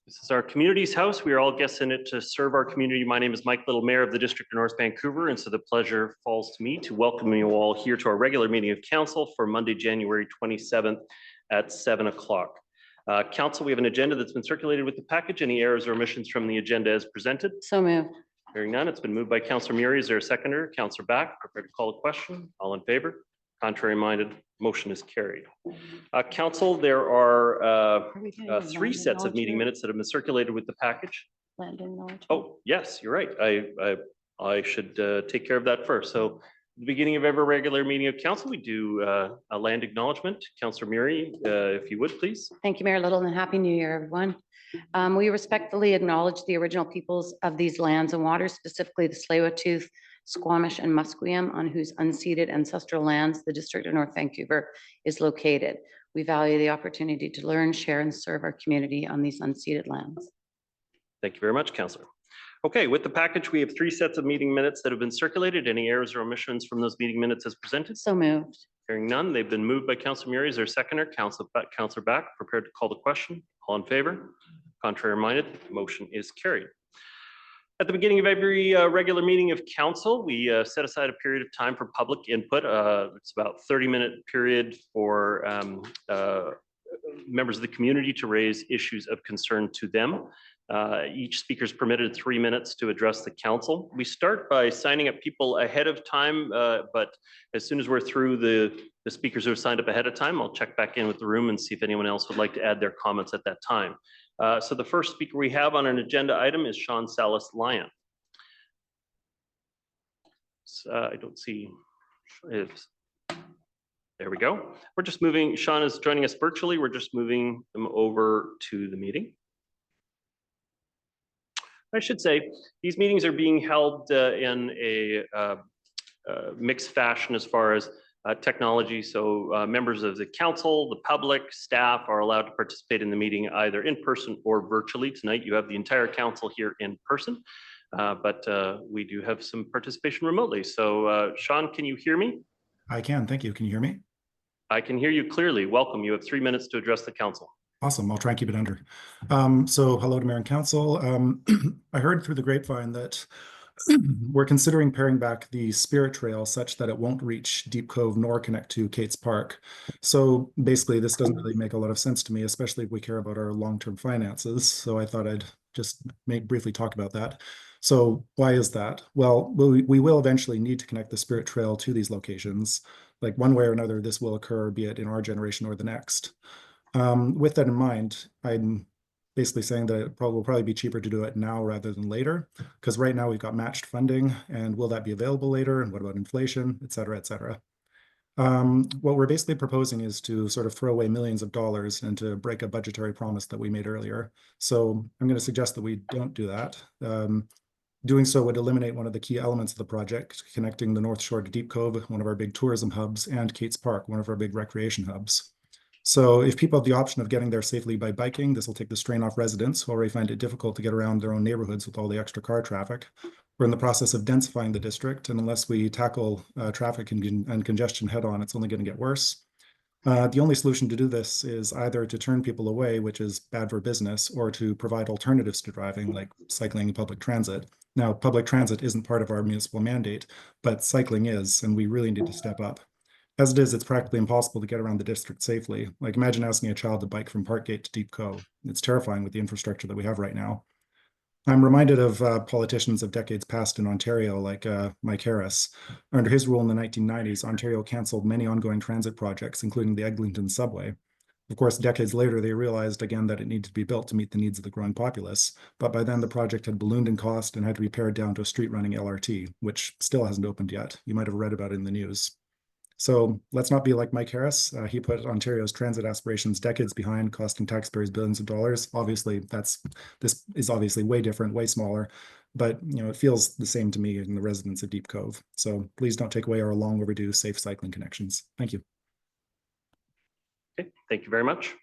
This is our community's house. We are all guests in it to serve our community. My name is Mike Little, Mayor of the District of North Vancouver, and so the pleasure falls to me to welcome you all here to our regular meeting of council for Monday, January 27th at 7 o'clock. Council, we have an agenda that's been circulated with the package. Any errors or omissions from the agenda as presented? So moved. Hearing none, it's been moved by Councillor Murray. Is there a seconder? Councillor Back, prepared to call a question. All in favor? Contrary minded, motion is carried. Council, there are three sets of meeting minutes that have been circulated with the package. Oh, yes, you're right. I should take care of that first. So at the beginning of every regular meeting of council, we do a land acknowledgement. Councillor Murray, if you would, please. Thank you, Mayor Little, and Happy New Year, everyone. We respectfully acknowledge the original peoples of these lands and waters, specifically the Tsleil-Waututh, Squamish, and Musqueam, on whose unceded ancestral lands the District of North Vancouver is located. We value the opportunity to learn, share, and serve our community on these unceded lands. Thank you very much, Councillor. Okay, with the package, we have three sets of meeting minutes that have been circulated. Any errors or omissions from those meeting minutes as presented? So moved. Hearing none, they've been moved by Councillor Murray. Is there a seconder? Councillor Back, prepared to call the question. All in favor? Contrary minded, motion is carried. At the beginning of every regular meeting of council, we set aside a period of time for public input. It's about a 30-minute period for members of the community to raise issues of concern to them. Each speaker is permitted 3 minutes to address the council. We start by signing up people ahead of time, but as soon as we're through the speakers who have signed up ahead of time, I'll check back in with the room and see if anyone else would like to add their comments at that time. So the first speaker we have on an agenda item is Sean Salas-Lyon. I don't see if, there we go. We're just moving, Sean is joining us virtually. We're just moving them over to the meeting. I should say, these meetings are being held in a mixed fashion as far as technology. So members of the council, the public, staff are allowed to participate in the meeting either in person or virtually. Tonight, you have the entire council here in person, but we do have some participation remotely. So Sean, can you hear me? I can, thank you. Can you hear me? I can hear you clearly. Welcome. You have 3 minutes to address the council. Awesome. I'll try and keep it under. So hello to Mayor and Council. I heard through the grapevine that we're considering paring back the Spirit Trail such that it won't reach Deep Cove nor connect to Kate's Park. So basically, this doesn't really make a lot of sense to me, especially if we care about our long-term finances. So I thought I'd just briefly talk about that. So why is that? Well, we will eventually need to connect the Spirit Trail to these locations. Like one way or another, this will occur, be it in our generation or the next. With that in mind, I'm basically saying that it will probably be cheaper to do it now rather than later, because right now we've got matched funding, and will that be available later? And what about inflation, et cetera, et cetera? What we're basically proposing is to sort of throw away millions of dollars and to break a budgetary promise that we made earlier. So I'm going to suggest that we don't do that. Doing so would eliminate one of the key elements of the project, connecting the North Shore to Deep Cove, one of our big tourism hubs, and Kate's Park, one of our big recreation hubs. So if people have the option of getting there safely by biking, this will take the strain off residents who already find it difficult to get around their own neighborhoods with all the extra car traffic. We're in the process of densifying the district, and unless we tackle traffic and congestion head on, it's only going to get worse. The only solution to do this is either to turn people away, which is bad for business, or to provide alternatives to driving, like cycling and public transit. Now, public transit isn't part of our municipal mandate, but cycling is, and we really need to step up. As it is, it's practically impossible to get around the district safely. Like imagine asking a child to bike from Parkgate to Deep Cove. It's terrifying with the infrastructure that we have right now. I'm reminded of politicians of decades past in Ontario, like Mike Harris. Under his rule in the 1990s, Ontario canceled many ongoing transit projects, including the Eglinton subway. Of course, decades later, they realized again that it needed to be built to meet the needs of the growing populace. But by then, the project had ballooned in cost and had to be pared down to a street-running LRT, which still hasn't opened yet. You might have read about it in the news. So let's not be like Mike Harris. He put Ontario's transit aspirations decades behind, costing taxpayers billions of dollars. Obviously, this is obviously way different, way smaller, but it feels the same to me and the residents of Deep Cove. So please don't take away our long overdue safe cycling connections. Thank you. Okay, thank you very much.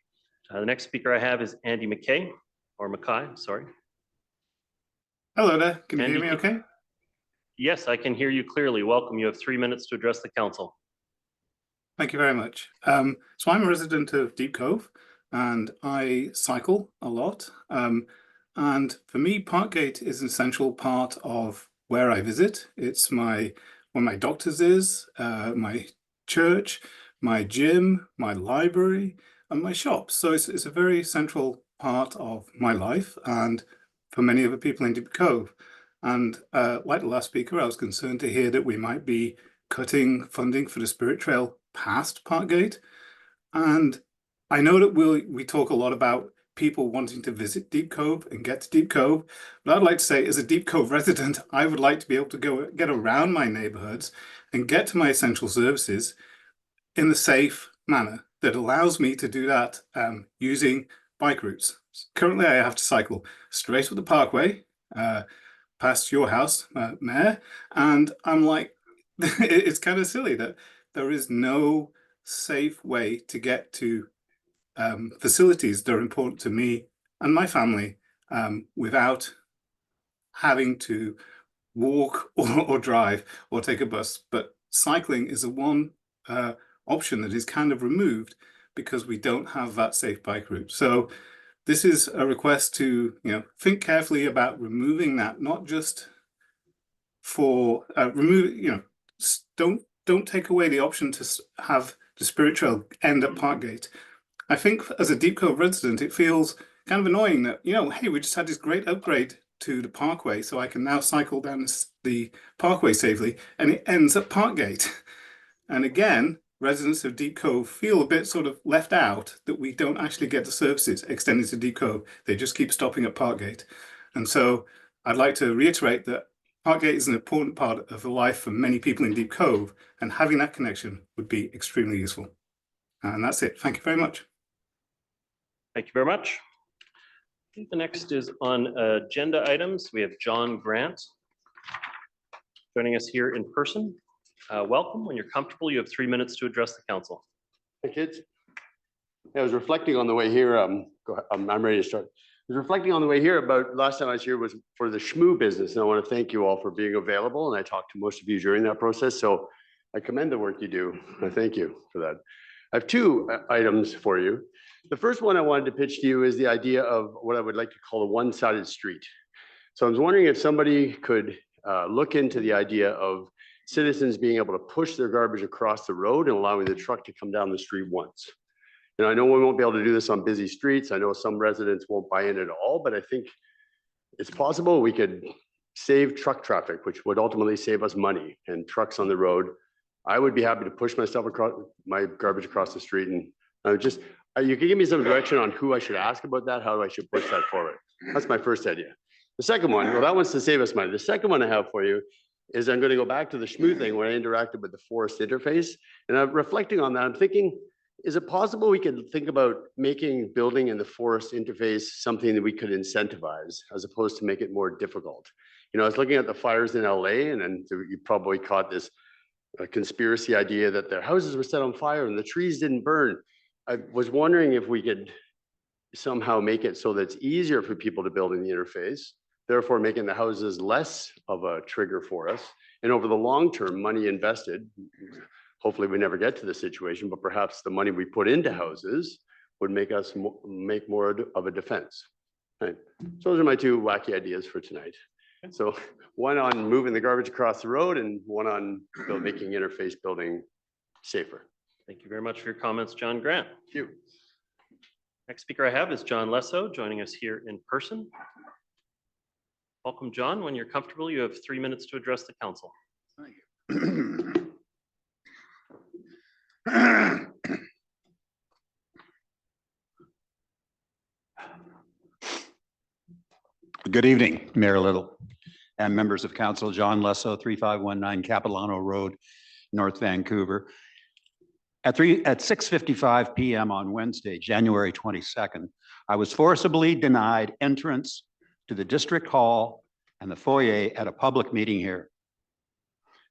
The next speaker I have is Andy McKay, or Mackay, sorry. Hello there. Can you Andy, hear me okay? Yes, I can hear you clearly. Welcome. You have 3 minutes to address the council. Thank you very much. So I'm a resident of Deep Cove. and I cycle a lot. And for me, Parkgate is an essential part of where I visit. It's where my doctor's is, my church, my gym, my library, and my shop. So it's a very central part of my life, and for many other people in Deep Cove. And like the last speaker, I was concerned to hear that we might be cutting funding for the Spirit Trail past Parkgate. And I know that we talk a lot about people wanting to visit Deep Cove and get to Deep Cove, but I'd like to say, as a Deep Cove resident, I would like to be able to go get around my neighborhoods and get to my essential services in a safe manner that allows me to do that using bike routes. Currently, I have to cycle straight up the parkway, past your house, Mayor, and I'm like, it's kind of silly that there is no safe way to get to facilities that are important to me and my family without having to walk or drive or take a bus. But cycling is the one option that is kind of removed because we don't have that safe bike route. So this is a request to think carefully about removing that, not just for don't take away the option to have the Spirit Trail end at Parkgate. I think as a Deep Cove resident, it feels kind of annoying that, hey, we just had this great upgrade to the parkway, so I can now cycle down the parkway safely, and it ends at Parkgate. And again, residents of Deep Cove feel a bit sort of left out that we don't actually get the services extended to Deep Cove. They just keep stopping at Parkgate. And so I'd like to reiterate that Parkgate is an important part of the life for many people in Deep Cove, and having that connection would be extremely useful. And that's it. Thank you very much. Thank you very much. I think the next is on agenda items. We have John Grant joining us here in person. Welcome. When you're comfortable, you have 3 minutes to address the council. Hey, kids. I was reflecting on the way here. I'm ready to start. I was reflecting on the way here about last time I was here was for the Schmoo business. And I want to thank you all for being available. And I talked to most of you during that process. So I commend the work you do. I thank you for that. I have two items for you. The first one I wanted to pitch to you is the idea of what I would like to call a one-sided street. So I was wondering if somebody could look into the idea of citizens being able to push their garbage across the road and allowing the truck to come down the street once. I know we won't be able to do this on busy streets. I know some residents won't buy in at all, but I think it's possible we could save truck traffic, which would ultimately save us money and trucks on the road. I would be happy to push my garbage across the street, and I would just, you can give me some direction on who I should ask about that, how I should push that forward. That's my first idea. The second one, well, that one's to save us money. The second one I have for you is I'm going to go back to the Schmoo thing when I interacted with the forest interface. And I'm reflecting on that. I'm thinking, is it possible we could think about making building in the forest interface something that we could incentivize as opposed to make it more difficult? I was looking at the fires in LA, and then you probably caught this conspiracy idea that their houses were set on fire and the trees didn't burn. I was wondering if we could somehow make it so that it's easier for people to build in the interface, therefore making the houses less of a trigger for us. And over the long term, money invested, hopefully we never get to this situation, but perhaps the money we put into houses would make us make more of a defense. Right. So those are my two wacky ideas for tonight. So one on moving the garbage across the road and one on making interface building safer. Thank you very much for your comments, John Grant. Thank you. Next speaker I have is John Lesso joining us here in person. Welcome, John. When you're comfortable, you have 3 minutes to address the council. Thank you. Good evening, Mayor Little and members of council. John Lesso, 3519 Capilano Road, North Vancouver. At 6:55 p.m. on Wednesday, January 22nd, I was forcibly denied entrance to the district hall and the foyer at a public meeting here.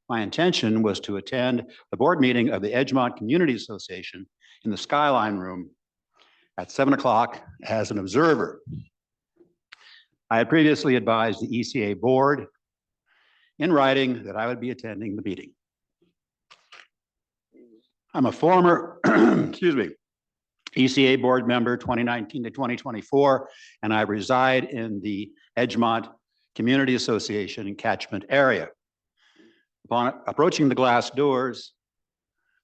My intention was to attend the board meeting of the Edgemont Community Association in the Skyline Room at 7 o'clock as an observer. I had previously advised the ECA board in writing that I would be attending the meeting. I'm a former, excuse me, ECA board member 2019 to 2024, and I reside in the Edgemont Community Association catchment area. Upon approaching the glass doors,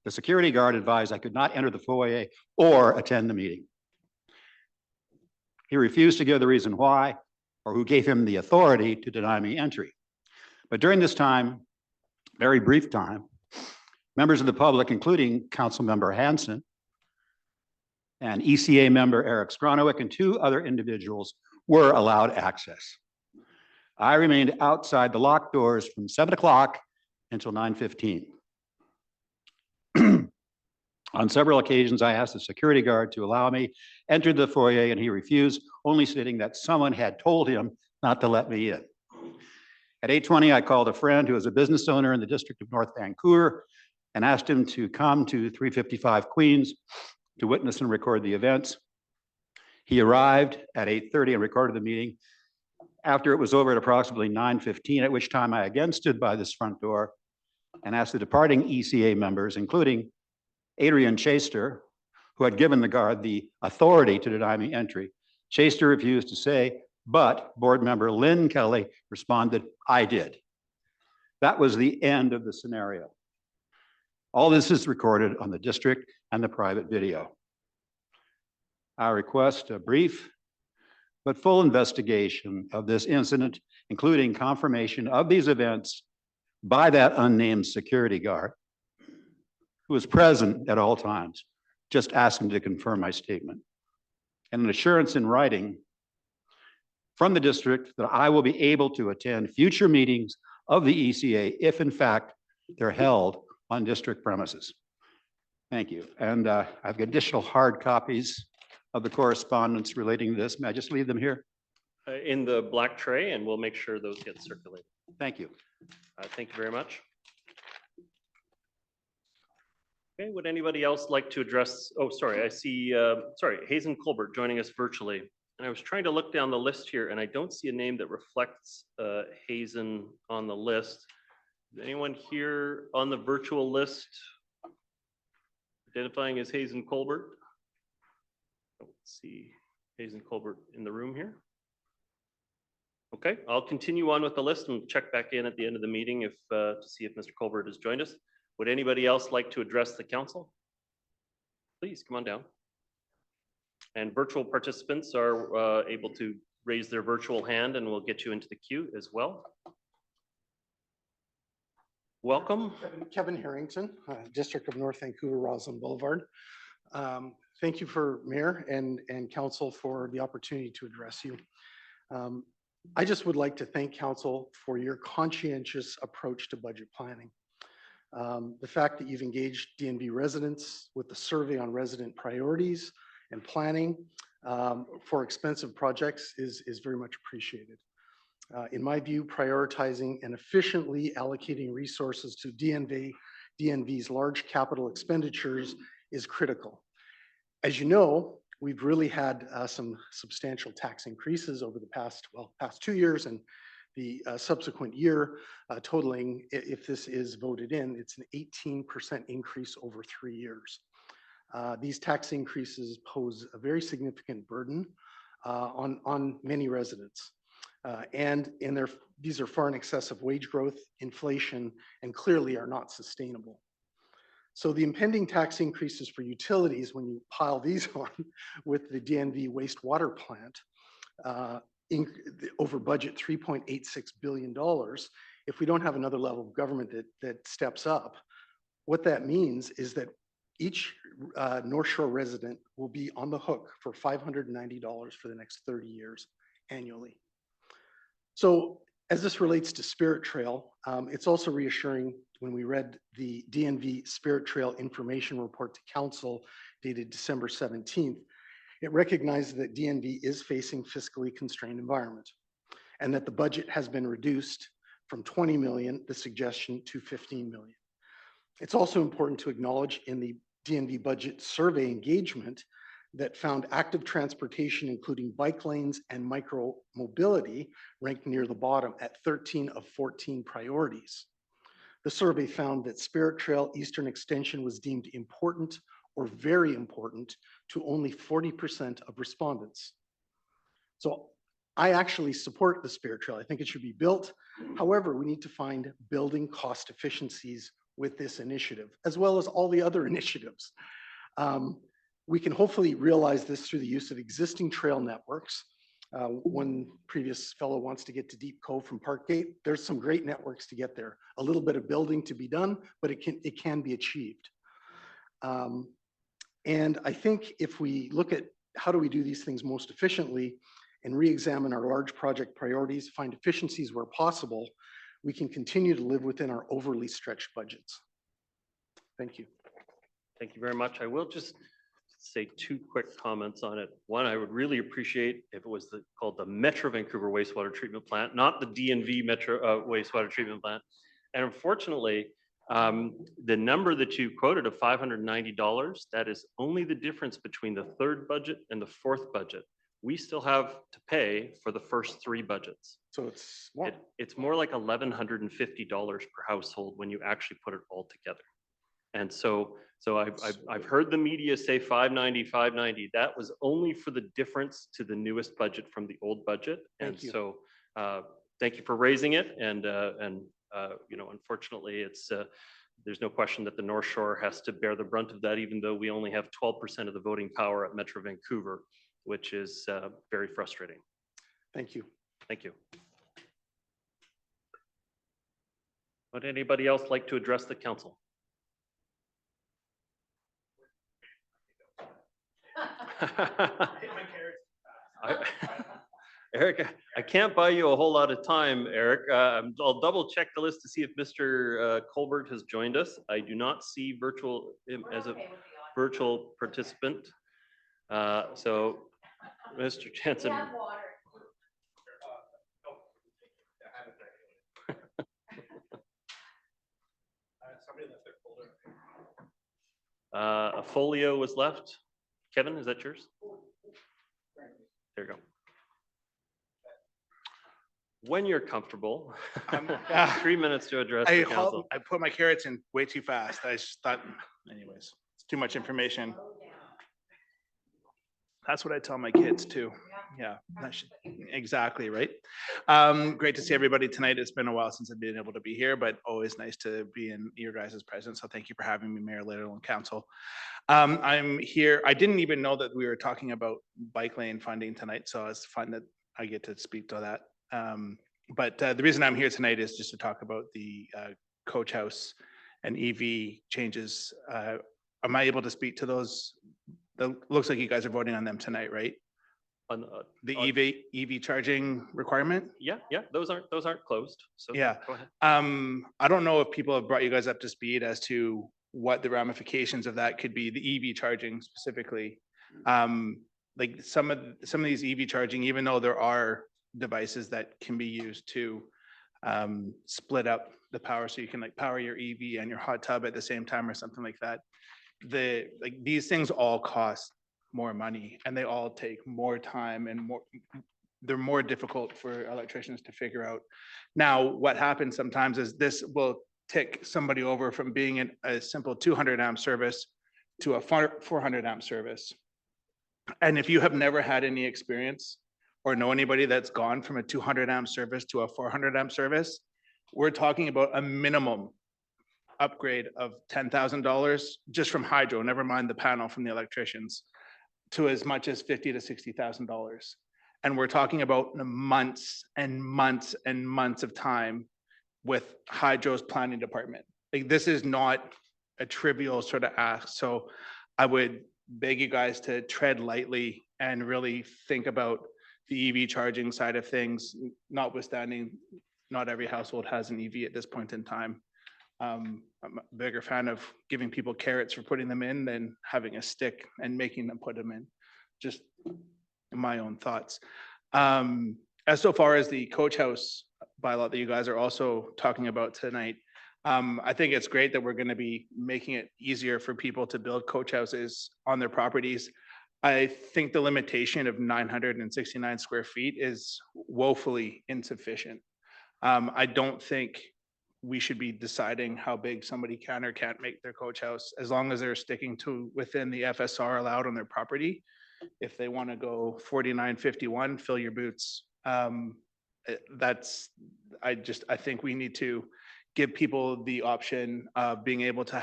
the security guard advised I could not enter the foyer or attend the meeting. He refused to give the reason why or who gave him the authority to deny me entry. But during this time, very brief time, members of the public, including Councilmember Hanson and ECA member Eric Skronowick and 2 other individuals, were allowed access. I remained outside the locked doors from 7 o'clock until 9:15. On several occasions, I asked the security guard to allow me enter the foyer, and he refused, only stating that someone had told him not to let me in. At 8:20, I called a friend who is a business owner in the district of North Vancouver and asked him to come to 355 Queens to witness and record the events. He arrived at 8:30 and recorded the meeting. After it was over at approximately 9:15, at which time I again stood by this front door and asked the departing ECA members, including Adrian Chaster, who had given the guard the authority to deny me entry. Chaster refused to say, but board member Lynn Kelly responded, I did. That was the end of the scenario. All this is recorded on the district and the private video. I request a brief but full investigation of this incident, including confirmation of these events by that unnamed security guard who was present at all times, just asking to confirm my statement, and an assurance in writing from the district that I will be able to attend future meetings of the ECA if in fact they're held on district premises. Thank you. And I've got additional hard copies of the correspondence relating to this. May I just leave them here? In the black tray, and we'll make sure those get circulated. Thank you. Thank you very much. Okay, would anybody else like to address? Oh, sorry, I see, Hazen Colbert joining us virtually. And I was trying to look down the list here and I don't see a name that reflects Hazen on the list. Is anyone here on the virtual list identifying as Hazen Colbert? I don't see Hazen Colbert in the room here. Okay, I'll continue on with the list and check back in at the end of the meeting if to see if Mr. Colbert has joined us. Would anybody else like to address the council? Please come on down. And virtual participants are able to raise their virtual hand and we'll get you into the queue as well. Welcome. Kevin Harrington, District of North Vancouver, Roslyn Boulevard. Thank you for Mayor and Council for the opportunity to address you. I just would like to thank Council for your conscientious approach to budget planning. The fact that you've engaged DNV residents with the survey on resident priorities and planning for expensive projects is very much appreciated. In my view, prioritizing and efficiently allocating resources to DNV's large capital expenditures is critical. As you know, we've really had some substantial tax increases over the past 2 years and the subsequent year, totaling, if this is voted in, it's an 18% increase over 3 years. These tax increases pose a very significant burden on many residents. And these are far in excess of wage growth, inflation, and clearly are not sustainable. So the impending tax increases for utilities, when you pile these on with the DNV wastewater plant, over budget $3.86 billion, if we don't have another level of government that steps up, what that means is that each North Shore resident will be on the hook for $590 for the next 30 years annually. So as this relates to Spirit Trail, it's also reassuring when we read the DNV Spirit Trail information report to council dated December 17th, it recognizes that DNV is facing fiscally constrained environment and that the budget has been reduced from 20 million, the suggestion, to 15 million. It's also important to acknowledge in the DNV budget survey engagement that found active transportation, including bike lanes and micro mobility, ranked near the bottom at 13 of 14 priorities. The survey found that Spirit Trail Eastern Extension was deemed important or very important to only 40% of respondents. So I actually support the Spirit Trail. I think it should be built. However, we need to find building cost efficiencies with this initiative, as well as all the other initiatives. We can hopefully realize this through the use of existing trail networks. One previous fellow wants to get to Deep Cove from Parkgate. There's some great networks to get there. A little bit of building to be done, but it can be achieved. And I think if we look at how do we do these things most efficiently and re-examine our large project priorities, find efficiencies where possible, we can continue to live within our overly stretched budgets. Thank you. Thank you very much. I will just say two quick comments on it. One, I would really appreciate if it was called the Metro Vancouver Wastewater Treatment Plant, not the DNV Metro Wastewater Treatment Plant. And unfortunately, the number that you quoted of $590, that is only the difference between the third budget and the fourth budget. We still have to pay for the first three budgets. So it's more. It's more like $1,150 per household when you actually put it all together. And so I've heard the media say 590. That was only for the difference to the newest budget from the old budget. Thank you. So thank you for raising it. And you know, unfortunately, it's there's no question that the North Shore has to bear the brunt of that, even though we only have 12% of the voting power at Metro Vancouver, which is very frustrating. Thank you. Thank you. Would anybody else like to address the council? Eric, I can't buy you a whole lot of time, Eric. I'll double check the list to see if Mr. Colbert has joined us. I do not see him as a virtual participant. So, Mr. Jansen. A folio was left. Kevin, is that yours? There you go. When you're comfortable, 3 minutes to address the council. I put my carrots in way too fast. I just thought, anyways, it's too much information. That's what I tell my kids too. Yeah, exactly, right? Great to see everybody tonight. It's been a while since I've been able to be here, but always nice to be in your guys' presence. So thank you for having me, Mayor Little and Council. I'm here. I didn't even know that we were talking about bike lane funding tonight, so it's fun that I get to speak to that. But the reason I'm here tonight is just to talk about the coach house and EV changes. Am I able to speak to those? Looks like you guys are voting on them tonight, right? On The EV charging requirement? yeah, those aren't closed. So Yeah. go ahead. I don't know if people have brought you guys up to speed as to what the ramifications of that could be, the EV charging specifically. Like some of these EV charging, even though there are devices that can be used to split up the power, so you can like power your EV and your hot tub at the same time or something like that. These things all cost more money and they all take more time and they're more difficult for electricians to figure out. Now, what happens sometimes is this will tick somebody over from being in a simple 200 amp service to a 400 amp service. And if you have never had any experience or know anybody that's gone from a 200 amp service to a 400 amp service, we're talking about a minimum upgrade of $10,000 just from hydro, never mind the panel from the electricians, to as much as $50,000 to $60,000. And we're talking about months and months and months of time with hydro's planning department. Like, this is not a trivial sort of ask. So I would beg you guys to tread lightly and really think about the EV charging side of things, notwithstanding not every household has an EV at this point in time. I'm a bigger fan of giving people carrots for putting them in than having a stick and making them put them in. Just my own thoughts. As so far as the coach house bylaw that you guys are also talking about tonight, I think it's great that we're going to be making it easier for people to build coach houses on their properties. I think the limitation of 969 square feet is woefully insufficient. I don't think we should be deciding how big somebody can or can't make their coach house, as long as they're sticking to within the FSR allowed on their property. If they want to go 4951, fill your boots. That's, I think we need to give people the option of being able to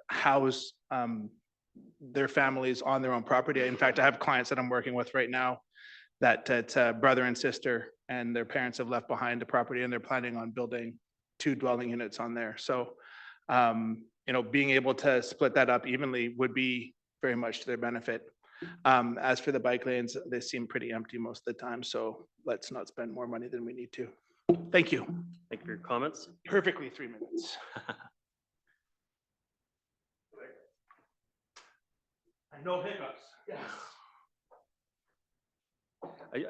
house their families on their own property. In fact, I have clients that I'm working with right now that it's a brother and sister, and their parents have left behind the property, and they're planning on building 2 dwelling units on there. So, you know, being able to split that up evenly would be very much to their benefit. As for the bike lanes, they seem pretty empty most of the time, so let's not spend more money than we need to. Thank you. Thank you for your comments. Perfectly 3 minutes. No hiccups. Yes.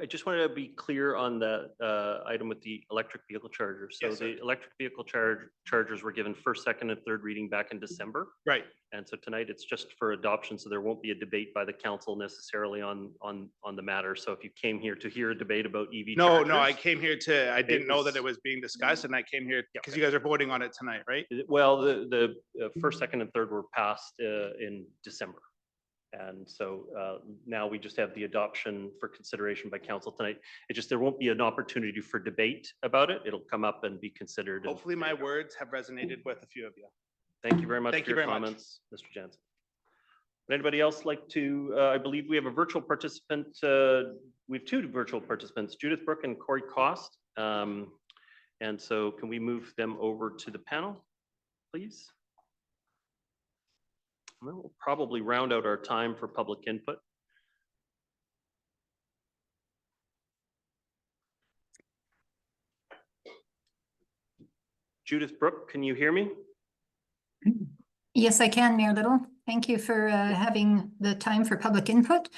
I just wanted to be clear on the item with the electric vehicle chargers. So Yes, sir. the electric vehicle chargers were given first, second, and third reading back in December. Right. And so tonight it's just for adoption, so there won't be a debate by the council necessarily on the matter. So if you came here to hear a debate about EV No, chargers. no, I came here to, I didn't know that it was- was being discussed, and I came here Yeah, because you guys are voting on it tonight, right? Well, the first, second, and third were passed in December. And so now we just have the adoption for consideration by council tonight. It just, there won't be an opportunity for debate about it. It'll come up and be considered. and- Hopefully my words have resonated with a few of you. Thank you very much Thank for you your very much. comments, Mr. Jansen. Would anybody else like to, I believe we have a virtual participant, we have 2 virtual participants, Judith Brooke and Corey Cost. And so can we move them over to the panel, please? We'll probably round out our time for public input. Judith Brooke, can you hear me? Yes, I can, Mayor Little. Thank you for having the time for public input.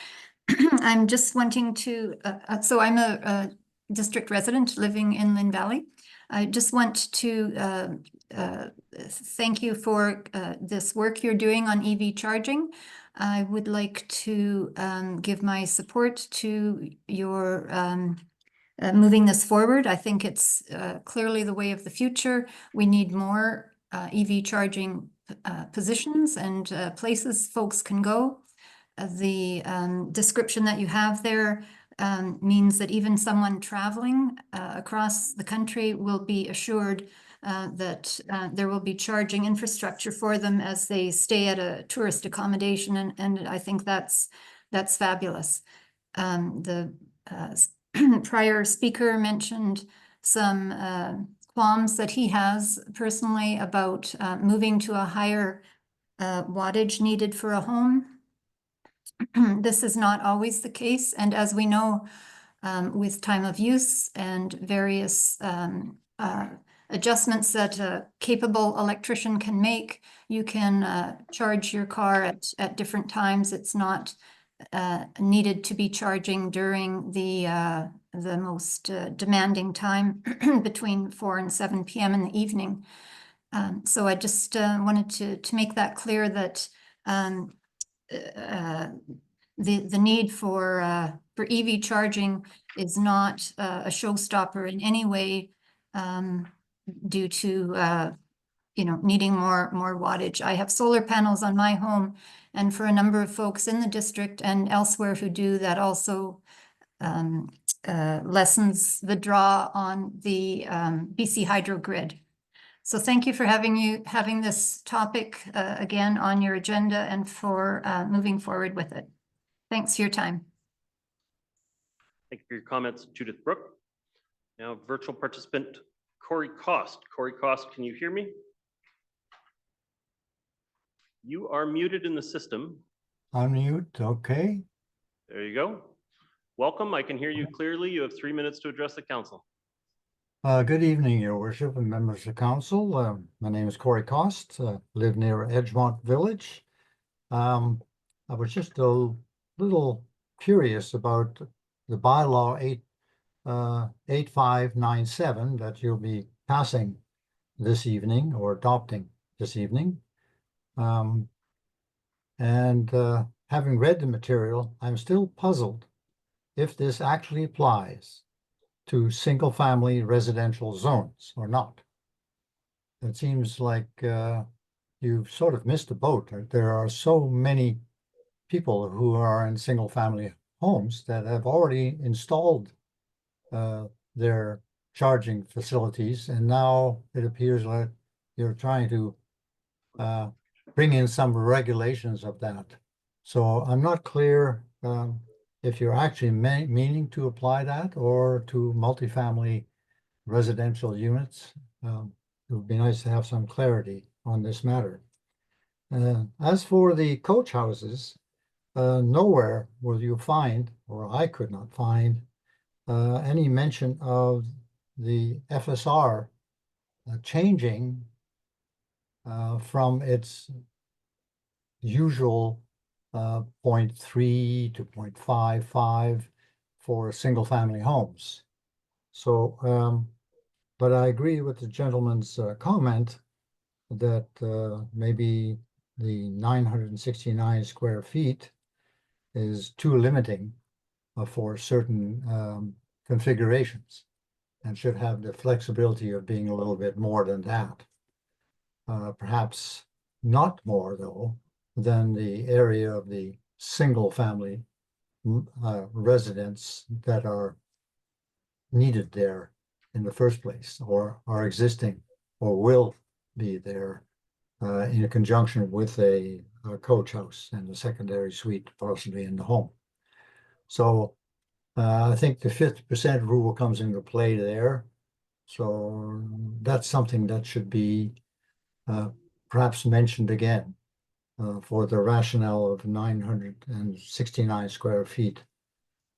I'm just wanting to, so I'm a district resident living in Lynn Valley. I just want to thank you for this work you're doing on EV charging. I would like to give my support to your moving this forward. I think it's clearly the way of the future. We need more EV charging positions and places folks can go. The description that you have there means that even someone traveling across the country will be assured that there will be charging infrastructure for them as they stay at a tourist accommodation, and I think that's fabulous. The prior speaker mentioned some qualms that he has personally about moving to a higher wattage needed for a home. This is not always the case, and as we know, with time of use and various adjustments that a capable electrician can make, you can charge your car at different times. It's not needed to be charging during the most demanding time between 4 and 7 p.m. in the evening. So I just wanted to make that clear that the need for EV charging is not a showstopper in any way due to needing more wattage. I have solar panels on my home, and for a number of folks in the district and elsewhere who do, that also lessens the draw on the BC Hydro grid. So thank you for having this topic again on your agenda and for moving forward with it. Thanks for your time. Thank you for your comments, Judith Brooke. Now, virtual participant Corey Cost. Corey Cost, can you hear me? You are muted in the system. Unmute, okay. There you go. Welcome. I can hear you clearly. You have 3 minutes to address the council. Good evening, Your Worship and members of council. My name is Corey Cost, live near Edgemonte Village. I was just a little curious about the bylaw 8597 that you'll be passing this evening or adopting this evening. Having read the material, I'm still puzzled if this actually applies to single-family residential zones or not. it seems like you've sort of missed the boat. There are so many people who are in single-family homes that have already installed their charging facilities, and now it appears like you're trying to bring in some regulations of that. So I'm not clear if you're actually meaning to apply that or to multifamily residential units. It would be nice to have some clarity on this matter. As for the coach houses, nowhere will you find, or I could not find, any mention of the FSR changing from its usual 0.3 to 0.55 for single-family homes. So, but I agree with the gentleman's comment that maybe the 969 square feet is too limiting for certain configurations and should have the flexibility of being a little bit more than that. Perhaps not more, though, than the area of the single-family residents that are needed there in the first place, or are existing, or will be there in conjunction with a coach house and a secondary suite possibly in the home. So I think the 50% rule comes into play there. So that's something that should be perhaps mentioned again for the rationale of 969 square feet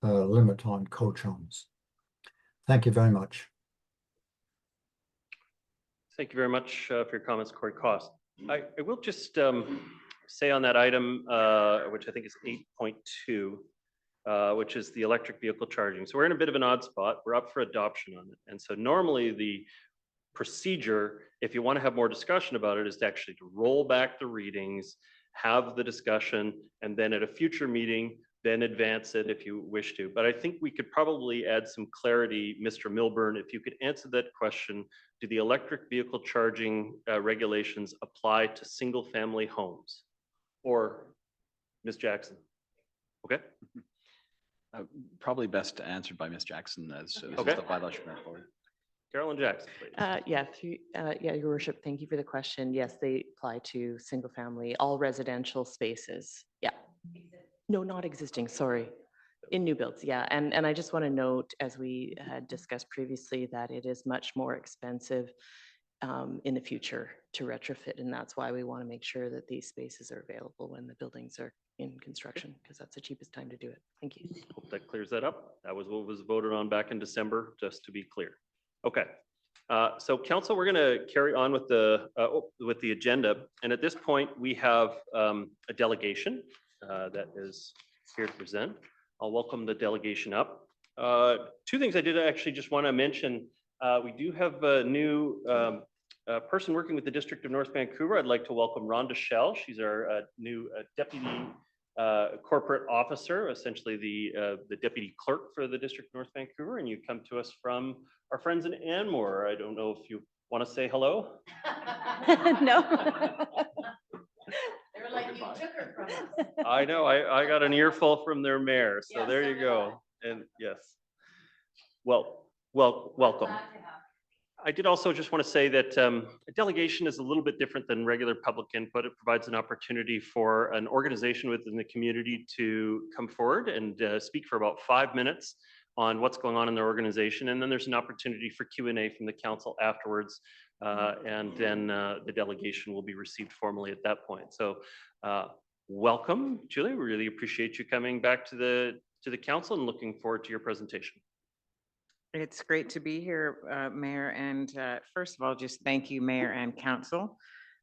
limit on coach homes. Thank you very much. Thank you very much for your comments, Corey Cost. I will just say on that item, which I think is 8.2, which is the electric vehicle charging. So we're in a bit of an odd spot. We're up for adoption on it. And so normally the procedure, if you want to have more discussion about it, is to actually roll back the readings, have the discussion, and then at a future meeting, then advance it if you wish to. But I think we could probably add some clarity, Mr. Milburn, if you could answer that question. Do the electric vehicle charging regulations apply to single family homes? Or Ms. Jackson? Okay. Probably best answered by Ms. Jackson as this Okay. is the bylaw should move forward. Carolyn Jackson, please. Yeah, Your Worship, thank you for the question. Yes, they apply to single family, all residential spaces. Yeah. No, not existing, sorry. In new builds, yeah. And I just want to note, as we had discussed previously, that it is much more expensive in the future to retrofit. And that's why we want to make sure that these spaces are available when the buildings are in construction, because that's the cheapest time to do it. Thank you. Hope that clears that up. That was what was voted on back in December, just to be clear. Okay. So council, we're going to carry on with the agenda. And at this point, we have a delegation that is here to present. I'll welcome the delegation up. Two things I did actually just want to mention. We do have a new person working with the District of North Vancouver. I'd like to welcome Rhonda Shell. She's our new deputy corporate officer, essentially the deputy clerk for the District of North Vancouver. And you come to us from our friends in Anmore. I don't know if you want to say hello. No. They were like, you took her from us. I know, I got an earful from their mayor, so Yeah, there so you did go. And yes, welcome. I did also just want to say that a delegation is a little bit different than regular public input. It provides an opportunity for an organization within the community to come forward and speak for about 5 minutes on what's going on in their organization. And then there's an opportunity for Q&A from the council afterwards. And then the delegation will be received formally at that point. So welcome, Julie. We really appreciate you coming back to the council and looking forward to your presentation. It's great to be here, Mayor. And first of all, just thank you, Mayor and Council,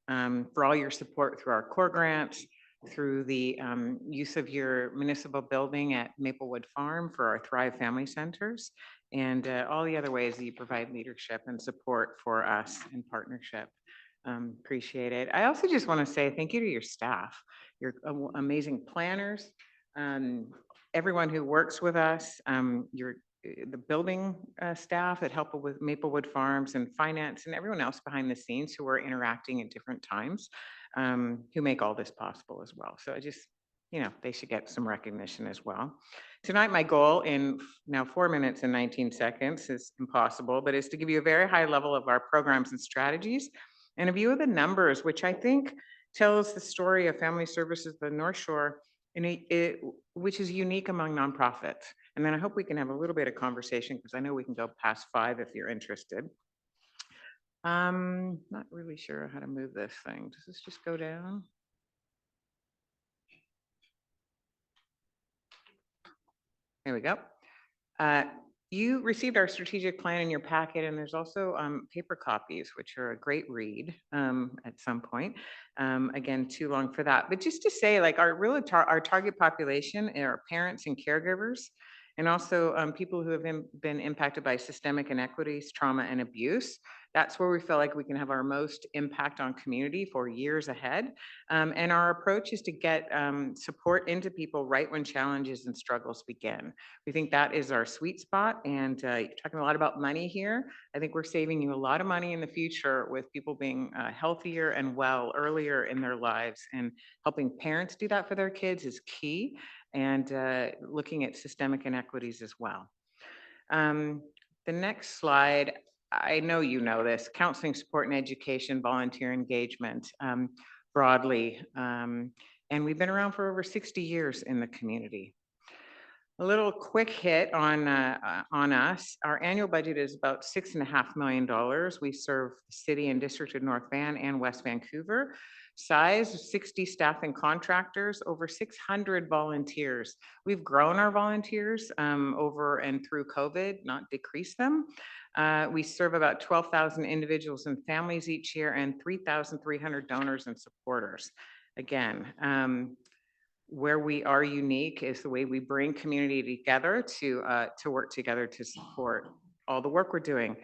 for all your support through our core grants, through the use of your municipal building at Maplewood Farm for our Thrive Family Centers, and all the other ways that you provide leadership and support for us in partnership. Appreciate it. I also just want to say thank you to your staff, your amazing planners, everyone who works with us. the building staff that help with Maplewood Farms and finance and everyone else behind the scenes who are interacting at different times, who make all this possible as well. So I just, they should get some recognition as well. Tonight, my goal in now 4 minutes and 19 seconds is impossible, but is to give you a very high level of our programs and strategies and a view of the numbers, which I think tells the story of Family Services of the North Shore, which is unique among nonprofits. And then I hope we can have a little bit of conversation because I know we can go past 5 if you're interested. Not really sure how to move this thing. Does this just go down? There we go. You received our strategic plan in your packet, and there's also paper copies, which are a great read at some point. Again, too long for that. But just to say, like our target population are parents and caregivers, and also people who have been impacted by systemic inequities, trauma, and abuse. That's where we feel like we can have our most impact on community for years ahead. And our approach is to get support into people right when challenges and struggles begin. We think that is our sweet spot. And you're talking a lot about money here. I think we're saving you a lot of money in the future with people being healthier and well earlier in their lives. And helping parents do that for their kids is key. And looking at systemic inequities as well. The next slide, I know you know this, counseling, support, and education, volunteer engagement broadly. And we've been around for over 60 years in the community. A little quick hit on us. Our annual budget is about $6.5 million. We serve the city and district of North Van and West Vancouver. Size, 60 staff and contractors, over 600 volunteers. We've grown our volunteers over and through COVID, not decreased them. We serve about 12,000 individuals and families each year and 3,300 donors and supporters. Again, where we are unique is the way we bring community together to work together to support all the work we're doing.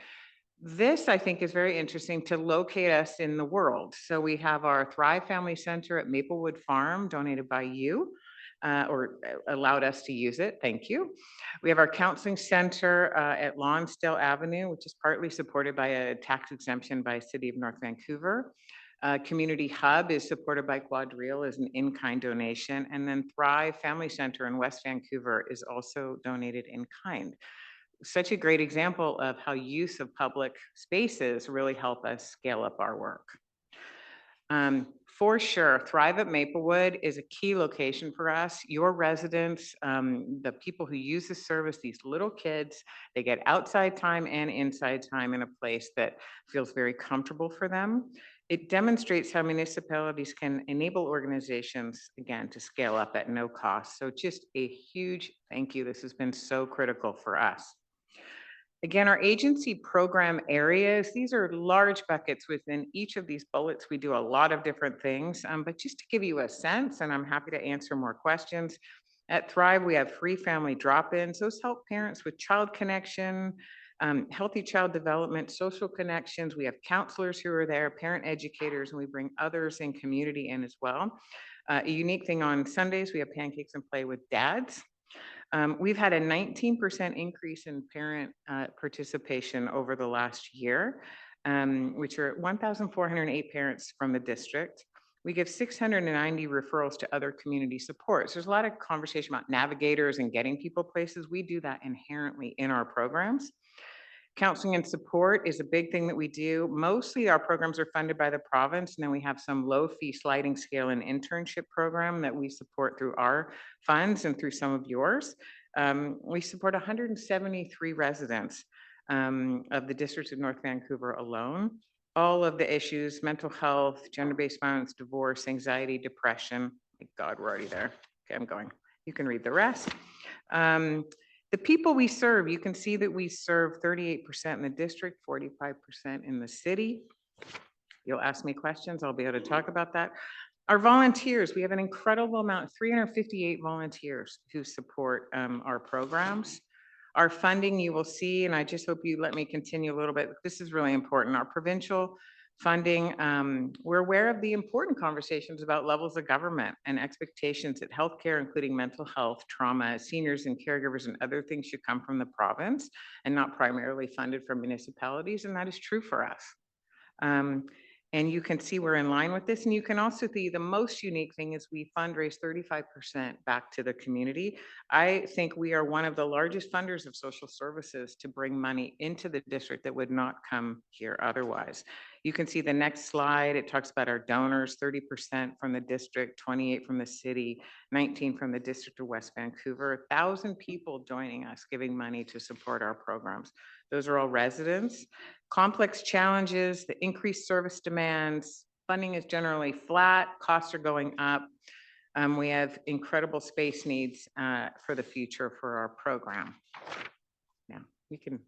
This, I think, is very interesting to locate us in the world. So we have our Thrive Family Center at Maplewood Farm, donated by you, or allowed us to use it. Thank you. We have our counseling center at Lonsdale Avenue, which is partly supported by a tax exemption by City of North Vancouver. Community Hub is supported by Quadrille as an in-kind donation. And then Thrive Family Center in West Vancouver is also donated in kind. Such a great example of how use of public spaces really help us scale up our work. For sure, Thrive at Maplewood is a key location for us. Your residents, the people who use the service, these little kids, they get outside time and inside time in a place that feels very comfortable for them. It demonstrates how municipalities can enable organizations, again, to scale up at no cost. So just a huge thank you. This has been so critical for us. Again, our agency program areas, these are large buckets within each of these bullets. We do a lot of different things, but just to give you a sense, and I'm happy to answer more questions. At Thrive, we have free family drop-ins. Those help parents with child connection, healthy child development, social connections. We have counselors who are there, parent educators, and we bring others in community in as well. A unique thing on Sundays, we have pancakes and play with dads. We've had a 19% increase in parent participation over the last year, which are 1,408 parents from the district. We give 690 referrals to other community supports. There's a lot of conversation about navigators and getting people places. We do that inherently in our programs. Counseling and support is a big thing that we do. Mostly our programs are funded by the province, and then we have some low fee sliding scale and internship program that we support through our funds and through some of yours. We support 173 residents of the district of North Vancouver alone. All of the issues, mental health, gender-based violence, divorce, anxiety, depression. Thank God, we're already there. Okay, I'm going. You can read the rest. The people we serve, you can see that we serve 38% in the district, 45% in the city. You'll ask me questions, I'll be able to talk about that. Our volunteers, we have an incredible amount, 358 volunteers who support our programs. Our funding, you will see, and I just hope you let me continue a little bit. This is really important. Our provincial funding. We're aware of the important conversations about levels of government and expectations that healthcare, including mental health, trauma, seniors and caregivers and other things should come from the province and not primarily funded from municipalities. And that is true for us. And you can see we're in line with this. And you can also see the most unique thing is we fundraise 35% back to the community. I think we are one of the largest funders of social services to bring money into the district that would not come here otherwise. You can see the next slide. It talks about our donors, 30% from the district, 28 from the city, 19 from the District of West Vancouver, 1,000 people joining us, giving money to support our programs. Those are all residents. Complex challenges, the increased service demands, funding is generally flat, costs are going up. We have incredible space needs for the future for our program. Yeah, you can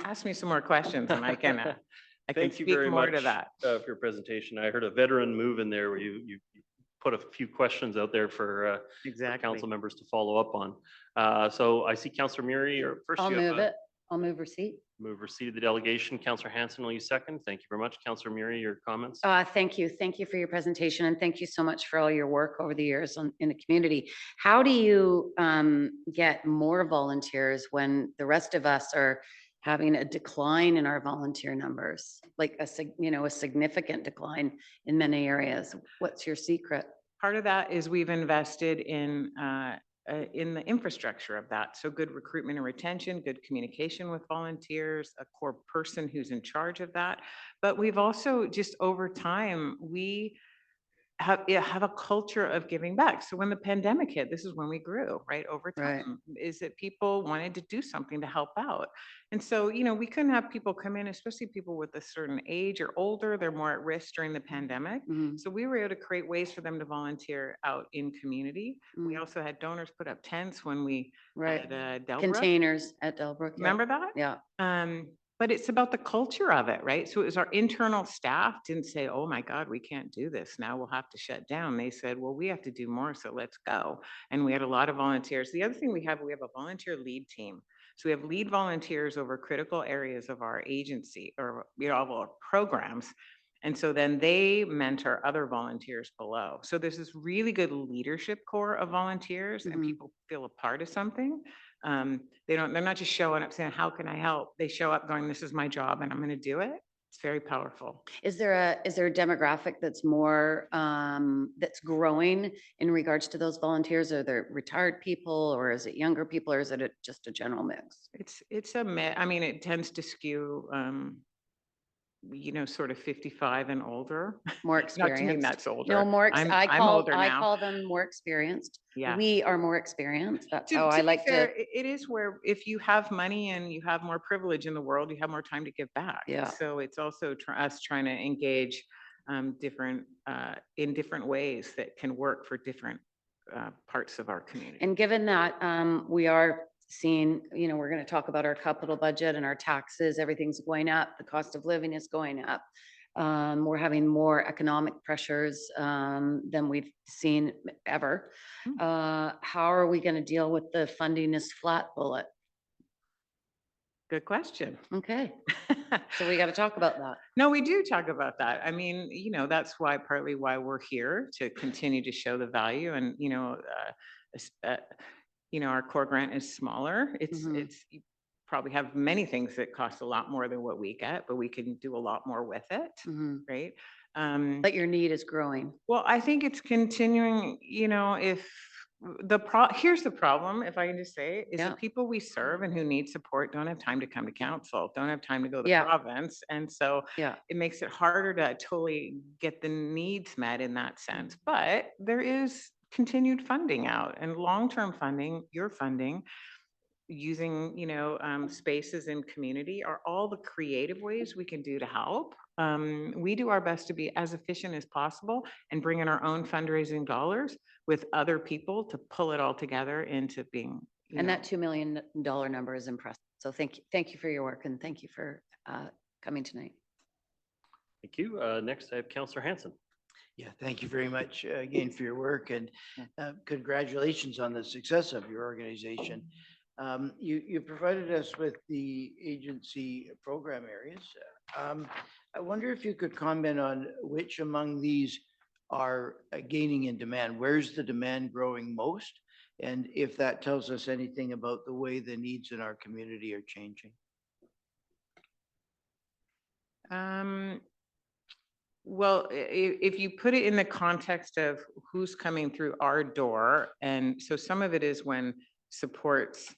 ask me some more questions and I can Thank you speak very more much to that. for your presentation. I heard a veteran move in there where you put a few questions out there for council members to follow up on. So I see Councillor Murray, or first I'll you have move it. I'll move receipt. move receipt of the delegation. Councillor Hanson, will you second? Thank you very much. Councillor Murray, your comments? Thank you. Thank you for your presentation and thank you so much for all your work over the years in the community. How do you get more volunteers when the rest of us are having a decline in our volunteer numbers, like a significant decline in many areas? What's your secret? Part of that is we've invested in the infrastructure of that. So good recruitment and retention, good communication with volunteers, a core person who's in charge of that. But we've also just over time, we have a culture of giving back. So when the pandemic hit, this is when we grew, right? Over time, is that people wanted to do something to help out. And so, we couldn't have people come in, especially people with a certain age or older, they're more at risk during the pandemic. So we were able to create ways for them to volunteer out in community. We also had donors put up tents when we had Delbrook. Containers at Delbrook. Remember that? Yeah. But it's about the culture of it, right? So it was our internal staff didn't say, oh my God, we can't do this. Now we'll have to shut down. They said, well, we have to do more, so let's go. And we had a lot of volunteers. The other thing we have a volunteer lead team. So we have lead volunteers over critical areas of our agency or of our programs. And so then they mentor other volunteers below. So there's this really good leadership core of volunteers and people feel a part of something. They're not just showing up saying, how can I help? They show up going, this is my job and I'm going to do it. It's very powerful. Is there a demographic that's more that's growing in regards to those volunteers? Are there retired people or is it younger people or is it just a general mix? It's a mix. I mean, it tends to skew sort of 55 and older. More experienced. Not to mean that's older. No, more. I'm older now. I call them more experienced. Yeah. We are more experienced. That's how I like to. It is where if you have money and you have more privilege in the world, you have more time to give back. Yeah. So it's also us trying to engage in different ways that can work for different parts of our community. And given that we are seeing, we're going to talk about our capital budget and our taxes, everything's going up, the cost of living is going up. We're having more economic pressures than we've seen ever. How are we going to deal with the funding is flat bullet? Good question. Okay. So we got to talk about that. No, we do talk about that. I mean, that's partly why we're here, to continue to show the value. And, our core grant is smaller. It's you probably have many things that cost a lot more than what we get, but we can do a lot more with it, right? But your need is growing. Well, I think it's continuing, if here's the problem, if I can just say, is the people we serve and who need support don't have time to come to council, don't have time to go to the province. And so it makes it harder to totally get the needs met in that sense. But there is continued funding out and long-term funding, your funding, using, spaces in community are all the creative ways we can do to help. We do our best to be as efficient as possible and bring in our own fundraising dollars with other people to pull it all together into being. And that $2 million number is impressive. So thank you for your work and thank you for coming tonight. Thank you. Next, I have Councillor Hanson. Yeah, thank you very much again for your work and congratulations on the success of your organization. You provided us with the agency program areas. I wonder if you could comment on which among these are gaining in demand. Where's the demand growing most? And if that tells us anything about the way the needs in our community are changing. Well, if you put it in the context of who's coming through our door, and so some of it is when supports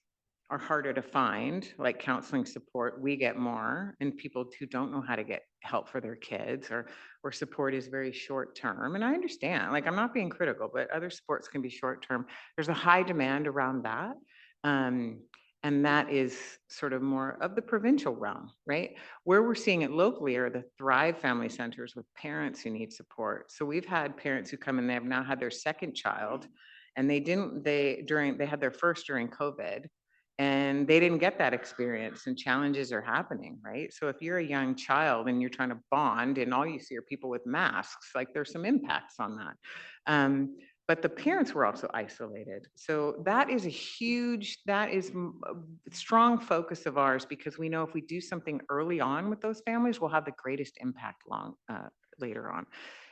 are harder to find, like counseling support, we get more, and people who don't know how to get help for their kids, or support is very short term. And I understand, like, I'm not being critical, but other supports can be short term. There's a high demand around that. And that is sort of more of the provincial realm, right? Where we're seeing it locally are the Thrive Family Centers with parents who need support. So we've had parents who come in, they have now had their second child, and they had their first during COVID, and they didn't get that experience, and challenges are happening, right? So if you're a young child and you're trying to bond and all you see are people with masks, like there's some impacts on that. But the parents were also isolated. So that is a strong focus of ours, because we know if we do something early on with those families, we'll have the greatest impact later on.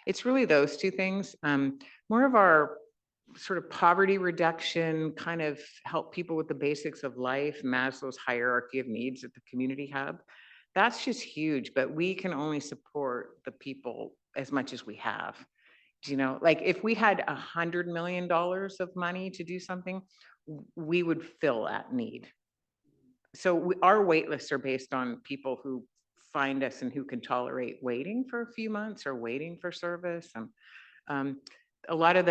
It's really those two things. More of our sort of poverty reduction, kind of help people with the basics of life, Maslow's hierarchy of needs at the community hub. That's just huge, but we can only support the people as much as we have. You know, like if we had $100 million of money to do something, we would fill that need. So our wait lists are based on people who find us and who can tolerate waiting for a few months or waiting for service. And a lot of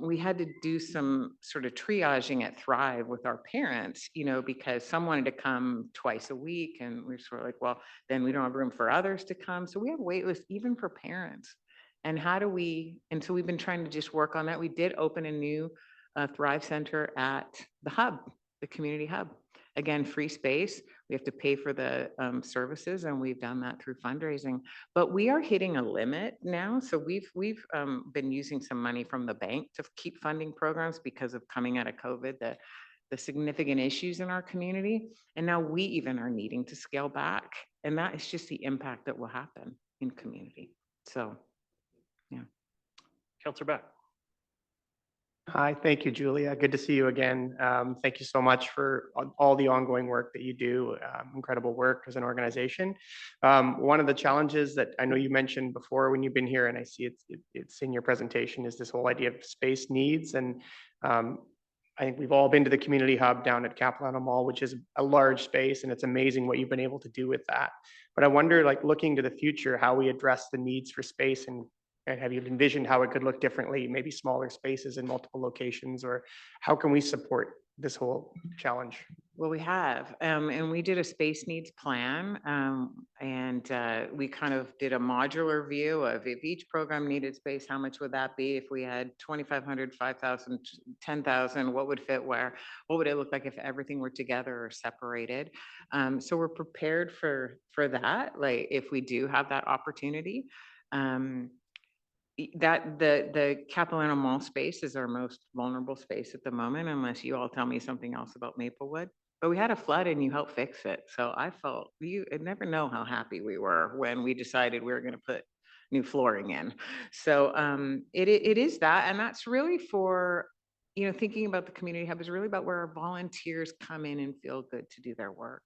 we had to do some sort of triaging at Thrive with our parents, you know, because some wanted to come twice a week, and we were sort of like, well, then we don't have room for others to come. So we have wait lists even for parents. And so we've been trying to just work on that. We did open a new Thrive Center at the hub, the community hub. Again, free space. We have to pay for the services, and we've done that through fundraising. But we are hitting a limit now. So we've been using some money from the bank to keep funding programs because of coming out of COVID, the significant issues in our community. And now we even are needing to scale back. And that is just the impact that will happen in community. So. Yeah. Councillor Beck. Hi, thank you, Julia. Good to see you again. Thank you so much for all the ongoing work that you do. Incredible work as an organization. One of the challenges that I know you mentioned before when you've been here, and I see it's in your presentation, is this whole idea of space needs. And I think we've all been to the community hub down at Capilano Mall, which is a large space, and it's amazing what you've been able to do with that. But I wonder, like, looking to the future, how we address the needs for space, and have you envisioned how it could look differently, maybe smaller spaces in multiple locations, or how can we support this whole challenge? Well, we have, and we did a space needs plan, and we kind of did a modular view of if each program needed space, how much would that be? If we had 2,500, 5,000, 10,000, what would fit where? What would it look like if everything were together or separated? So we're prepared for that, like if we do have that opportunity. That the Capilano Mall space is our most vulnerable space at the moment, unless you all tell me something else about Maplewood. But we had a flood and you helped fix it. So I felt I'd never know how happy we were when we decided we were going to put new flooring in. So it is that, and that's really for, you know, thinking about the community hub is really about where our volunteers come in and feel good to do their work.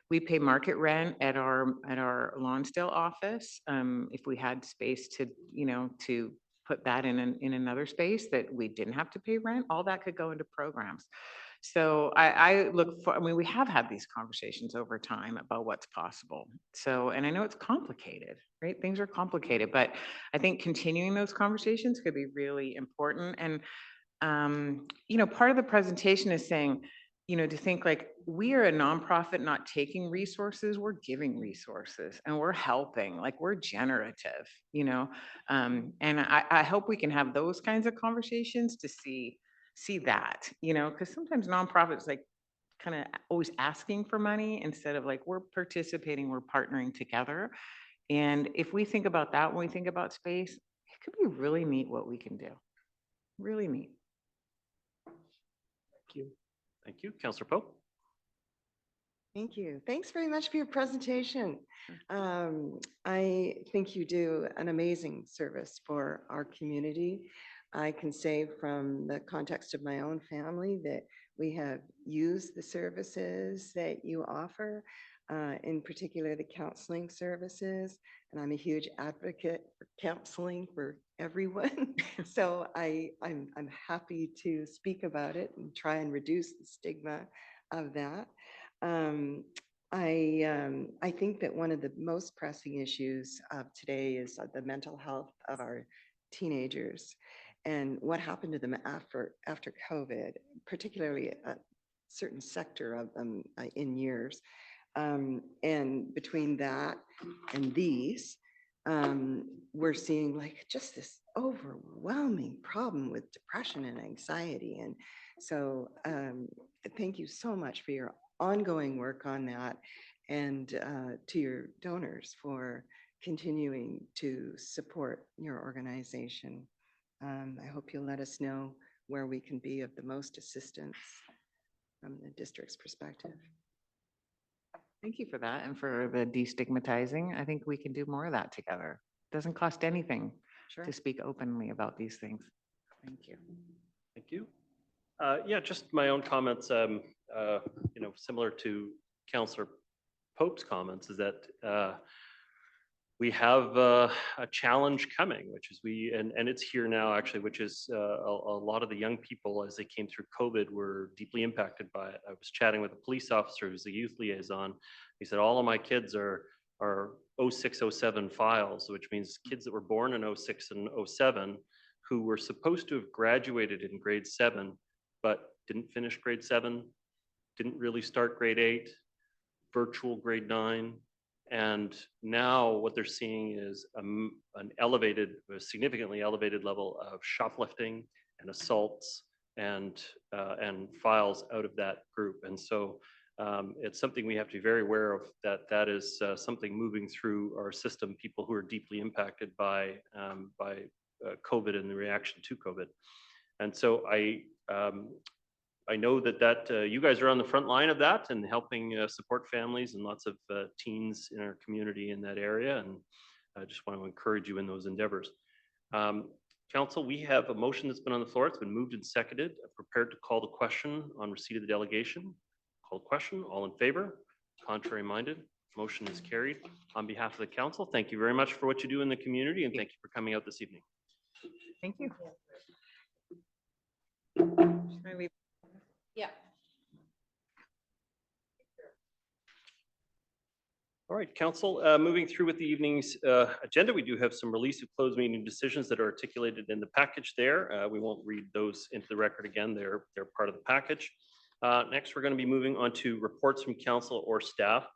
We pay market rent at our Lonsdale office. If we had space to, you know, to put that in another space that we didn't have to pay rent, all that could go into programs. So I mean, we have had these conversations over time about what's possible. So, and I know it's complicated, right? Things are complicated, but I think continuing those conversations could be really important. And, you know, part of the presentation is saying, you know, to think like we are a nonprofit not taking resources, we're giving resources and we're helping, like we're generative, you know, and I hope we can have those kinds of conversations to see that, you know, because sometimes nonprofits like kind of always asking for money instead of like we're participating, we're partnering together. And if we think about that when we think about space, it could be really neat what we can do. Really neat. Thank you. Thank you. Councillor Pope. Thank you. Thanks very much for your presentation. I think you do an amazing service for our community. I can say from the context of my own family that we have used the services that you offer, in particular the counseling services. And I'm a huge advocate for counseling for everyone. So I'm happy to speak about it and try and reduce the stigma of that. I think that one of the most pressing issues of today is the mental health of our teenagers and what happened to them after COVID, particularly a certain sector of them in years. And between that and these, we're seeing like just this overwhelming problem with depression and anxiety. And so thank you so much for your ongoing work on that, and to your donors for continuing to support your organization. I hope you'll let us know where we can be of the most assistance from the district's perspective. Thank you for that and for the destigmatizing. I think we can do more of that together. Doesn't cost anything to speak openly about these things. Thank you. Thank you. Yeah, just my own comments, similar to Councillor Pope's comments, is that we have a challenge coming, which is and it's here now actually, which is a lot of the young people as they came through COVID were deeply impacted by it. I was chatting with a police officer who's a youth liaison. He said, all of my kids are 06, 07 files, which means kids that were born in 06 and 07 who were supposed to have graduated in grade 7, but didn't finish grade 7, didn't really start grade 8, virtual grade 9. And now what they're seeing is a significantly elevated level of shoplifting and assaults and files out of that group. And so it's something we have to be very aware of, that is something moving through our system, people who are deeply impacted by COVID and the reaction to COVID. And so I know that you guys are on the front line of that and helping support families and lots of teens in our community in that area. And I just want to encourage you in those endeavors. Council, we have a motion that's been on the floor. It's been moved and seconded. I'm prepared to call the question on receipt of the delegation. Call the question. All in favor? Contrary minded? Motion is carried. On behalf of the council, thank you very much for what you do in the community, and thank you for coming out this evening. Thank you. Yeah. All right, council, moving through with the evening's agenda, we do have some release of closed meeting decisions that are articulated in the package there. We won't read those into the record again. They're part of the package. Next, we're going to be moving on to reports from council or staff.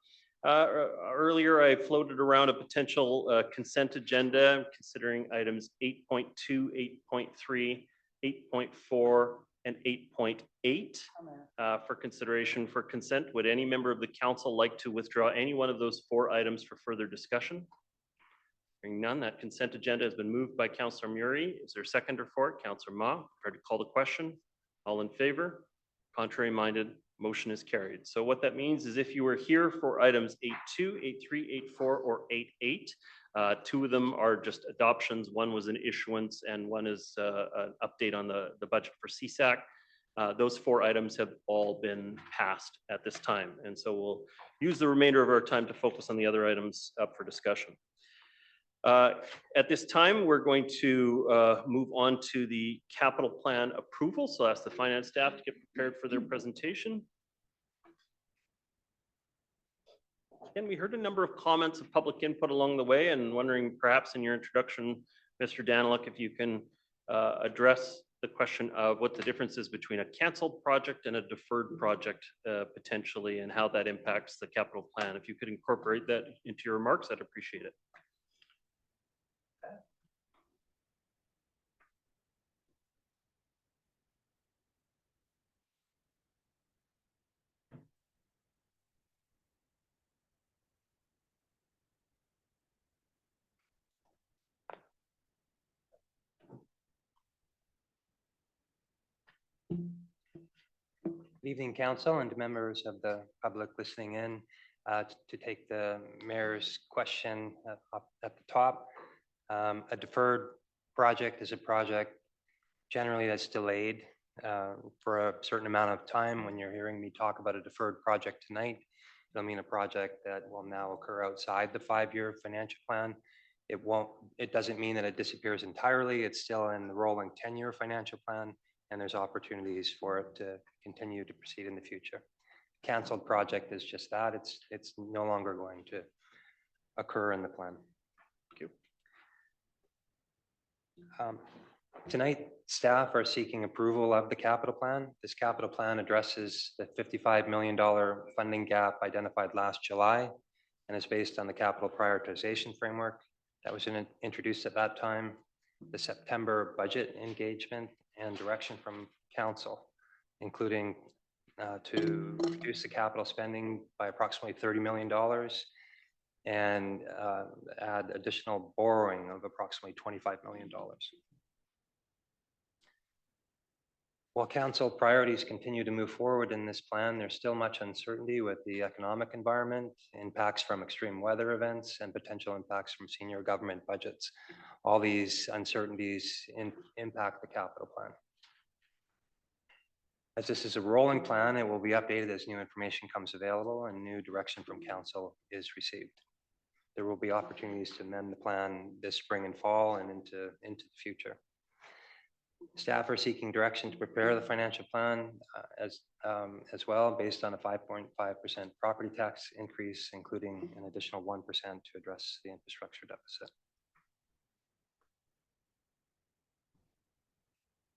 Earlier, I floated around a potential consent agenda, considering items 8.2, 8.3, 8.4, and 8.8 for consideration for consent. Would any member of the council like to withdraw any one of those 4 items for further discussion? Hearing none, that consent agenda has been moved by Councillor Murray. Is there a seconder for it? Councillor Ma, prepared to call the question. All in favor? Contrary minded? Motion is carried. So what that means is if you were here for items 8.2, 8.3, 8.4, or 8.8, 2 of them are just adoptions. One was an issuance and one is an update on the budget for CSAC. Those 4 items have all been passed at this time. And so we'll use the remainder of our time to focus on the other items up for discussion. At this time, we're going to move on to the capital plan approval. So I'll ask the finance staff to get prepared for their presentation. Again, we heard a number of comments of public input along the way, and wondering perhaps in your introduction, Mr. Daniluk, if you can address the question of what the difference is between a canceled project and a deferred project potentially, and how that impacts the capital plan. If you could incorporate that into your remarks, I'd appreciate it. Good evening, council and members of the public listening in. To take the mayor's question up at the top, a deferred project is a project generally that's delayed for a certain amount of time. When you're hearing me talk about a deferred project tonight, it'll mean a project that will now occur outside the 5-year financial plan. It doesn't mean that it disappears entirely. It's still in the rolling 10-year financial plan, and there's opportunities for it to continue to proceed in the future. Canceled project is just that. It's no longer going to occur in the plan. Thank you. Tonight, staff are seeking approval of the capital plan. This capital plan addresses the $55 million funding gap identified last July and is based on the capital prioritization framework that was introduced at that time, the September budget engagement and direction from council, including to reduce the capital spending by approximately $30 million and add additional borrowing of approximately $25 million. While council priorities continue to move forward in this plan, there's still much uncertainty with the economic environment, impacts from extreme weather events, and potential impacts from senior government budgets. All these uncertainties impact the capital plan. As this is a rolling plan, it will be updated as new information comes available and new direction from council is received. There will be opportunities to amend the plan this spring and fall and into the future. Staff are seeking direction to prepare the financial plan as well, based on a 5.5% property tax increase, including an additional 1% to address the infrastructure deficit.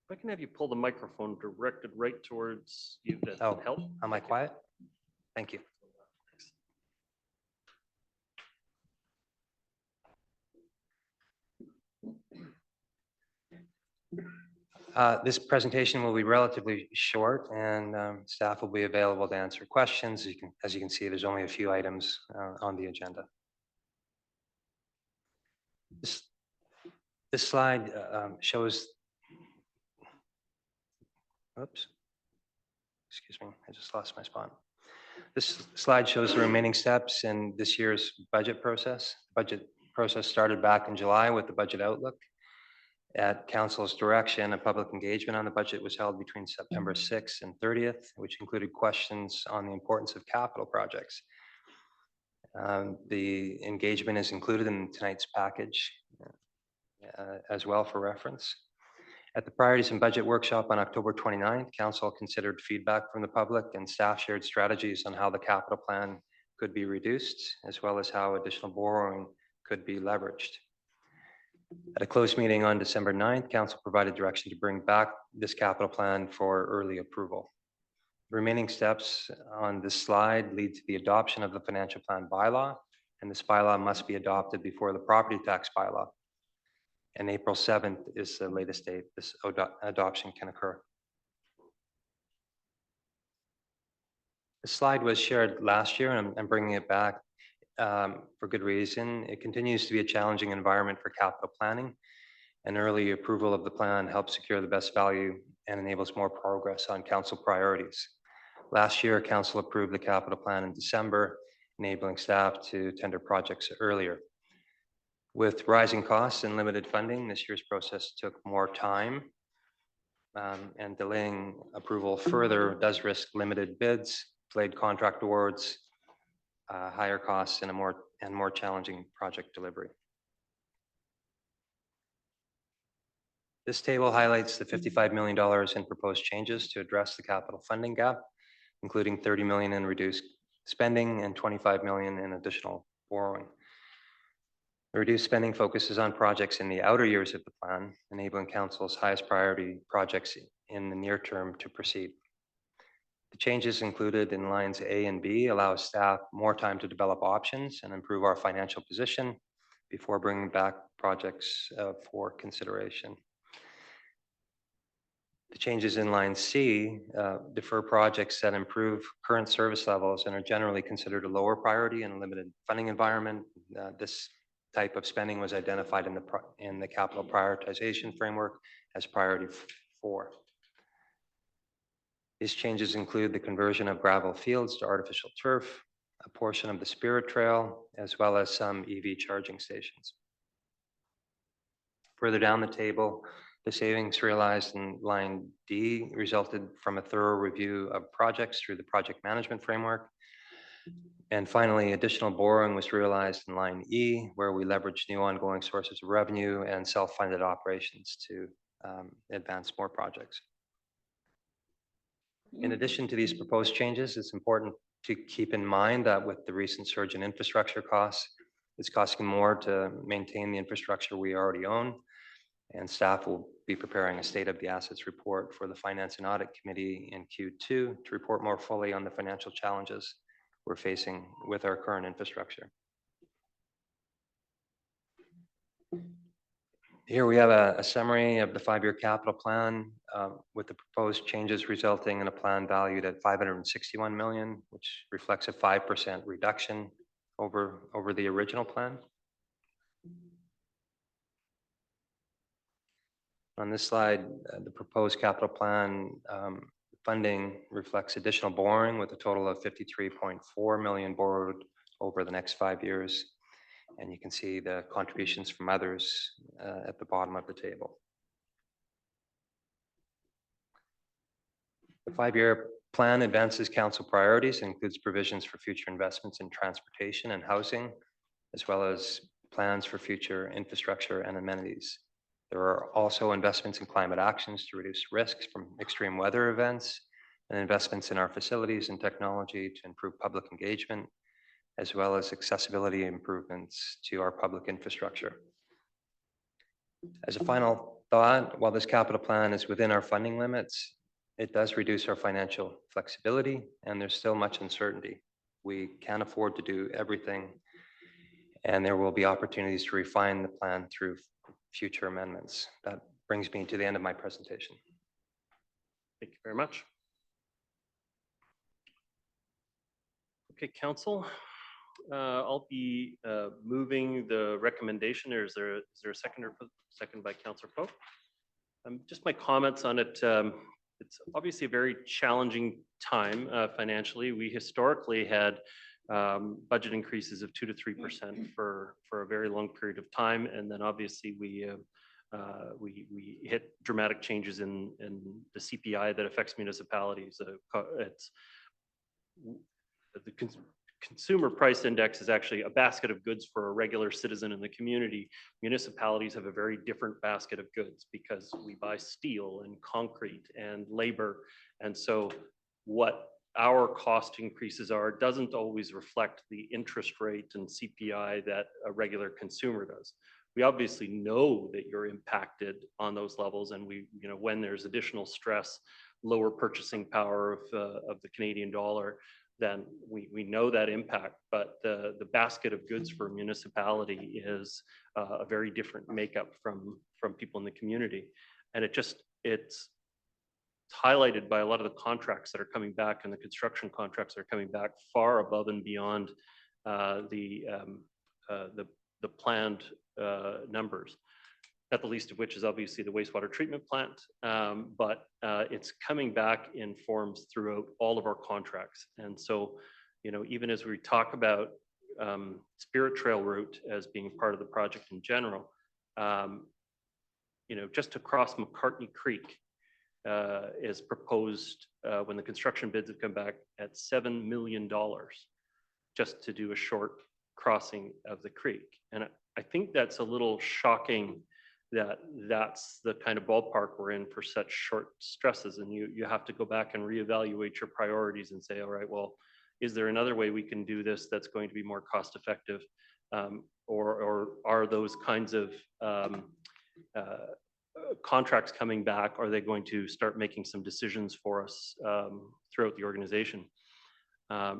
If I can have you pull the microphone directed right towards you, that Oh, would help. Am I quiet? Thank you. This presentation will be relatively short, and staff will be available to answer questions. As you can see, there's only a few items on the agenda. This slide shows. Oops. Excuse me, I just lost my spot. This slide shows the remaining steps in this year's budget process. Budget process started back in July with the budget outlook. At council's direction, a public engagement on the budget was held between September 6th and 30th, which included questions on the importance of capital projects. The engagement is included in tonight's package as well for reference. At the Priorities and Budget Workshop on October 29th, council considered feedback from the public and staff shared strategies on how the capital plan could be reduced, as well as how additional borrowing could be leveraged. At a closed meeting on December 9th, council provided direction to bring back this capital plan for early approval. The remaining steps on this slide lead to the adoption of the financial plan bylaw, and this bylaw must be adopted before the property tax bylaw. And April 7th is the latest date this adoption can occur. The slide was shared last year, and I'm bringing it back for good reason. It continues to be a challenging environment for capital planning, and early approval of the plan helps secure the best value and enables more progress on council priorities. Last year, council approved the capital plan in December, enabling staff to tender projects earlier. With rising costs and limited funding, this year's process took more time, and delaying approval further does risk limited bids, delayed contract awards, higher costs, and a more challenging project delivery. This table highlights the $55 million in proposed changes to address the capital funding gap, including $30 million in reduced spending and $25 million in additional borrowing. The reduced spending focuses on projects in the outer years of the plan, enabling council's highest priority projects in the near term to proceed. The changes included in lines A and B allow staff more time to develop options and improve our financial position before bringing back projects for consideration. The changes in line C defer projects that improve current service levels and are generally considered a lower priority in a limited funding environment. This type of spending was identified in the capital prioritization framework as priority 4. These changes include the conversion of gravel fields to artificial turf, a portion of the Spirit Trail, as well as some EV charging stations. Further down the table, the savings realized in line D resulted from a thorough review of projects through the project management framework. And finally, additional borrowing was realized in line E, where we leveraged new ongoing sources of revenue and self-funded operations to advance more projects. In addition to these proposed changes, it's important to keep in mind that with the recent surge in infrastructure costs, it's costing more to maintain the infrastructure we already own. And staff will be preparing a state of the assets report for the Finance and Audit Committee in Q2 to report more fully on the financial challenges we're facing with our current infrastructure. Here we have a summary of the 5-year capital plan with the proposed changes resulting in a plan valued at $561 million, which reflects a 5% reduction over the original plan. On this slide, the proposed capital plan funding reflects additional borrowing with a total of $53.4 million borrowed over the next 5 years. And you can see the contributions from others at the bottom of the table. The 5-year plan advances council priorities and includes provisions for future investments in transportation and housing, as well as plans for future infrastructure and amenities. There are also investments in climate actions to reduce risks from extreme weather events and investments in our facilities and technology to improve public engagement, as well as accessibility improvements to our public infrastructure. As a final thought, while this capital plan is within our funding limits, it does reduce our financial flexibility and there's still much uncertainty. We can't afford to do everything, and there will be opportunities to refine the plan through future amendments. That brings me to the end of my presentation. Thank you very much. Okay, Council, I'll be moving the recommendation. Is there a second by Councillor Pope? Just my comments on it. It's obviously a very challenging time financially. We historically had budget increases of 2 to 3% for a very long period of time, and then obviously we hit dramatic changes in the CPI that affects municipalities. It's the consumer price index is actually a basket of goods for a regular citizen in the community. Municipalities have a very different basket of goods because we buy steel and concrete and labor, and so what our cost increases are doesn't always reflect the interest rate and CPI that a regular consumer does. We obviously know that you're impacted on those levels, and when there's additional stress, lower purchasing power of the Canadian dollar, then we know that impact. But the basket of goods for a municipality is a very different makeup from people in the community, and it's highlighted by a lot of the contracts that are coming back, and the construction contracts that are coming back far above and beyond the planned numbers. Not the least of which is obviously the wastewater treatment plant, but it's coming back in forms throughout all of our contracts. And so, even as we talk about Spirit Trail route as being part of the project in general, just across McCartney Creek, is proposed when the construction bids have come back at $7 million just to do a short crossing of the creek. And I think that's a little shocking that that's the kind of ballpark we're in for such short stresses. And you have to go back and reevaluate your priorities and say, all right, well, is there another way we can do this that's going to be more cost effective? Or are those kinds of contracts coming back, are they going to start making some decisions for us throughout the organization? I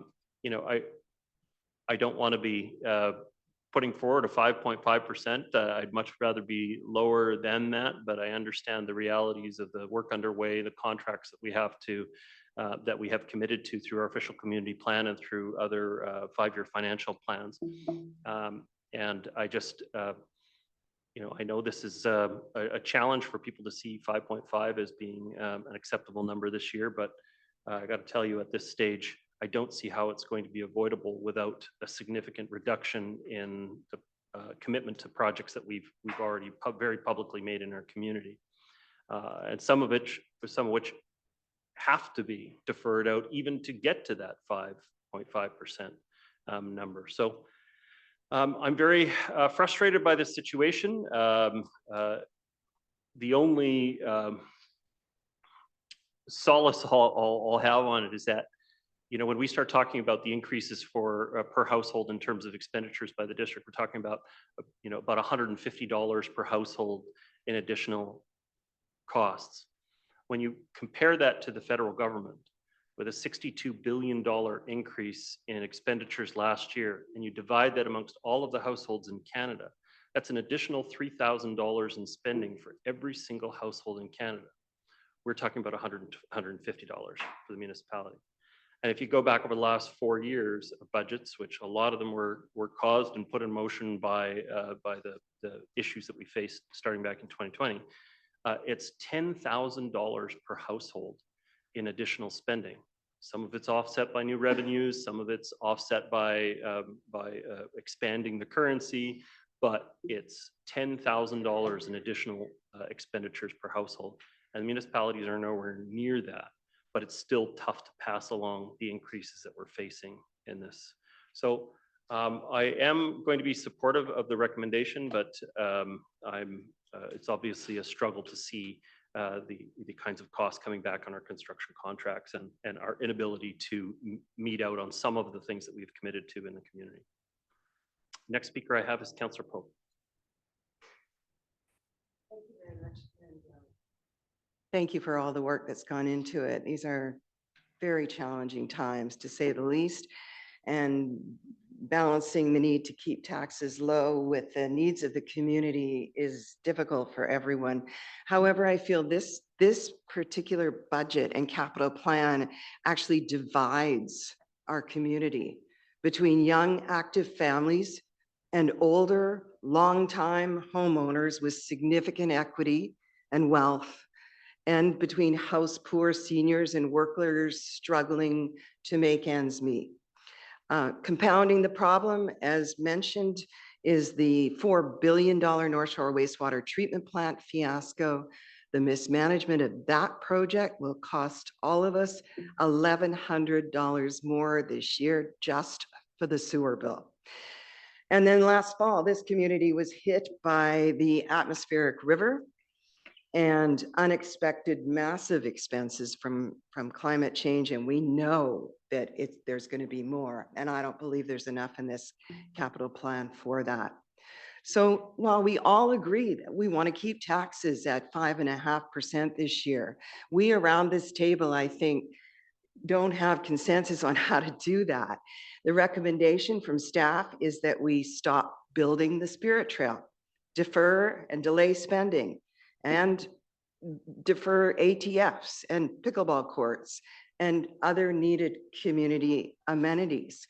don't want to be putting forward a 5.5%. I'd much rather be lower than that, but I understand the realities of the work underway, the contracts that we have committed to through our official community plan and through other 5-year financial plans. And I just I know this is a challenge for people to see 5.5 as being an acceptable number this year, but I got to tell you at this stage, I don't see how it's going to be avoidable without a significant reduction in the commitment to projects that we've already very publicly made in our community. And some of which have to be deferred out even to get to that 5.5% number. So I'm very frustrated by this situation. The only solace I'll have on it is that, you know, when we start talking about the increases for per household in terms of expenditures by the district, we're talking about, you know, about $150 per household in additional costs. When you compare that to the federal government with a $62 billion increase in expenditures last year, and you divide that amongst all of the households in Canada, that's an additional $3,000 in spending for every single household in Canada. We're talking about $150 for the municipality. And if you go back over the last 4 years of budgets, which a lot of them were caused and put in motion by the issues that we faced starting back in 2020, it's $10,000 per household in additional spending. Some of it's offset by new revenues, some of it's offset by expanding the currency, but it's $10,000 in additional expenditures per household. And the municipalities are nowhere near that, but it's still tough to pass along the increases that we're facing in this. So I am going to be supportive of the recommendation, but it's obviously a struggle to see the kinds of costs coming back on our construction contracts and our inability to meet out on some of the things that we've committed to in the community. Next speaker I have is Councillor Pope. Thank you very much. And, thank you for all the work that's gone into it. These are very challenging times, to say the least, and balancing the need to keep taxes low with the needs of the community is difficult for everyone. However, I feel this particular budget and capital plan actually divides our community between young, active families and older, long-time homeowners with significant equity and wealth, and between house poor seniors and workers struggling to make ends meet. Compounding the problem, as mentioned, is the $4 billion North Shore wastewater treatment plant fiasco. The mismanagement of that project will cost all of us $1,100 more this year just for the sewer bill. And then last fall, this community was hit by the atmospheric river and unexpected massive expenses from climate change. And we know that there's going to be more. And I don't believe there's enough in this capital plan for that. So while we all agree that we want to keep taxes at 5.5% this year, we around this table, I think, don't have consensus on how to do that. The recommendation from staff is that we stop building the Spirit Trail, defer and delay spending, and defer ATFs and pickleball courts and other needed community amenities.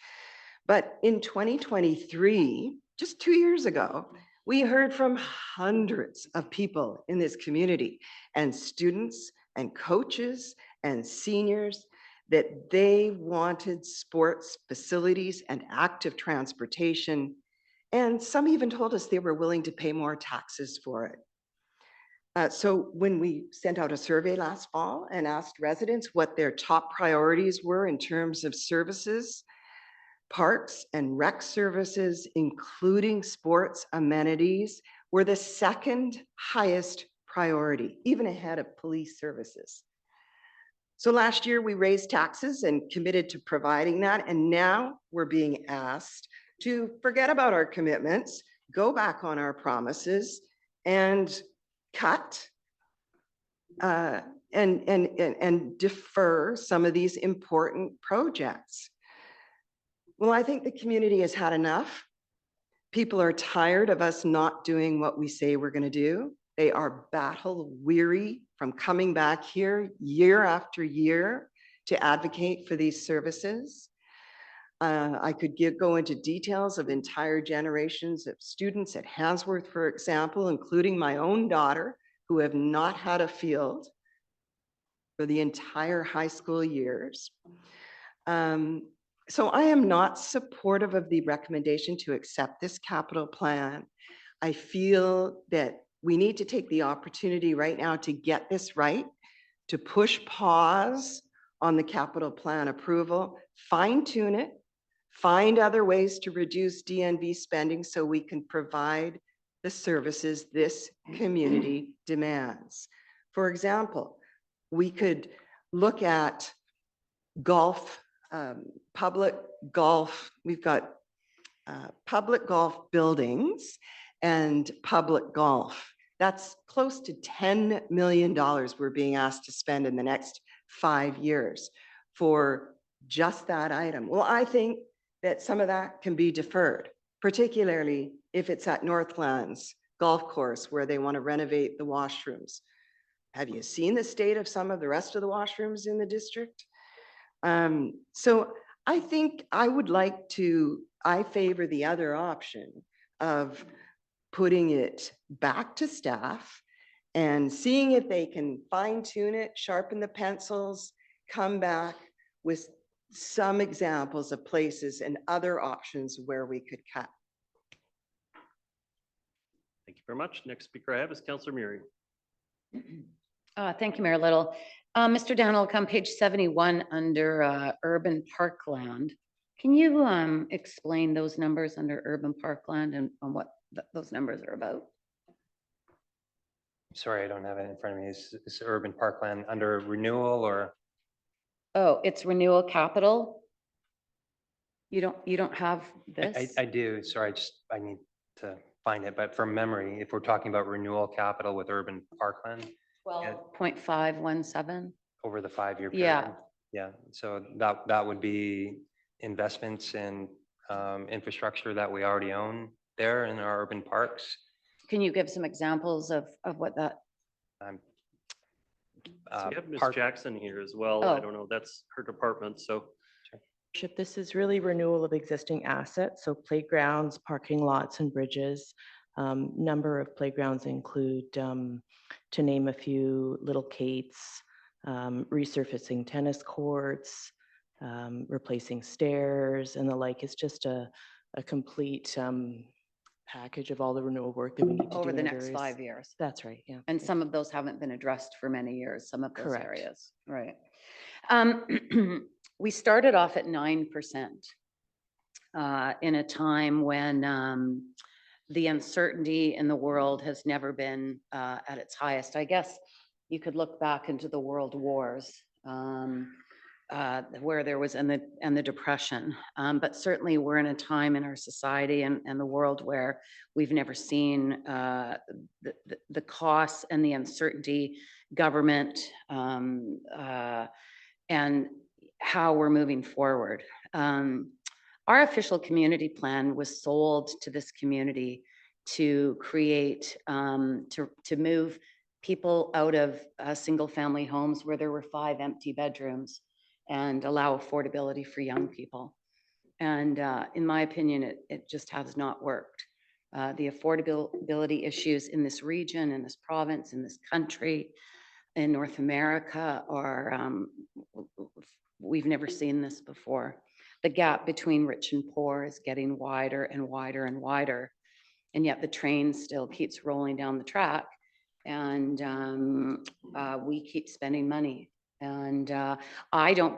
But in 2023, just 2 years ago, we heard from hundreds of people in this community and students and coaches and seniors that they wanted sports facilities and active transportation. And some even told us they were willing to pay more taxes for it. So when we sent out a survey last fall and asked residents what their top priorities were in terms of services, parks and rec services, including sports amenities, were the second highest priority, even ahead of police services. So last year we raised taxes and committed to providing that. And now we're being asked to forget about our commitments, go back on our promises, and cut and defer some of these important projects. Well, I think the community has had enough. People are tired of us not doing what we say we're going to do. They are battle weary from coming back here year after year to advocate for these services. I could go into details of entire generations of students at Handsworth, for example, including my own daughter, who have not had a field for the entire high school years. So I am not supportive of the recommendation to accept this capital plan. I feel that we need to take the opportunity right now to get this right, to push pause on the capital plan approval, fine tune it, find other ways to reduce DNV spending so we can provide the services this community demands. For example, we could look at golf, public golf. We've got public golf buildings and public golf. That's close to $10 million we're being asked to spend in the next 5 years for just that item. Well, I think that some of that can be deferred, particularly if it's at Northlands Golf Course where they want to renovate the washrooms. Have you seen the state of some of the rest of the washrooms in the district? So I think I would like to, I favor the other option of putting it back to staff and seeing if they can fine tune it, sharpen the pencils, come back with some examples of places and other options where we could cut. Thank you very much. Next speaker I have is Councillor Murray. Thank you, Mayor Little. Mr. Daniel, come page 71 under urban parkland. Can you explain those numbers under urban parkland and what those numbers are about? Sorry, I don't have it in front of me. Is urban parkland under renewal or? Oh, it's renewal capital. You don't have this? I do. Sorry, I need to find it. But from memory, if we're talking about renewal capital with urban parkland, 12.517 over the 5-year period. Yeah. Yeah. So that would be investments in infrastructure that we already own there in our urban parks. Can you give some examples of what that? So we have Ms. Jackson here as well. Oh. I don't know, that's her department, so. This is really renewal of existing assets, so playgrounds, parking lots, and bridges. Number of playgrounds include, to name a few, Little Kate's, resurfacing tennis courts, replacing stairs, and the like. It's just a complete package of all the renewal work that we need to do Over the in next various- 5 years. That's right, yeah. And some of those haven't been addressed for many years, some of those Correct. areas, right? We started off at 9% in a time when the uncertainty in the world has never been at its highest. I guess you could look back into the world wars where there was and the Depression, but certainly we're in a time in our society and the world where we've never seen the costs and the uncertainty, government, and how we're moving forward. Our official community plan was sold to this community to create, to move people out of single family homes where there were 5 empty bedrooms and allow affordability for young people. And in my opinion, it just has not worked. The affordability issues in this region, in this province, in this country, in North America are, we've never seen this before. The gap between rich and poor is getting wider and wider and wider. And yet the train still keeps rolling down the track and we keep spending money. And I haven't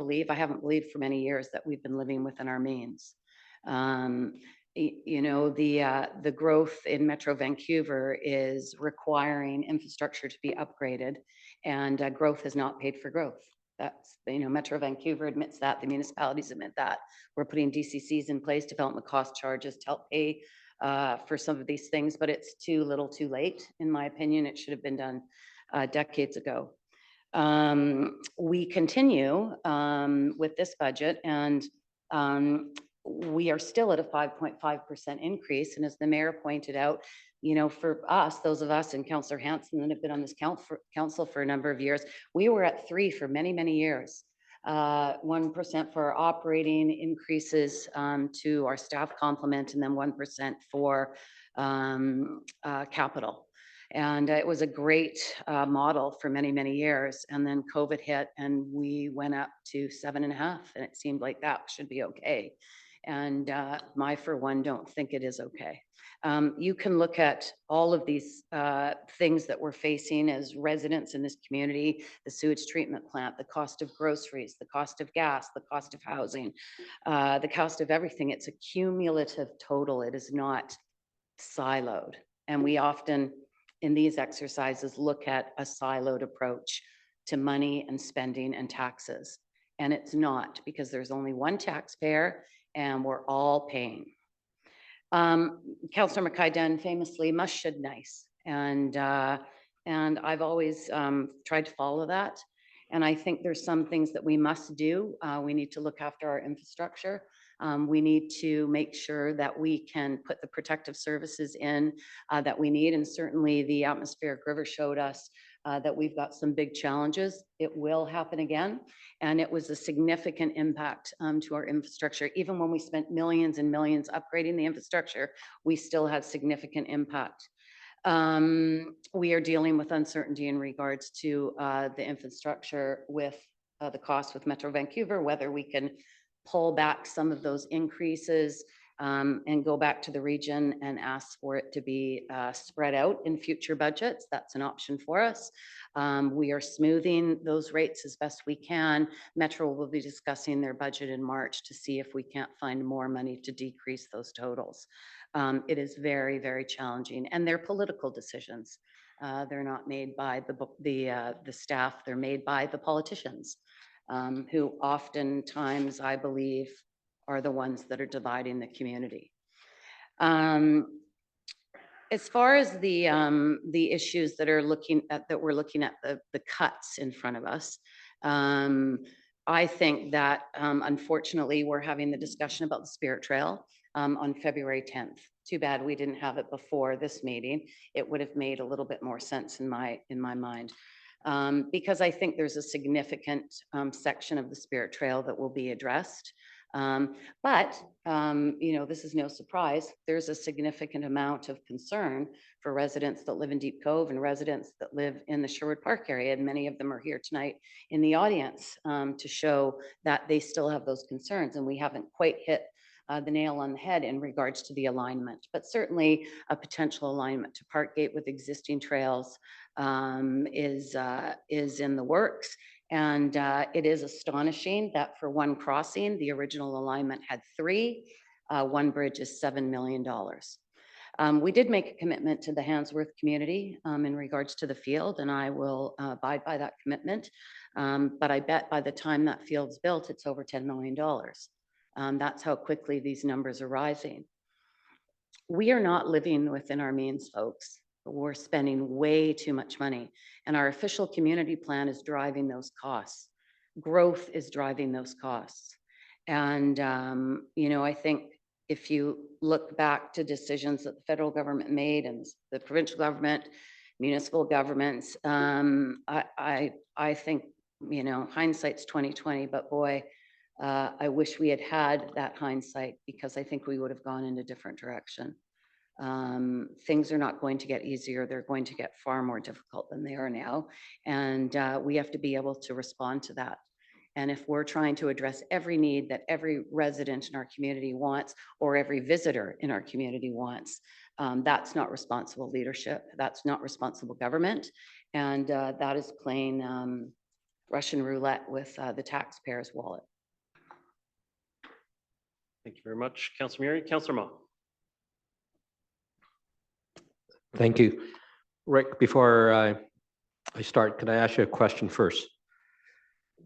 believed for many years that we've been living within our means. You know, the growth in Metro Vancouver is requiring infrastructure to be upgraded, and growth has not paid for growth. That's, you know, Metro Vancouver admits that, the municipalities admit that. We're putting DCCs in place, development cost charges to help pay for some of these things, but it's too little too late. In my opinion, it should have been done decades ago. We continue with this budget, and we are still at a 5.5% increase. And as the mayor pointed out, you know, for us, those of us and Councillor Hanson that have been on this council for a number of years, we were at 3 for many, many years. 1% for operating increases to our staff complement, and then 1% for capital. And it was a great model for many, many years. And then COVID hit and we went up to 7.5, and it seemed like that should be okay. And I, for one, don't think it is okay. You can look at all of these things that we're facing as residents in this community: the sewage treatment plant, the cost of groceries, the cost of gas, the cost of housing, the cost of everything. It's a cumulative total. It is not siloed. And we often, in these exercises, look at a siloed approach to money and spending and taxes. And it's not, because there's only one taxpayer and we're all paying. Councillor McKay-Dunn famously, must should nice. And I've always tried to follow that. And I think there's some things that we must do. We need to look after our infrastructure. We need to make sure that we can put the protective services in that we need. And certainly the atmospheric river showed us that we've got some big challenges. It will happen again. And it was a significant impact to our infrastructure. Even when we spent millions and millions upgrading the infrastructure, we still had significant impact. We are dealing with uncertainty in regards to the infrastructure with the cost with Metro Vancouver, whether we can pull back some of those increases and go back to the region and ask for it to be spread out in future budgets. That's an option for us. We are smoothing those rates as best we can. Metro will be discussing their budget in March to see if we can't find more money to decrease those totals. It is very, very challenging, and they're political decisions. They're not made by the staff. They're made by the politicians, who oftentimes, I believe, are the ones that are dividing the community. As far as the issues that we're looking at, the cuts in front of us, I think that unfortunately we're having the discussion about the Spirit Trail on February 10th. Too bad we didn't have it before this meeting. It would have made a little bit more sense in my mind. Because I think there's a significant section of the Spirit Trail that will be addressed. But this is no surprise. There's a significant amount of concern for residents that live in Deep Cove and residents that live in the Sherwood Park area. And many of them are here tonight in the audience to show that they still have those concerns. And we haven't quite hit the nail on the head in regards to the alignment, but certainly a potential alignment to Parkgate with existing trails is in the works. And it is astonishing that for one crossing, the original alignment had 3. One bridge is $7 million. We did make a commitment to the Handsworth community in regards to the field, and I will abide by that commitment. But I bet by the time that field's built, it's over $10 million. That's how quickly these numbers are rising. We are not living within our means, folks. We're spending way too much money, and our official community plan is driving those costs. Growth is driving those costs. And, I think if you look back to decisions that the federal government made and the provincial government, municipal governments, I think, hindsight's 20/20, but boy, I wish we had that hindsight, because I think we would have gone in a different direction. Things are not going to get easier. They're going to get far more difficult than they are now. And we have to be able to respond to that. And if we're trying to address every need that every resident in our community wants, or every visitor in our community wants, that's not responsible leadership. That's not responsible government. And that is playing Russian roulette with the taxpayer's wallet. Thank you very much, Councillor Murray. Councillor Mo. Thank you. Rick, before I start, can I ask you a question first?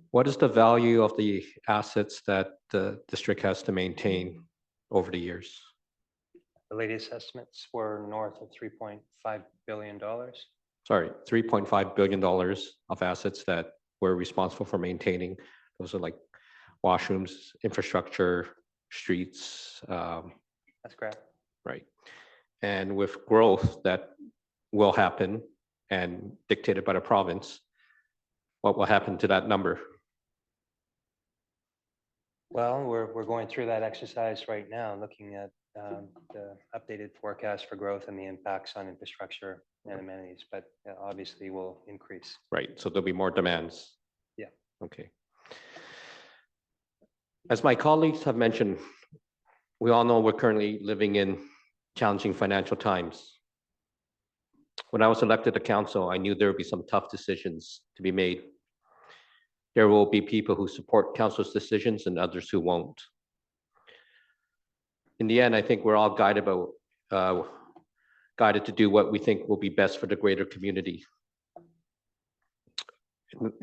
What is the value of the assets that the district has to maintain over the years? The latest estimates were north of $3.5 billion. Sorry, $3.5 billion of assets that we're responsible for maintaining. Those are like washrooms, infrastructure, streets. That's correct. Right. And with growth that will happen and dictated by the province, what will happen to that number? Well, we're going through that exercise right now, looking at the updated forecast for growth and the impacts on infrastructure and amenities, but obviously will increase. Right, so there'll be more demands. Yeah. Okay. As my colleagues have mentioned, we all know we're currently living in challenging financial times. When I was elected to council, I knew there would be some tough decisions to be made. There will be people who support council's decisions and others who won't. In the end, I think we're all guided to do what we think will be best for the greater community.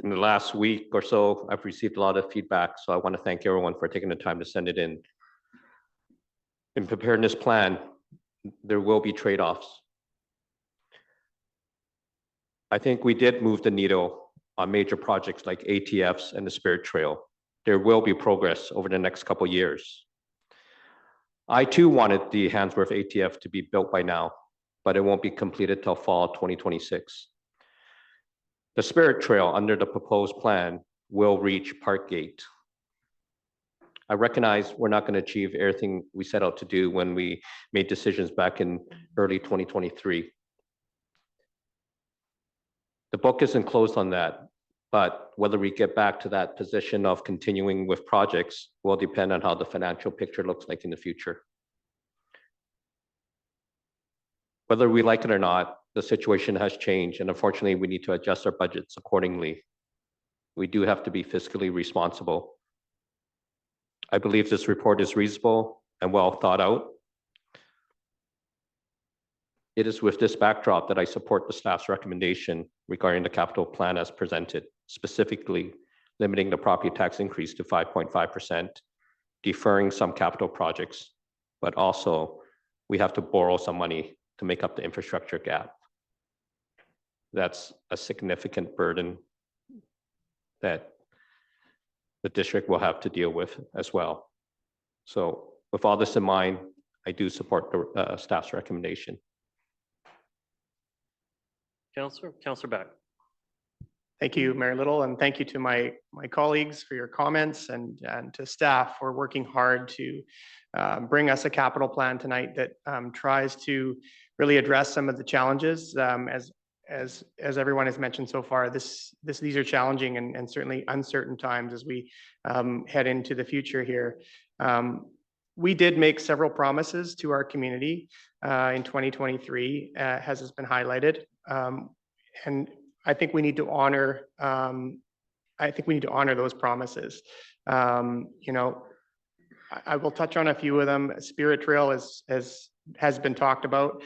In the last week or so, I've received a lot of feedback, so I want to thank everyone for taking the time to send it in. In preparing this plan, there will be trade-offs. I think we did move the needle on major projects like ATFs and the Spirit Trail. There will be progress over the next couple of years. I too wanted the Handsworth ATF to be built by now, but it won't be completed till fall 2026. The Spirit Trail under the proposed plan will reach Parkgate. I recognize we're not going to achieve everything we set out to do when we made decisions back in early 2023. The book isn't closed on that, but whether we get back to that position of continuing with projects will depend on how the financial picture looks like in the future. Whether we like it or not, the situation has changed, and unfortunately, we need to adjust our budgets accordingly. We do have to be fiscally responsible. I believe this report is reasonable and well thought out. It is with this backdrop that I support the staff's recommendation regarding the capital plan as presented, specifically limiting the property tax increase to 5.5%, deferring some capital projects, but also we have to borrow some money to make up the infrastructure gap. That's a significant burden that the district will have to deal with as well. So with all this in mind, I do support the staff's recommendation. Councillor Back. Thank you, Mayor Little, and thank you to my colleagues for your comments and to staff for working hard to bring us a capital plan tonight that tries to really address some of the challenges. As everyone has mentioned so far, these are challenging and certainly uncertain times as we head into the future here. We did make several promises to our community in 2023, as has been highlighted, and I think we need to honor. Those promises. You know, I will touch on a few of them. Spirit Trail has been talked about.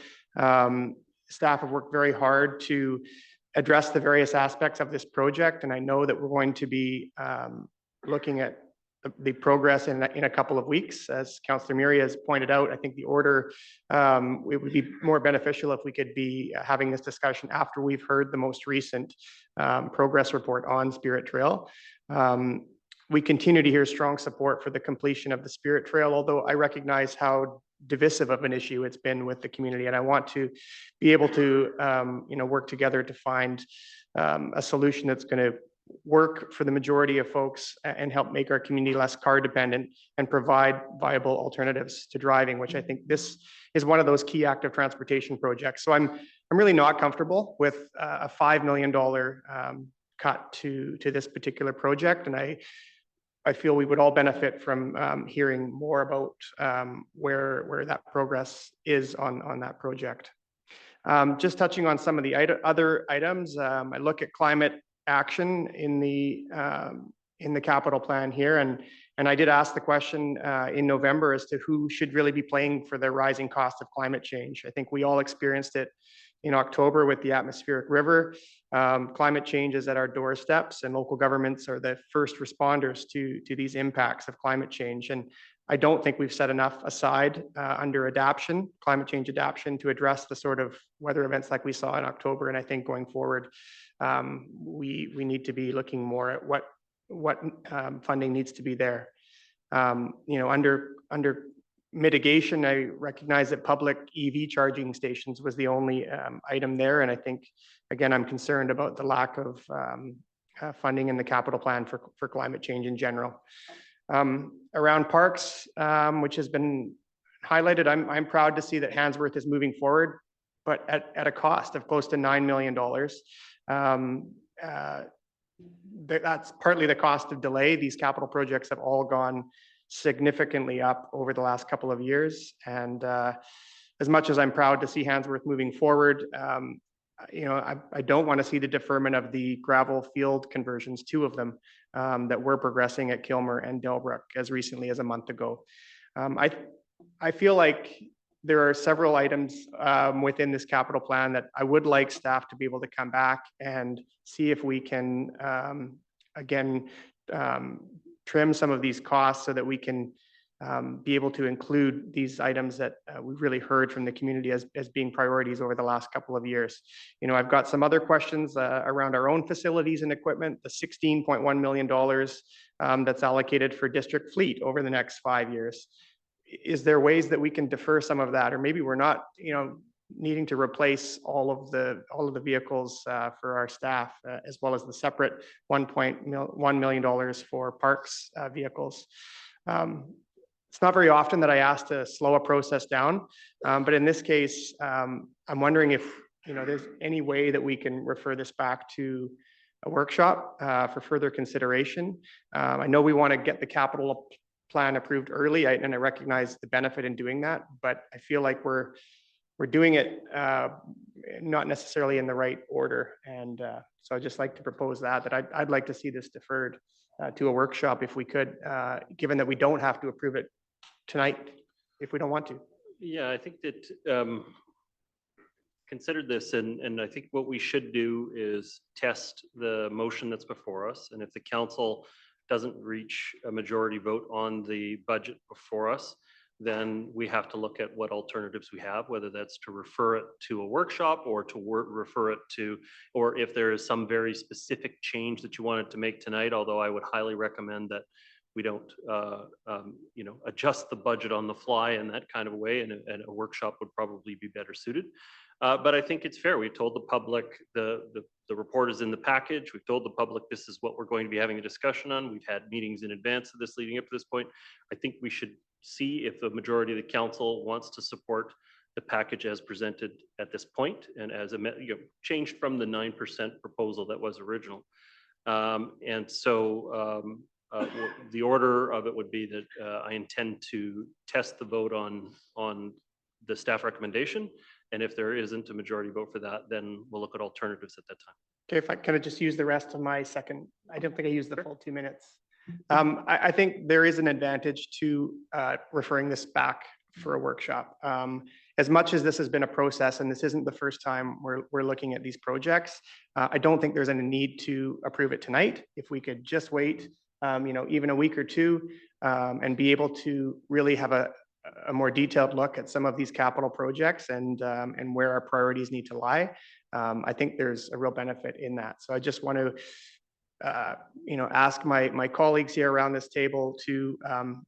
Staff have worked very hard to address the various aspects of this project, and I know that we're going to be looking at the progress in a couple of weeks. As Councillor Murray has pointed out, I think the order, it would be more beneficial if we could be having this discussion after we've heard the most recent progress report on Spirit Trail. We continue to hear strong support for the completion of the Spirit Trail, although I recognize how divisive of an issue it's been with the community, and I want to be able to work together to find a solution that's going to work for the majority of folks and help make our community less car dependent and provide viable alternatives to driving, which I think this is one of those key active transportation projects. So I'm really not comfortable with a $5 million cut to this particular project, and I feel we would all benefit from hearing more about where that progress is on that project. Just touching on some of the other items, I look at climate action in the capital plan here, and I did ask the question in November as to who should really be paying for the rising cost of climate change. I think we all experienced it in October with the atmospheric river. Climate change is at our doorsteps, and local governments are the first responders to these impacts of climate change. And I don't think we've set enough aside under climate change adaptation, to address the sort of weather events like we saw in October. And I think going forward, we need to be looking more at what funding needs to be there. Under mitigation, I recognize that public EV charging stations was the only item there. And I think, again, I'm concerned about the lack of funding in the capital plan for climate change in general. Around parks, which has been highlighted, I'm proud to see that Handsworth is moving forward, but at a cost of close to $9 million. That's partly the cost of delay. These capital projects have all gone significantly up over the last couple of years. And as much as I'm proud to see Handsworth moving forward, I don't want to see the deferment of the gravel field conversions, 2 of them that were progressing at Kilmer and Delbrook as recently as a month ago. I feel like there are several items within this capital plan that I would like staff to be able to come back and see if we can, again, trim some of these costs so that we can be able to include these items that we've really heard from the community as being priorities over the last couple of years. I've got some other questions around our own facilities and equipment, the $16.1 million that's allocated for district fleet over the next 5 years. Is there ways that we can defer some of that, or maybe we're not, needing to replace all of the vehicles for our staff, as well as the separate $1 million for parks vehicles. It's not very often that I ask to slow a process down, but in this case, I'm wondering if there's any way that we can refer this back to a workshop for further consideration. I know we want to get the capital plan approved early, and I recognize the benefit in doing that, but I feel like we're doing it not necessarily in the right order. And so I'd just like to propose that I'd like to see this deferred to a workshop if we could, given that we don't have to approve it tonight if we don't want to. Yeah, I think that considered this, and I think what we should do is test the motion that's before us. And if the council doesn't reach a majority vote on the budget before us, then we have to look at what alternatives we have, whether that's to refer it to a workshop or to refer it to, or if there is some very specific change that you wanted to make tonight, although I would highly recommend that we don't, adjust the budget on the fly in that kind of a way, and a workshop would probably be better suited. But I think it's fair. We've told the public, the report is in the package. We've told the public this is what we're going to be having a discussion on. We've had meetings in advance of this leading up to this point. I think we should see if the majority of the council wants to support the package as presented at this point, and as changed from the 9% proposal that was original. And so the order of it would be that I intend to test the vote on the staff recommendation. And if there isn't a majority vote for that, then we'll look at alternatives at that time. Okay, if I kind of just use the rest of my second, I don't think I used the full 2 minutes. I think there is an advantage to referring this back for a workshop. As much as this has been a process, and this isn't the first time we're looking at these projects, I don't think there's any need to approve it tonight. If we could just wait, even a week or two, and be able to really have a more detailed look at some of these capital projects and where our priorities need to lie. I think there's a real benefit in that. So I just want to ask my colleagues here around this table to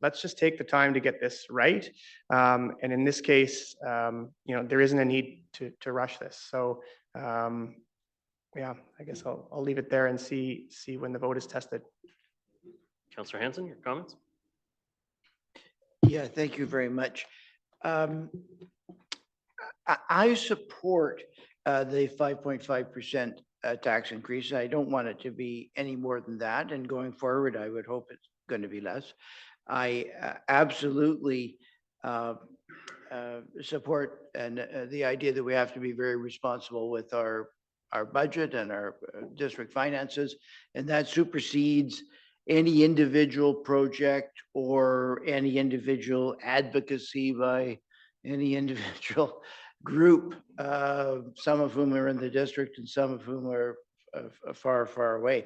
let's just take the time to get this right. And in this case, there isn't a need to rush this. So yeah, I guess I'll leave it there and see when the vote is tested. Councillor Hansen, your comments? Yeah, thank you very much. I support the 5.5% tax increase. I don't want it to be any more than that. And going forward, I would hope it's going to be less. I absolutely support the idea that we have to be very responsible with our budget and our district finances, and that supersedes any individual project or any individual advocacy by any individual group, some of whom are in the district and some of whom are far, far away.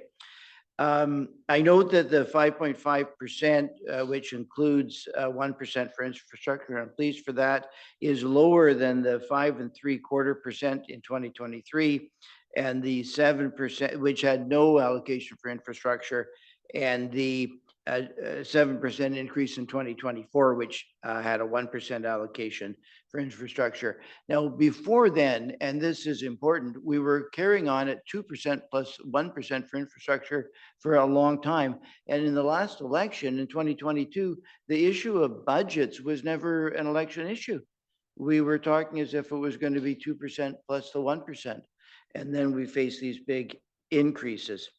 I note that the 5.5%, which includes 1% for infrastructure, and I'm pleased for that, is lower than the 5.75% in 2023, and the 7%, which had no allocation for infrastructure, and the a 7% increase in 2024, which had a 1% allocation for infrastructure. Now, before then, and this is important, we were carrying on at 2% plus 1% for infrastructure for a long time. And in the last election in 2022, the issue of budgets was never an election issue. We were talking as if it was going to be 2% plus the 1%. And then we faced these big increases.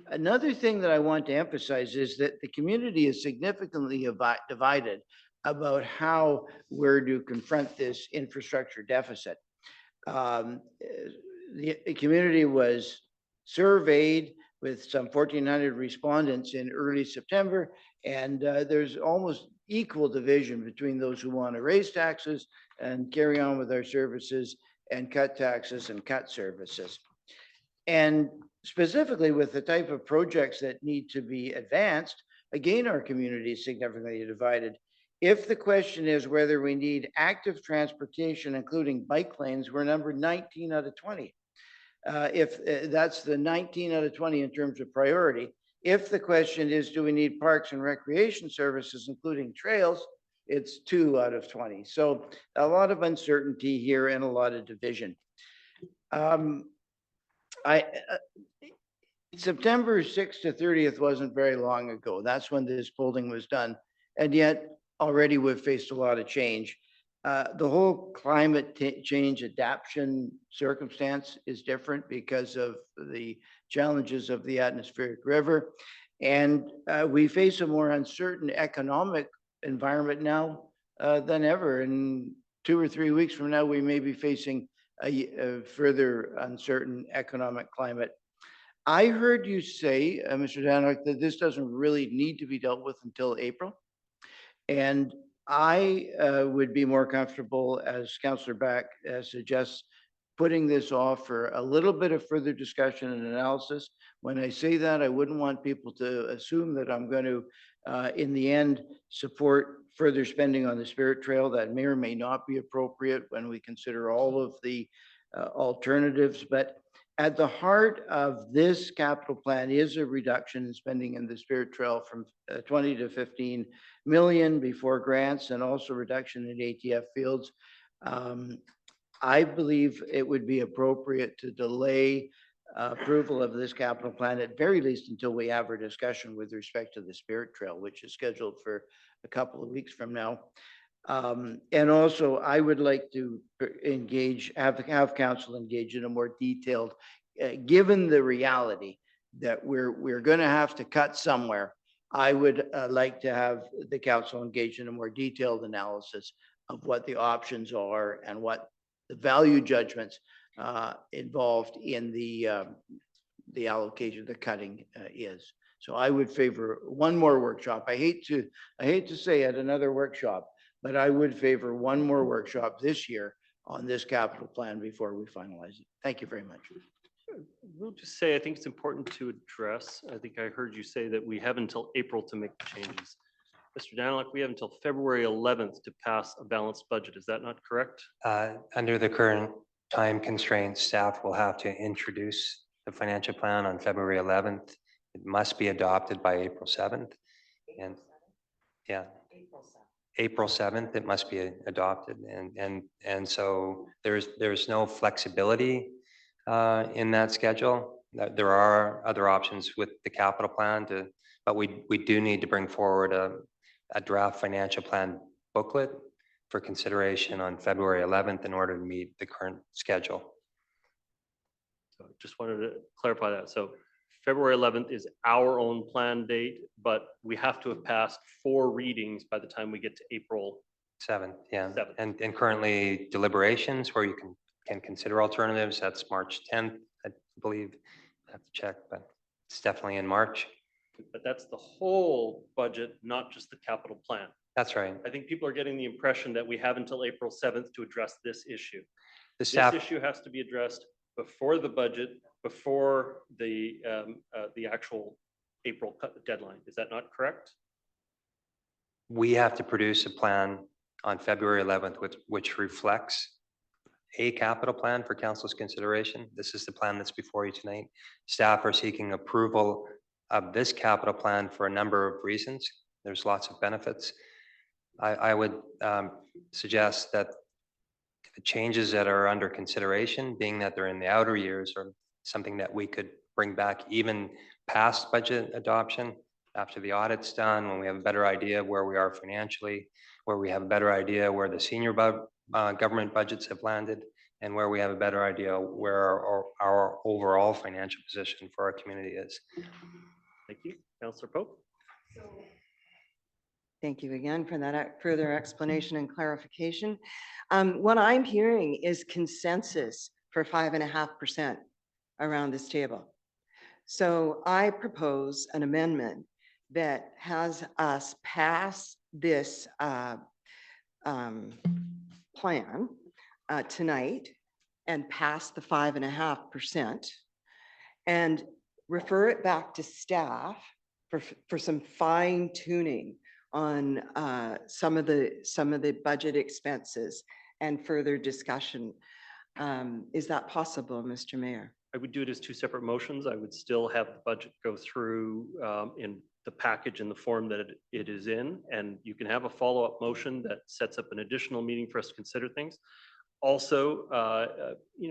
Another thing that I want to emphasize is that the community is significantly divided about how we're to confront this infrastructure deficit. The community was surveyed with some 1,400 respondents in early September, and there's almost equal division between those who want to raise taxes and carry on with our services and cut taxes and cut services. And specifically with the type of projects that need to be advanced, again, our community is significantly divided. If the question is whether we need active transportation, including bike lanes, we're number 19 out of 20. If that's the 19 out of 20 in terms of priority. If the question is, do we need parks and recreation services, including trails, it's 2 out of 20. So a lot of uncertainty here and a lot of division. September 6th to 30th wasn't very long ago. That's when this polling was done. And yet already we've faced a lot of change. The whole climate change adaptation circumstance is different because of the challenges of the atmospheric river. And we face a more uncertain economic environment now than ever. In 2 or 3 weeks from now, we may be facing a further uncertain economic climate. I heard you say, Mr. Danhoek, that this doesn't really need to be dealt with until April. And I would be more comfortable, as Councillor Back suggests, putting this off for a little bit of further discussion and analysis. When I say that, I wouldn't want people to assume that I'm going to, in the end, support further spending on the Spirit Trail. That may or may not be appropriate when we consider all of the alternatives. But at the heart of this capital plan is a reduction in spending in the Spirit Trail from 20 to 15 million before grants, and also reduction in ATF fields. I believe it would be appropriate to delay approval of this capital plan at very least until we have our discussion with respect to the Spirit Trail, which is scheduled for a couple of weeks from now. And also, I would like to engage, have council engage in a more detailed, given the reality that we're going to have to cut somewhere. I would like to have the council engage in a more detailed analysis of what the options are and what the value judgments involved in the allocation, the cutting is. So I would favor one more workshop. I hate to say it, another workshop, but I would favor one more workshop this year on this capital plan before we finalize it. Thank you very much. We'll just say, I think it's important to address, I think I heard you say that we have until April to make the changes. Mr. Daniluk, we have until February 11th to pass a balanced budget. Is that not correct? Under the current time constraints, staff will have to introduce the financial plan on February 11th. It must be adopted by April 7th. And yeah, April 7th, it must be adopted. And so there's no flexibility in that schedule. There are other options with the capital plan but we do need to bring forward a draft financial plan booklet for consideration on February 11th in order to meet the current schedule. So just wanted to clarify that. So February 11th is our own plan date, but we have to have passed 4 readings by the time we get to April 7th. Yeah, 7th. And currently deliberations where you can consider alternatives. That's March 10th, I believe. I have to check, but it's definitely in March. But that's the whole budget, not just the capital plan. That's right. I think people are getting the impression that we have until April 7th to address this issue. This issue has to be addressed before the budget, before the actual April deadline. Is that not correct? We have to produce a plan on February 11th, which reflects a capital plan for council's consideration. This is the plan that's before you tonight. Staff are seeking approval of this capital plan for a number of reasons. There's lots of benefits. I would suggest that the changes that are under consideration, being that they're in the outer years, are something that we could bring back even past budget adoption after the audit's done, when we have a better idea of where we are financially, where we have a better idea where the senior government budgets have landed, and where we have a better idea where our overall financial position for our community is. Thank you. Councillor Pope. Thank you again for that further explanation and clarification. What I'm hearing is consensus for 5.5% around this table. So I propose an amendment that has us pass this plan tonight and pass the 5.5% and refer it back to staff for some fine tuning on some of the budget expenses and further discussion. Is that possible, Mr. Mayor? I would do it as two separate motions. I would still have the budget go through in the package in the form that it is in, and you can have a follow-up motion that sets up an additional meeting for us to consider things. Also,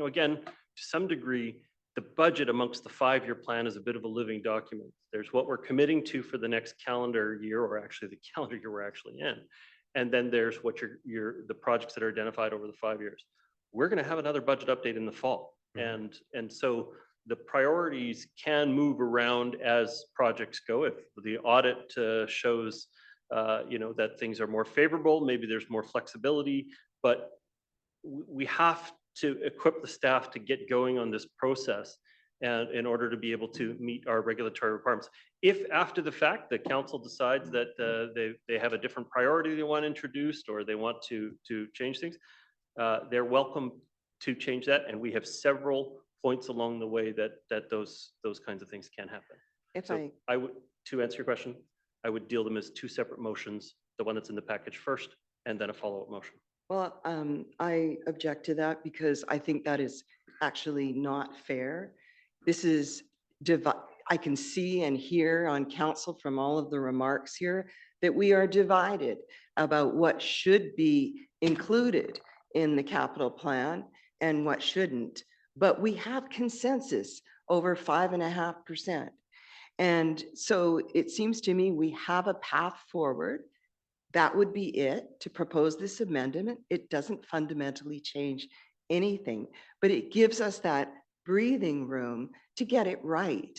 again, to some degree, the budget amongst the 5-year plan is a bit of a living document. There's what we're committing to for the next calendar year, or actually the calendar year we're actually in. And then there's what the projects that are identified over the 5 years. We're going to have another budget update in the fall. And so the priorities can move around as projects go. If the audit shows, that things are more favorable, maybe there's more flexibility, but we have to equip the staff to get going on this process and in order to be able to meet our regulatory requirements. If after the fact the council decides that they have a different priority they want introduced, or they want to change things, they're welcome to change that. And we have several points along the way that those kinds of things can happen. I would, to answer your question, I would deal them as two separate motions, the one that's in the package first, and then a follow-up motion. Well, I object to that because I think that is actually not fair. This is, I can see and hear on council from all of the remarks here that we are divided about what should be included in the capital plan and what shouldn't. But we have consensus over 5.5%. And so it seems to me we have a path forward. That would be it, to propose this amendment. It doesn't fundamentally change anything, but it gives us that breathing room to get it right,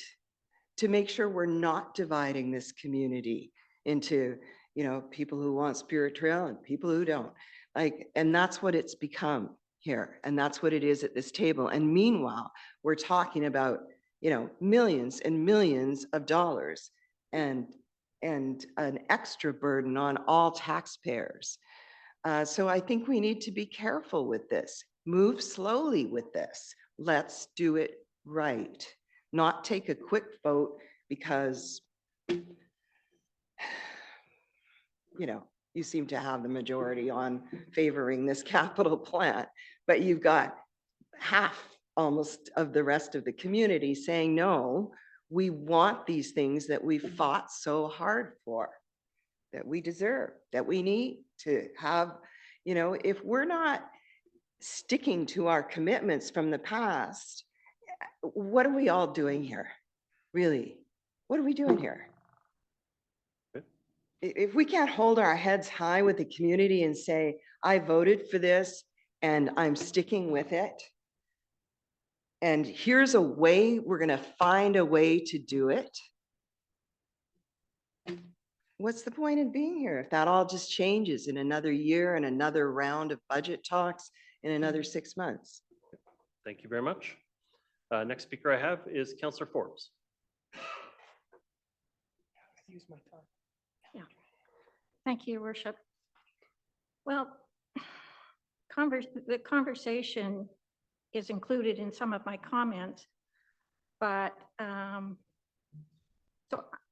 to make sure we're not dividing this community into, people who want Spirit Trail and people who don't. And that's what it's become here. And that's what it is at this table. And meanwhile, we're talking about, millions and millions of dollars and an extra burden on all taxpayers. So I think we need to be careful with this, move slowly with this. Let's do it right, not take a quick vote because, you seem to have the majority on favoring this capital plan, but you've got half almost of the rest of the community saying, no, we want these things that we fought so hard for, that we deserve, that we need to have. If we're not sticking to our commitments from the past, what are we all doing here? Really, what are we doing here? If we can't hold our heads high with the community and say, I voted for this and I'm sticking with it, and here's a way, we're going to find a way to do it. What's the point in being here if that all just changes in another year and another round of budget talks in another 6 months? Thank you very much. Next speaker I have is Councillor Forbes. Use my time. Yeah. Thank you, Your Worship. Well, the conversation is included in some of my comments, but so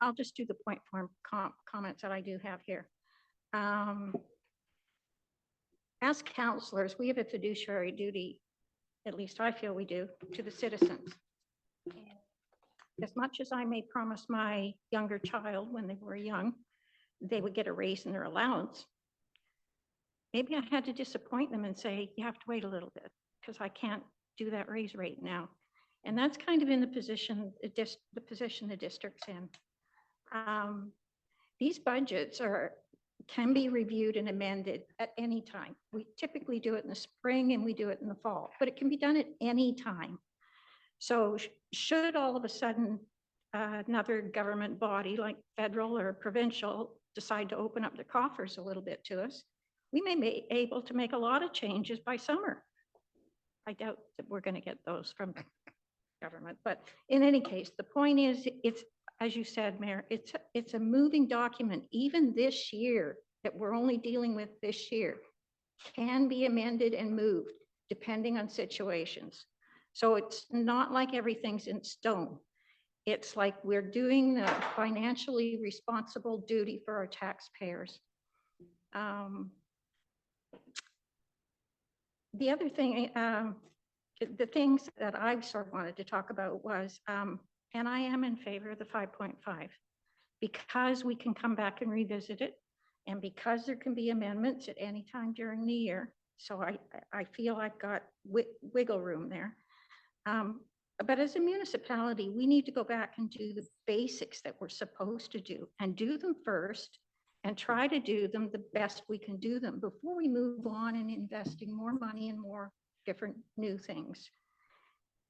I'll just do the point form comments that I do have here. As councillors, we have a fiduciary duty, at least I feel we do, to the citizens. as much as I may promise my younger child when they were young, they would get a raise in their allowance. Maybe I had to disappoint them and say, you have to wait a little bit because I can't do that raise rate now. And that's kind of in the position, the position the district's in. These budgets can be reviewed and amended at any time. We typically do it in the spring and we do it in the fall, but it can be done at any time. So should all of a sudden another government body like federal or provincial decide to open up their coffers a little bit to us, we may be able to make a lot of changes by summer. I doubt that we're going to get those from government, but in any case, the point is, it's, as you said, Mayor, it's a moving document. Even this year that we're only dealing with this year can be amended and moved depending on situations. So it's not like everything's in stone. It's like we're doing the financially responsible duty for our taxpayers. The other thing, the things that I sort of wanted to talk about was, and I am in favor of the 5.5 because we can come back and revisit it, and because there can be amendments at any time during the year. So I feel I've got wiggle room there. But as a municipality, we need to go back and do the basics that we're supposed to do and do them first and try to do them the best we can do them before we move on and investing more money in more different new things.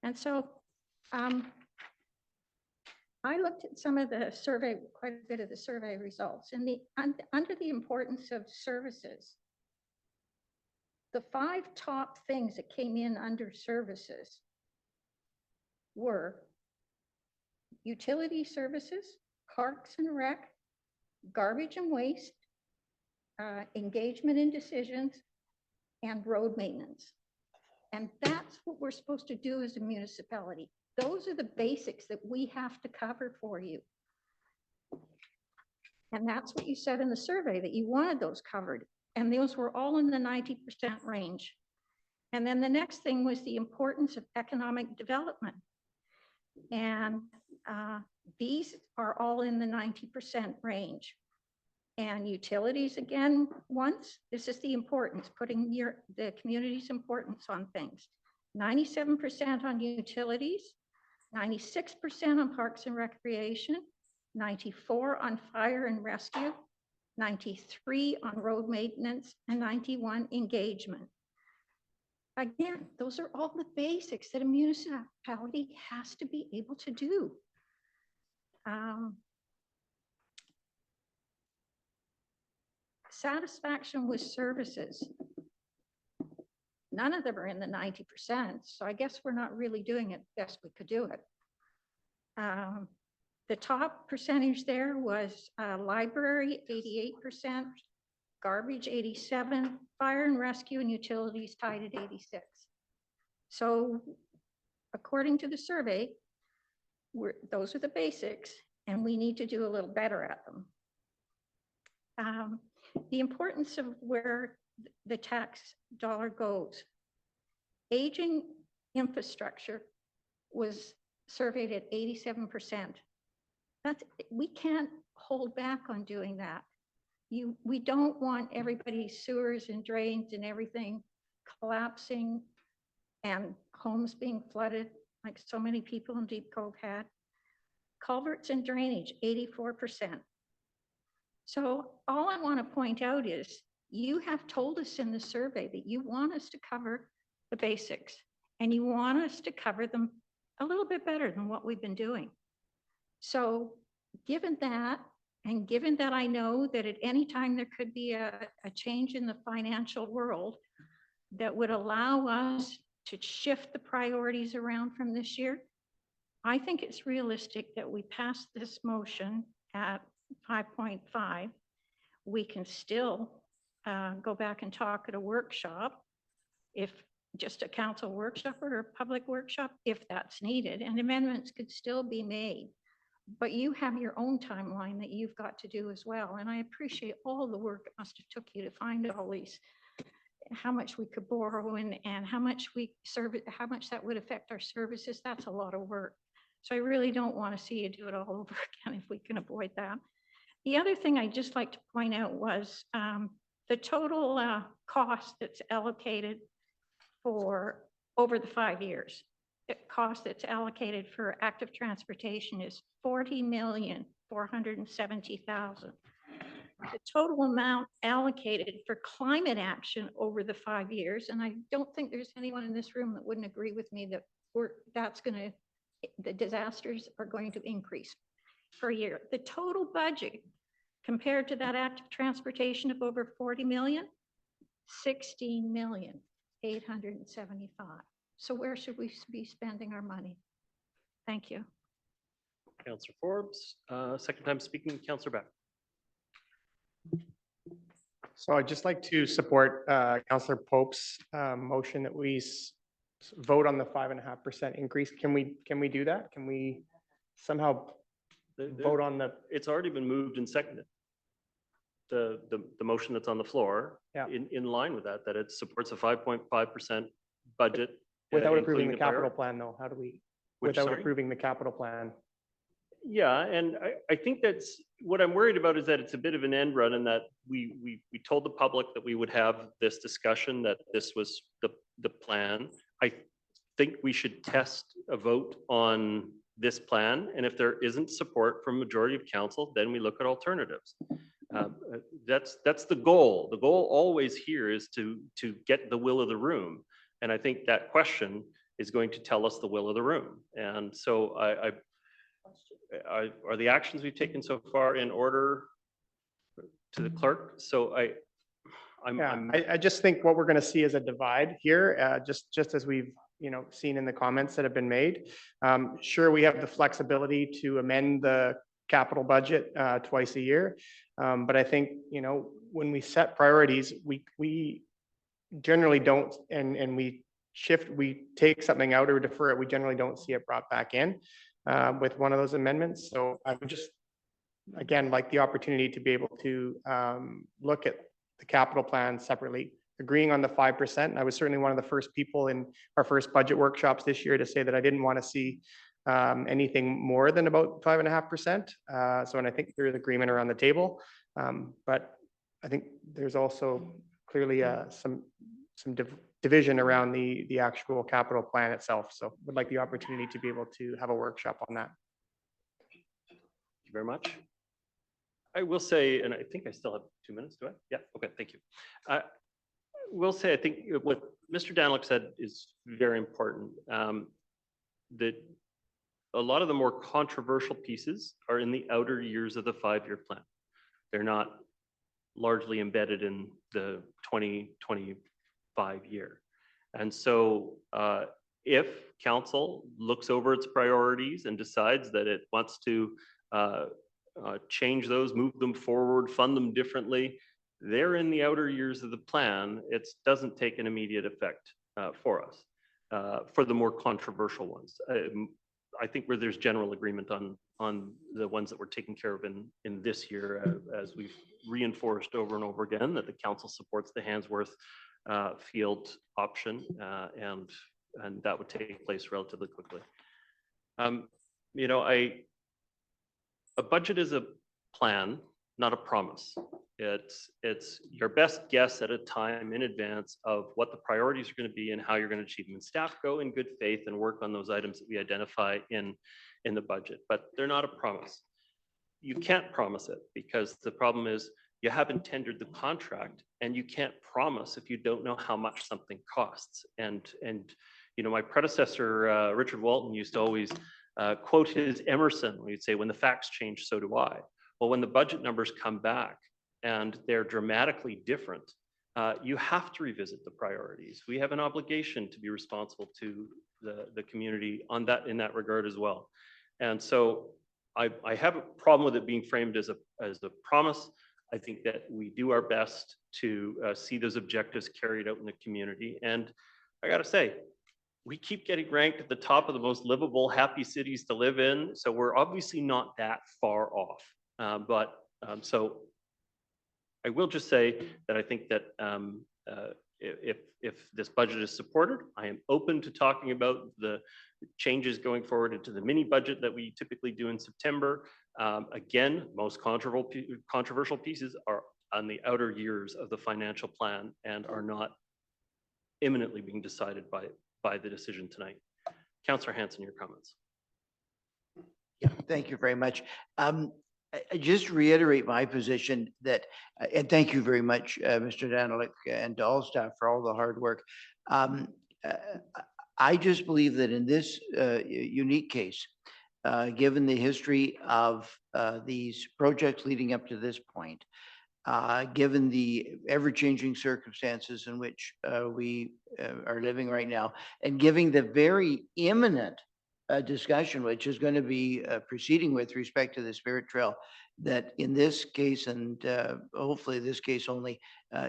And so I looked at some of the survey, quite a bit of the survey results, and under the importance of services, the 5 top things that came in under services were utility services, parks and rec, garbage and waste, engagement in decisions, and road maintenance. And that's what we're supposed to do as a municipality. Those are the basics that we have to cover for you. And that's what you said in the survey, that you wanted those covered. And those were all in the 90% range. And then the next thing was the importance of economic development. And these are all in the 90% range. And utilities, again, this is the importance, putting the community's importance on things. 97% on utilities, 96% on parks and recreation, 94 on fire and rescue, 93 on road maintenance, and 91 engagement. Again, those are all the basics that a municipality has to be able to do. Satisfaction with services. None of them are in the 90%, so I guess we're not really doing it best we could do it. The top percentage there was library, 88%, garbage, 87%, fire and rescue and utilities tied at 86%. So according to the survey, those are the basics, and we need to do a little better at them. The importance of where the tax dollar goes. Aging infrastructure was surveyed at 87%. We can't hold back on doing that. We don't want everybody's sewers and drains and everything collapsing and homes being flooded like so many people in Deep Cove had. Culverts and drainage, 84%. So all I want to point out is you have told us in the survey that you want us to cover the basics and you want us to cover them a little bit better than what we've been doing. So given that, and given that I know that at any time there could be a change in the financial world that would allow us to shift the priorities around from this year, I think it's realistic that we pass this motion at 5.5. We can still go back and talk at a workshop, if just a council workshop or a public workshop, if that's needed, and amendments could still be made. But you have your own timeline that you've got to do as well. And I appreciate all the work it must have took you to find all these, how much we could borrow and how much how much that would affect our services. That's a lot of work. So I really don't want to see you do it all over again if we can avoid that. The other thing I'd just like to point out was the total cost that's allocated for over the 5 years. The cost that's allocated for active transportation is $40,470,000. The total amount allocated for climate action over the 5 years, and I don't think there's anyone in this room that wouldn't agree with me that the disasters are going to increase per year. The total budget compared to that active transportation of over 40 million, 16,875,000. So where should we be spending our money? Thank you. Councillor Forbes, second time speaking, Councillor Beck. So I'd just like to support Councillor Pope's motion that we vote on the 5.5% increase. Can we do that? Can we somehow vote on the? It's already been moved and seconded. The motion that's on the floor, in line with that it supports a 5.5% budget. Without approving including the capital priority. plan though, how do we, Which, without sorry? approving the capital plan? Yeah, and I think that's, what I'm worried about is that it's a bit of an end run, and that we told the public that we would have this discussion, that this was the plan. I think we should test a vote on this plan, and if there isn't support from majority of council, then we look at alternatives. That's the goal. The goal always here is to get the will of the room, and I think that question is going to tell us the will of the room. And so are the actions we've taken so far in order to the clerk? So I just think what we're going to see is a divide here, just as we've seen in the comments that have been made. Sure, we have the flexibility to amend the capital budget twice a year, but I think when we set priorities, we generally don't, and we take something out or defer it. We generally don't see it brought back in with one of those amendments. So I would just, again, like the opportunity to be able to look at the capital plan separately, agreeing on the 5%. I was certainly one of the first people in our first budget workshops this year to say that I didn't want to see anything more than about 5.5%. And I think there's agreement around the table. But I think there's also clearly some division around the actual capital plan itself. So would like the opportunity to be able to have a workshop on that. Thank you very much. I will say, and I think I still have 2 minutes, do I? Yeah, okay, thank you. I will say, I think what Mr. Danlick said is very important. That a lot of the more controversial pieces are in the outer years of the 5-year plan. They're not largely embedded in the 2025 year. And so if council looks over its priorities and decides that it wants to change those, move them forward, fund them differently, they're in the outer years of the plan. It doesn't take an immediate effect for us, for the more controversial ones. I think where there's general agreement on the ones that we're taking care of in this year, as we've reinforced over and over again, that the council supports the Handsworth field option, and that would take place relatively quickly. A budget is a plan, not a promise. It's your best guess at a time in advance of what the priorities are going to be and how you're going to achieve them. And staff go in good faith and work on those items that we identify in the budget, but they're not a promise. You can't promise it, because the problem is you haven't tendered the contract, and you can't promise if you don't know how much something costs. And my predecessor, Richard Walton, used to always quote his Emerson, when he'd say, "When the facts change, so do I." Well, when the budget numbers come back and they're dramatically different, you have to revisit the priorities. We have an obligation to be responsible to the community in that regard as well. And so I have a problem with it being framed as a promise. I think that we do our best to see those objectives carried out in the community. And I got to say, we keep getting ranked at the top of the most livable, happy cities to live in. So we're obviously not that far off. So I will just say that I think that if this budget is supported, I am open to talking about the changes going forward into the mini budget that we typically do in September. Again, most controversial pieces are on the outer years of the financial plan and are not imminently being decided by the decision tonight. Councillor Hanson, your comments. Yeah, thank you very much. I just reiterate my position that, and thank you very much, Mr. Danelik, and to all staff for all the hard work. I just believe that in this unique case, given the history of these projects leading up to this point, given the ever-changing circumstances in which we are living right now, and giving the very imminent discussion, which is going to be proceeding with respect to the Spirit Trail, that in this case, and hopefully this case only,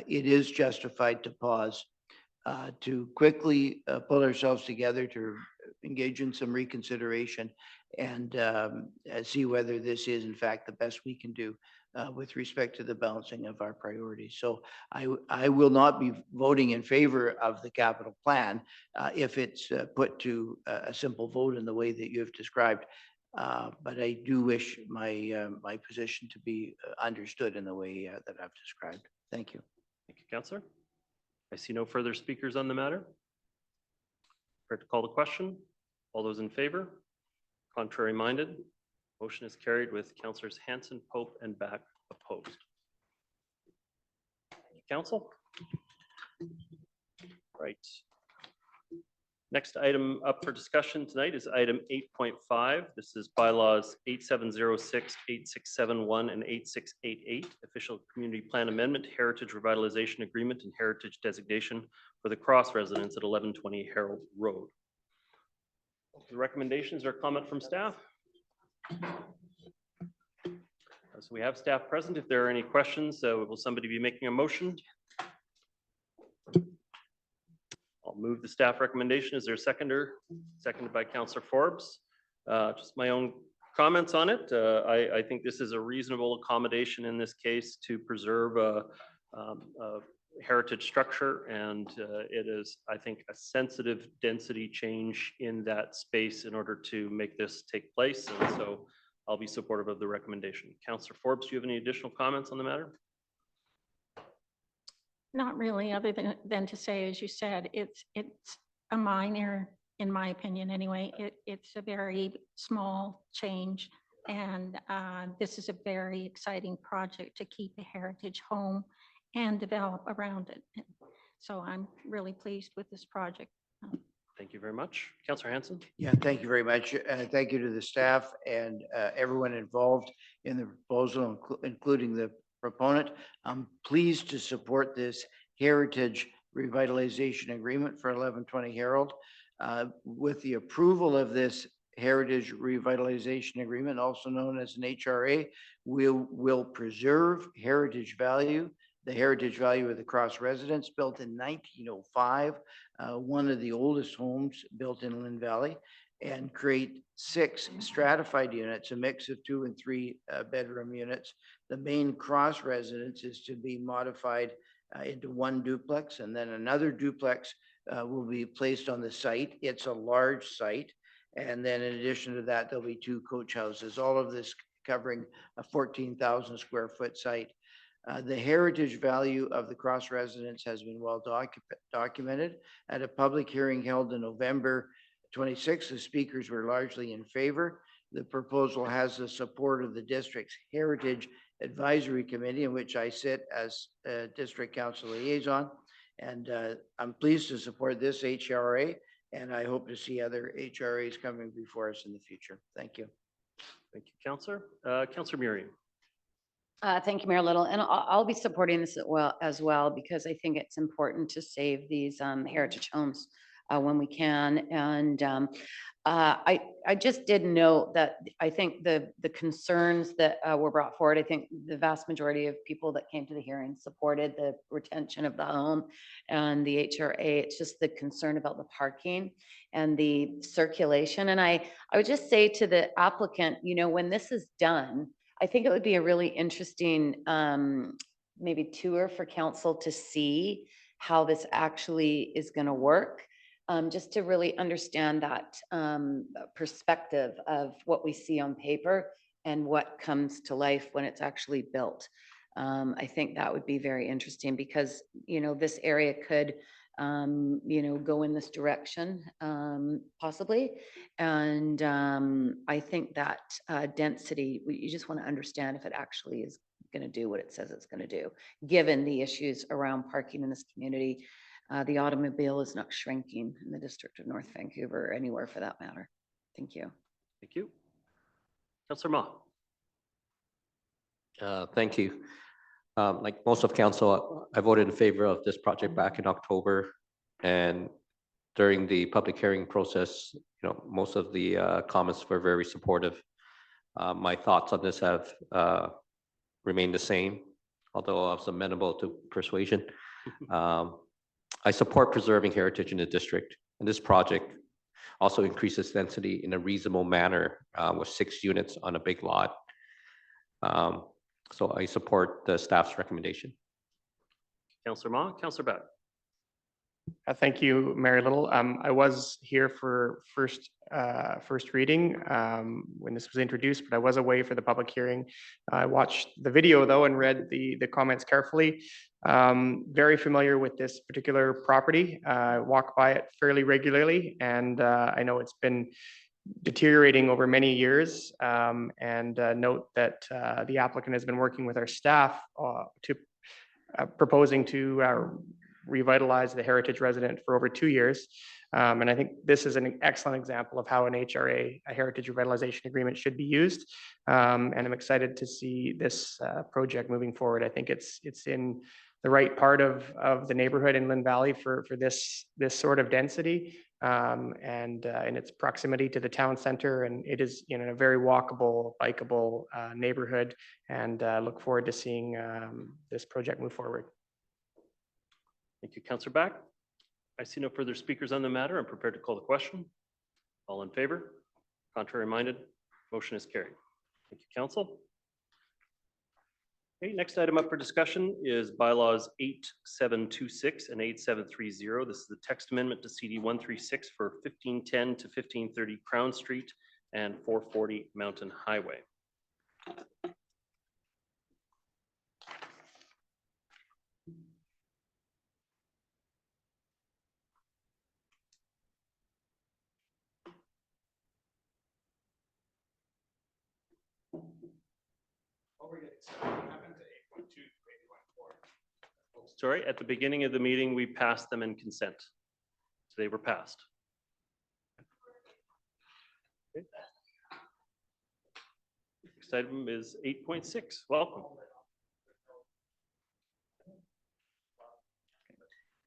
it is justified to pause, to quickly pull ourselves together, to engage in some reconsideration, and see whether this is in fact the best we can do with respect to the balancing of our priorities. So I will not be voting in favor of the capital plan if it's put to a simple vote in the way that you have described. But I do wish my position to be understood in the way that I've described. Thank you. Thank you, Councillor. I see no further speakers on the matter. Prepared to call the question. All those in favor? Contrary minded? Motion is carried with Councillors Hanson, Pope, and Back opposed. Council? Right. Next item up for discussion tonight is item 8.5. This is bylaws 8706, 8671, and 8688, official community plan amendment, heritage revitalization agreement, and heritage designation for the Cross residents at 1120 Harold Road. The recommendations or comment from staff? So we have staff present. If there are any questions, will somebody be making a motion? I'll move the staff recommendation. Is there a seconder? Seconded by Councillor Forbes. Just my own comments on it. I think this is a reasonable accommodation in this case to preserve a heritage structure, and it is, I think, a sensitive density change in that space in order to make this take place. And so I'll be supportive of the recommendation. Councillor Forbes, do you have any additional comments on the matter? Not really, other than to say, as you said, it's a minor, in my opinion anyway. It's a very small change, and this is a very exciting project to keep a heritage home and develop around it. So I'm really pleased with this project. Thank you very much. Councillor Hanson. Yeah, thank you very much. Thank you to the staff and everyone involved in the proposal, including the proponent. I'm pleased to support this heritage revitalization agreement for 1120 Harold. With the approval of this heritage revitalization agreement, also known as an HRA, will preserve heritage value, the heritage value of the Cross residence, built in 1905, one of the oldest homes built in Lynn Valley, and create 6 stratified units, a mix of 2 and 3 bedroom units. The main Cross residence is to be modified into 1 duplex, and then another duplex will be placed on the site. It's a large site. And then in addition to that, there'll be 2 coach houses, all of this covering a 14,000 square foot site. The heritage value of the Cross residence has been well documented. At a public hearing held in November 26, the speakers were largely in favor. The proposal has the support of the district's Heritage Advisory Committee, in which I sit as a district council liaison. And I'm pleased to support this HRA, and I hope to see other HRAs coming before us in the future. Thank you. Thank you, Councillor. Councillor Muriam. Thank you, Mayor Little. And I'll be supporting this as well, because I think it's important to save these heritage homes when we can. And I just did note that I think the concerns that were brought forward, I think the vast majority of people that came to the hearing supported the retention of the home and the HRA. It's just the concern about the parking and the circulation. And I would just say to the applicant, you know, when this is done, I think it would be a really interesting maybe tour for council to see how this actually is going to work, just to really understand that perspective of what we see on paper and what comes to life when it's actually built. I think that would be very interesting because, this area could, go in this direction, possibly. And I think that density, you just want to understand if it actually is going to do what it says it's going to do, given the issues around parking in this community. The automobile is not shrinking in the district of North Vancouver or anywhere for that matter. Thank you. Thank you. Councillor Ma. Thank you. Like most of council, I voted in favor of this project back in October, and during the public hearing process, most of the comments were very supportive. My thoughts on this have remained the same, although I was amenable to persuasion. I support preserving heritage in the district, and this project also increases density in a reasonable manner with 6 units on a big lot. So I support the staff's recommendation. Councillor Ma. Councillor Beck. Thank you, Mayor Little. I was here for first reading when this was introduced, but I was away for the public hearing. I watched the video though and read the comments carefully. Very familiar with this particular property. I walk by it fairly regularly, and I know it's been deteriorating over many years, and note that the applicant has been working with our staff to proposing to revitalize the heritage resident for over 2 years. And I think this is an excellent example of how an HRA, a heritage revitalization agreement, should be used. And I'm excited to see this project moving forward. I think it's in the right part of the neighborhood in Lynn Valley for this sort of density, and in its proximity to the town center. And it is in a very walkable, bikeable neighborhood, and look forward to seeing this project move forward. Thank you, Councillor Back. I see no further speakers on the matter. I'm prepared to call the question. All in favor? Contrary minded? Motion is carried. Thank you, Council. Okay, next item up for discussion is bylaws 8726 and 8730. This is the text amendment to CD 136 for 1510 to 1530 Crown Street and 440 Mountain Highway. Sorry, at the beginning of the meeting, we passed them in consent. So they were passed. Okay. Next item is 8.6. Welcome.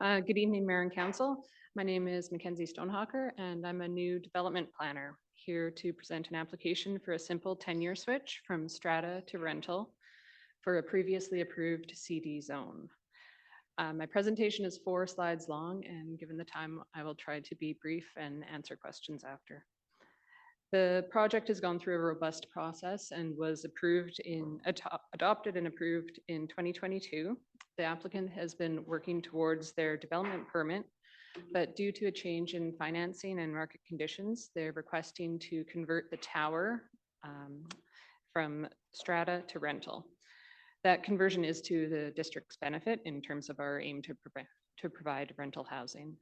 Good evening, Mayor and Council. My name is Mackenzie Stonehawker, and I'm a new development planner here to present an application for a simple 10-year switch from strata to rental for a previously approved CD zone. My presentation is 4 slides long, and given the time, I will try to be brief and answer questions after. The project has gone through a robust process and was adopted and approved in 2022. The applicant has been working towards their development permit, but due to a change in financing and market conditions, they're requesting to convert the tower from strata to rental. That conversion is to the district's benefit in terms of our aim to provide rental housing.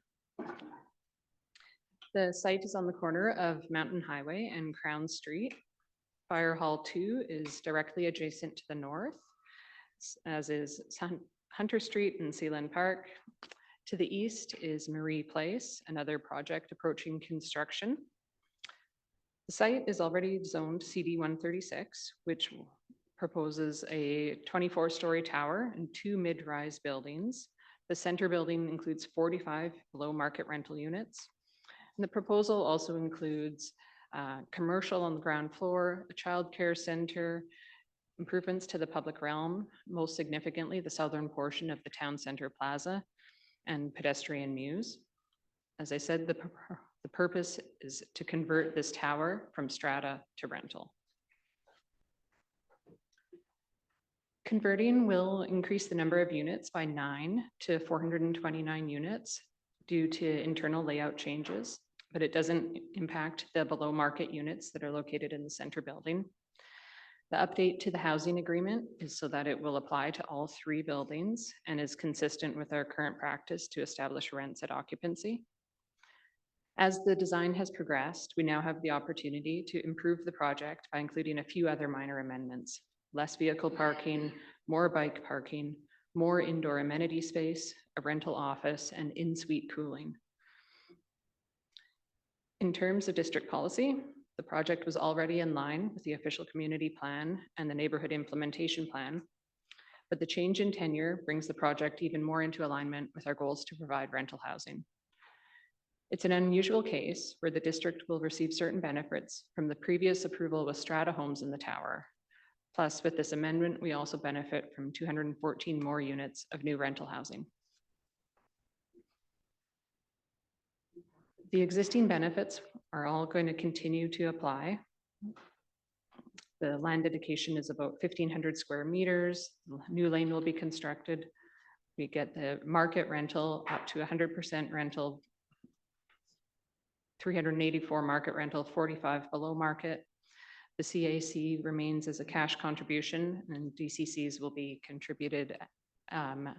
The site is on the corner of Mountain Highway and Crown Street. Fire Hall 2 is directly adjacent to the north, as is Hunter Street and Sealand Park. To the east is Marie Place, another project approaching construction. The site is already zoned CD 136, which proposes a 24-story tower and 2 mid-rise buildings. The center building includes 45 below-market rental units. And the proposal also includes commercial on the ground floor, a child care center, improvements to the public realm, most significantly the southern portion of the town center plaza, and pedestrian mews. As I said, the purpose is to convert this tower from strata to rental. Converting will increase the number of units by 9 to 429 units due to internal layout changes, but it doesn't impact the below market units that are located in the center building. The update to the housing agreement is so that it will apply to all 3 buildings and is consistent with our current practice to establish rents at occupancy. As the design has progressed, we now have the opportunity to improve the project by including a few other minor amendments: less vehicle parking, more bike parking, more indoor amenity space, a rental office, and in-suite cooling. In terms of district policy, the project was already in line with the official community plan and the neighborhood implementation plan, but the change in tenure brings the project even more into alignment with our goals to provide rental housing. It's an unusual case where the district will receive certain benefits from the previous approval with strata homes in the tower. Plus, with this amendment, we also benefit from 214 more units of new rental housing. The existing benefits are all going to continue to apply. The land dedication is about 1,500 square meters. New lane will be constructed. We get the market rental up to 100% rental, 384 market rental, 45 below market. The CAC remains as a cash contribution, and DCCs will be contributed and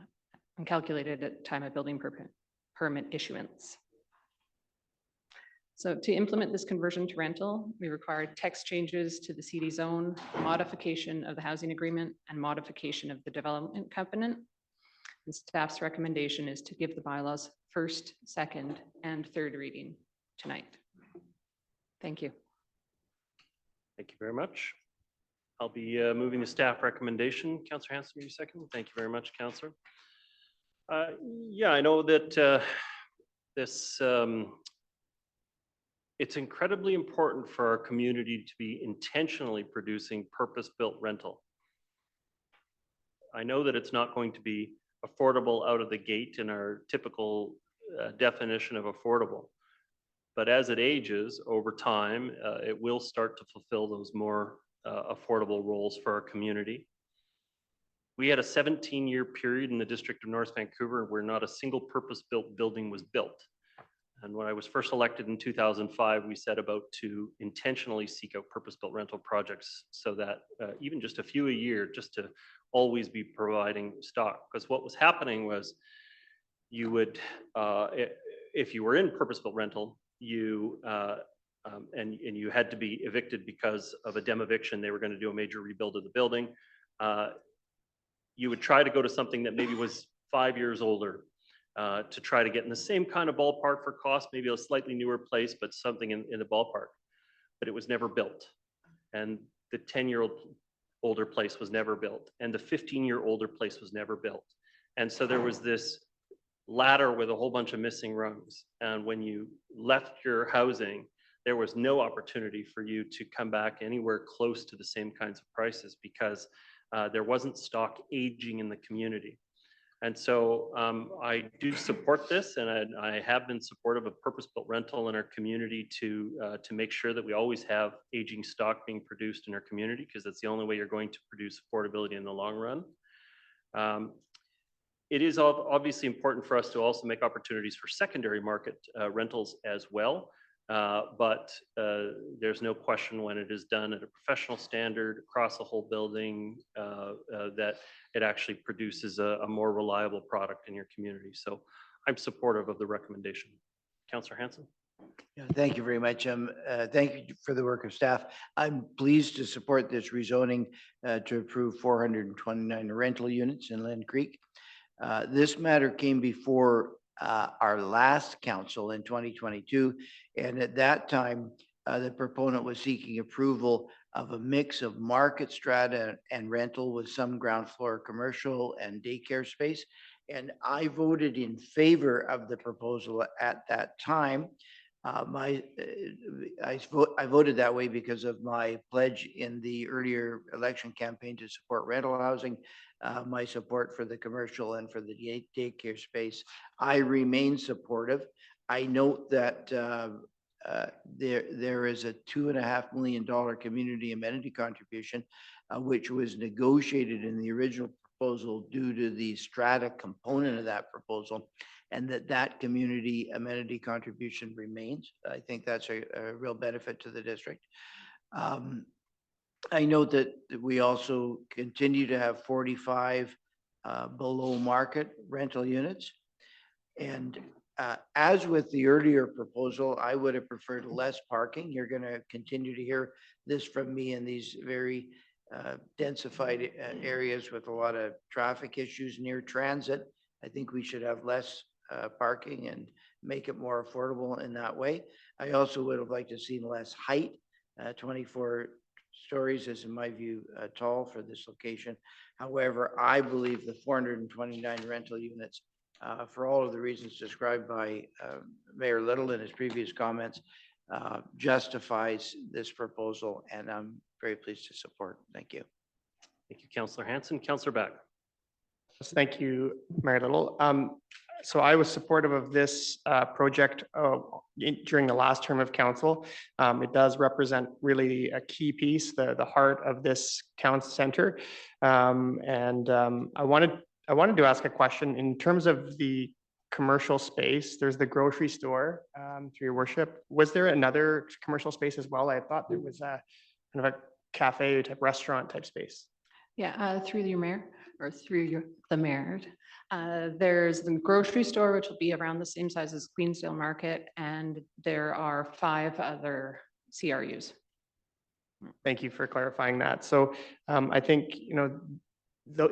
calculated at time of building permit issuance. So to implement this conversion to rental, we required text changes to the CD zone, modification of the housing agreement, and modification of the development covenant. And staff's recommendation is to give the bylaws first, second, and third reading tonight. Thank you. Thank you very much. I'll be moving the staff recommendation. Councillor Hanson, you second. Thank you very much, Councillor. Yeah, I know that it's incredibly important for our community to be intentionally producing purpose-built rental. I know that it's not going to be affordable out of the gate in our typical definition of affordable. But as it ages over time, it will start to fulfill those more affordable roles for our community. We had a 17-year period in the District of North Vancouver where not a single purpose-built building was built. And when I was first elected in 2005, we set about to intentionally seek out purpose-built rental projects so that even just a few a year, just to always be providing stock. Because what was happening was you would, if you were in purpose-built rental, you and you had to be evicted because of a dem-eviction. They were going to do a major rebuild of the building. You would try to go to something that maybe was 5 years older to try to get in the same kind of ballpark for cost, maybe a slightly newer place, but something in the ballpark. But it was never built. And the 10-year-old older place was never built. And the 15-year older place was never built. And so there was this ladder with a whole bunch of missing rungs. And when you left your housing, there was no opportunity for you to come back anywhere close to the same kinds of prices because there wasn't stock aging in the community. And so I do support this, and I have been supportive of purpose-built rental in our community to make sure that we always have aging stock being produced in our community, because that's the only way you're going to produce affordability in the long run. It is obviously important for us to also make opportunities for secondary market rentals as well. But there's no question when it is done at a professional standard across the whole building that it actually produces a more reliable product in your community. So I'm supportive of the recommendation. Councillor Hanson. Yeah, thank you very much. Thank you for the work of staff. I'm pleased to support this rezoning to approve 429 rental units in Lynn Creek. This matter came before our last council in 2022. And at that time, the proponent was seeking approval of a mix of market strata and rental with some ground floor commercial and daycare space. And I voted in favor of the proposal at that time. I voted that way because of my pledge in the earlier election campaign to support rental housing, my support for the commercial and for the daycare space. I remain supportive. I note that there is a $2.5 million community amenity contribution, which was negotiated in the original proposal due to the strata component of that proposal, and that community amenity contribution remains. I think that's a real benefit to the district. I note that we also continue to have 45 below market rental units. And as with the earlier proposal, I would have preferred less parking. You're going to continue to hear this from me in these very densified areas with a lot of traffic issues near transit. I think we should have less parking and make it more affordable in that way. I also would have liked to see less height. 24 stories is, in my view, tall for this location. However, I believe the 429 rental units, for all of the reasons described by Mayor Little in his previous comments, justifies this proposal, and I'm very pleased to support. Thank you. Thank you, Councillor Hanson. Councillor Beck. Thank you, Mayor Little. So I was supportive of this project during the last term of council. It does represent really a key piece, the heart of this town center. I wanted to ask a question in terms of the commercial space. There's the grocery store, through your worship. Was there another commercial space as well? I thought there was a kind of a cafe type restaurant type space. Yeah, through your mayor or through the mayor. There's the grocery store, which will be around the same size as Queensdale Market, and there are 5 other CRUs. Thank you for clarifying that. So I think,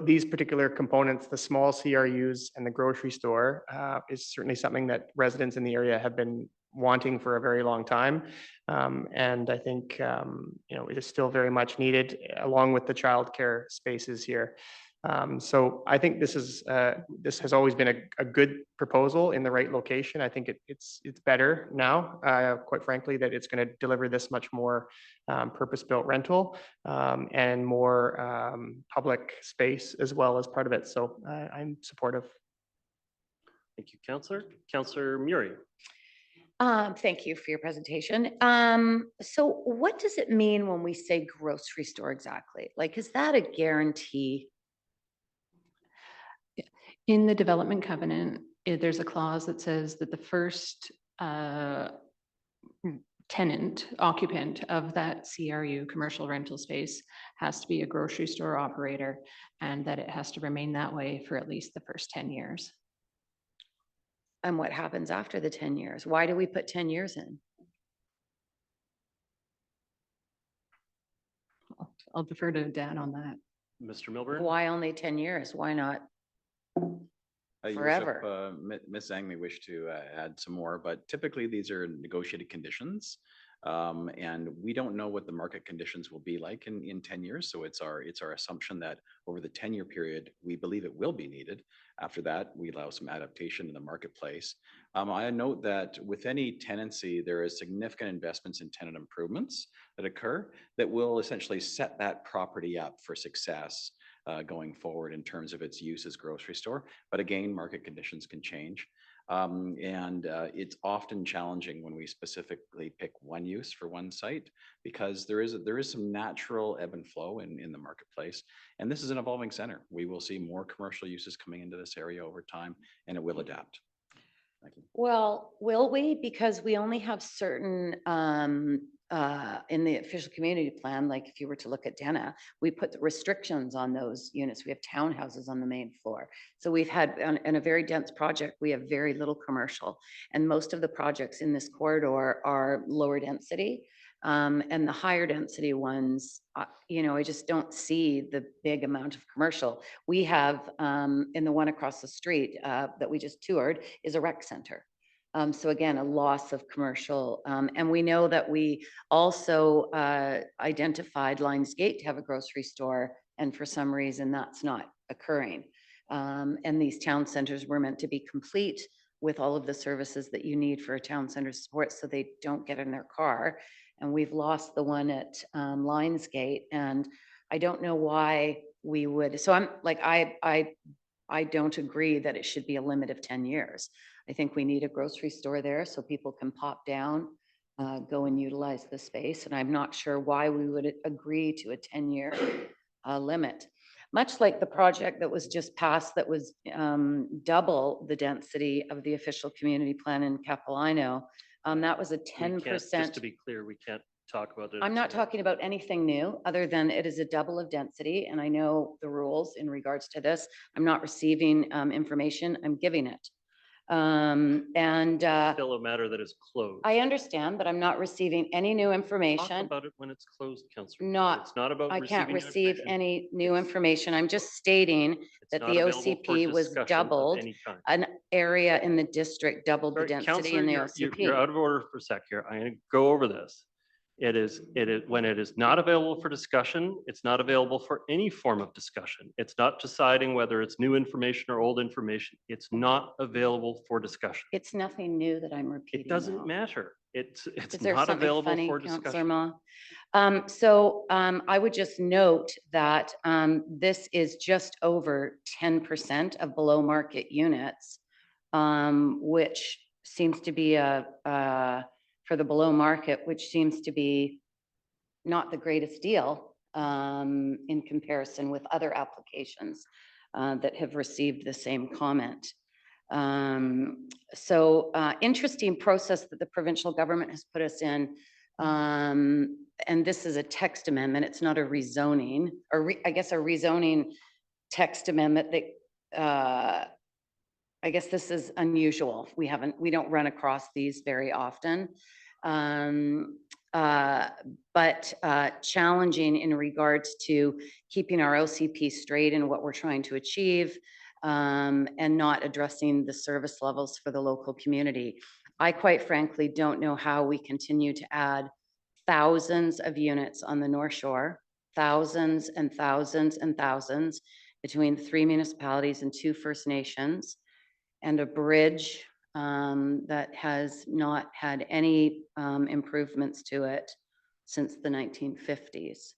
these particular components, the small CRUs and the grocery store, is certainly something that residents in the area have been wanting for a very long time. And I think, it is still very much needed, along with the childcare spaces here. So I think this has always been a good proposal in the right location. I think it's better now, quite frankly, that it's going to deliver this much more purpose-built rental and more public space as well as part of it. So I'm supportive. Thank you, Councillor. Councillor Murray. Thank you for your presentation. So what does it mean when we say grocery store exactly? Like, is that a guarantee? In the development covenant, there's a clause that says that the first tenant, occupant of that CRU, commercial rental space, has to be a grocery store operator, and that it has to remain that way for at least the first 10 years. And what happens after the 10 years? Why do we put 10 years in? I'll defer to Dan on that. Mr. Milburn. Why only 10 years? Why not forever? Your worship, Ms. Zhang may wish to add some more, but typically these are negotiated conditions. And we don't know what the market conditions will be like in 10 years. So it's our assumption that over the 10-year period, we believe it will be needed. After that, we allow some adaptation in the marketplace. I note that with any tenancy, there is significant investments in tenant improvements that occur that will essentially set that property up for success going forward in terms of its use as grocery store. But again, market conditions can change. It's often challenging when we specifically pick one use for one site, because there is some natural ebb and flow in the marketplace. And this is an evolving center. We will see more commercial uses coming into this area over time, and it will adapt. Thank you. Well, will we? Because we only have certain, in the official community plan, like if you were to look at Dena, we put restrictions on those units. We have townhouses on the main floor. So we've had, in a very dense project, we have very little commercial. And most of the projects in this corridor are lower density. And the higher density ones, I just don't see the big amount of commercial. We have, in the one across the street that we just toured, is a rec center. So again, a loss of commercial. And we know that we also identified Lions Gate to have a grocery store, and for some reason that's not occurring. And these town centers were meant to be complete with all of the services that you need for a town center support, so they don't get in their car. And we've lost the one at Lions Gate, and I don't know why we would. So I'm like, I don't agree that it should be a limit of 10 years. I think we need a grocery store there so people can pop down go and utilize the space. And I'm not sure why we would agree to a 10-year limit. Much like the project that was just passed that was double the density of the official community plan in Capilano. That was a We can't, 10%. just to be clear, we can't talk about it. I'm not talking about anything new, other than it is a double of density, and I know the rules in regards to this. I'm not receiving information, I'm giving it. Still a matter that is closed. I understand, but I'm not receiving any new Talk information. about it when it's closed, Councillor. Not, It's not about I can't receiving receive information. any new information. I'm just stating It's that not the available for OCP was discussion of doubled, any kind. an area in the district doubled the Sorry, density Councillor, in the you're out OCP. of order for a sec here. I'm going to go over this. It is, when it is not available for discussion, it's not available for any form of discussion. It's not deciding whether it's new information or old information. It's not available for discussion. It's nothing new that I'm repeating. It doesn't now. matter. It's Is there not something available funny, for Councillor discussion. Ma? I would just note that this is just over 10% of below market units, which seems to be for the below market, which seems to be not the greatest deal in comparison with other applications that have received the same comment. Interesting process that the provincial government has put us in. And this is a text amendment. It's not a rezoning, or I guess a rezoning text amendment that I guess this is unusual. We don't run across these very often. But challenging in regards to keeping our OCP straight in what we're trying to achieve, and not addressing the service levels for the local community. I quite frankly don't know how we continue to add thousands of units on the North Shore, thousands and thousands and thousands between 3 municipalities and 2 First Nations, and a bridge that has not had any improvements to it since the 1950s.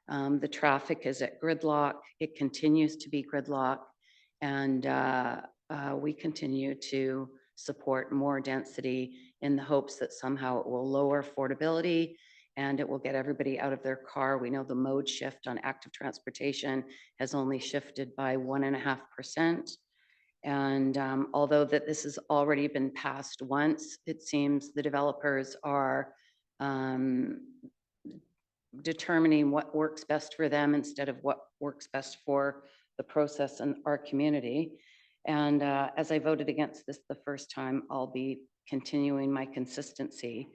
The traffic is at gridlock. It continues to be gridlock. And we continue to support more density in the hopes that somehow it will lower affordability and it will get everybody out of their car. We know the mode shift on active transportation has only shifted by 1.5%. And although that this has already been passed once, it seems the developers are determining what works best for them instead of what works best for the process and our community. And as I voted against this the first time, I'll be continuing my consistency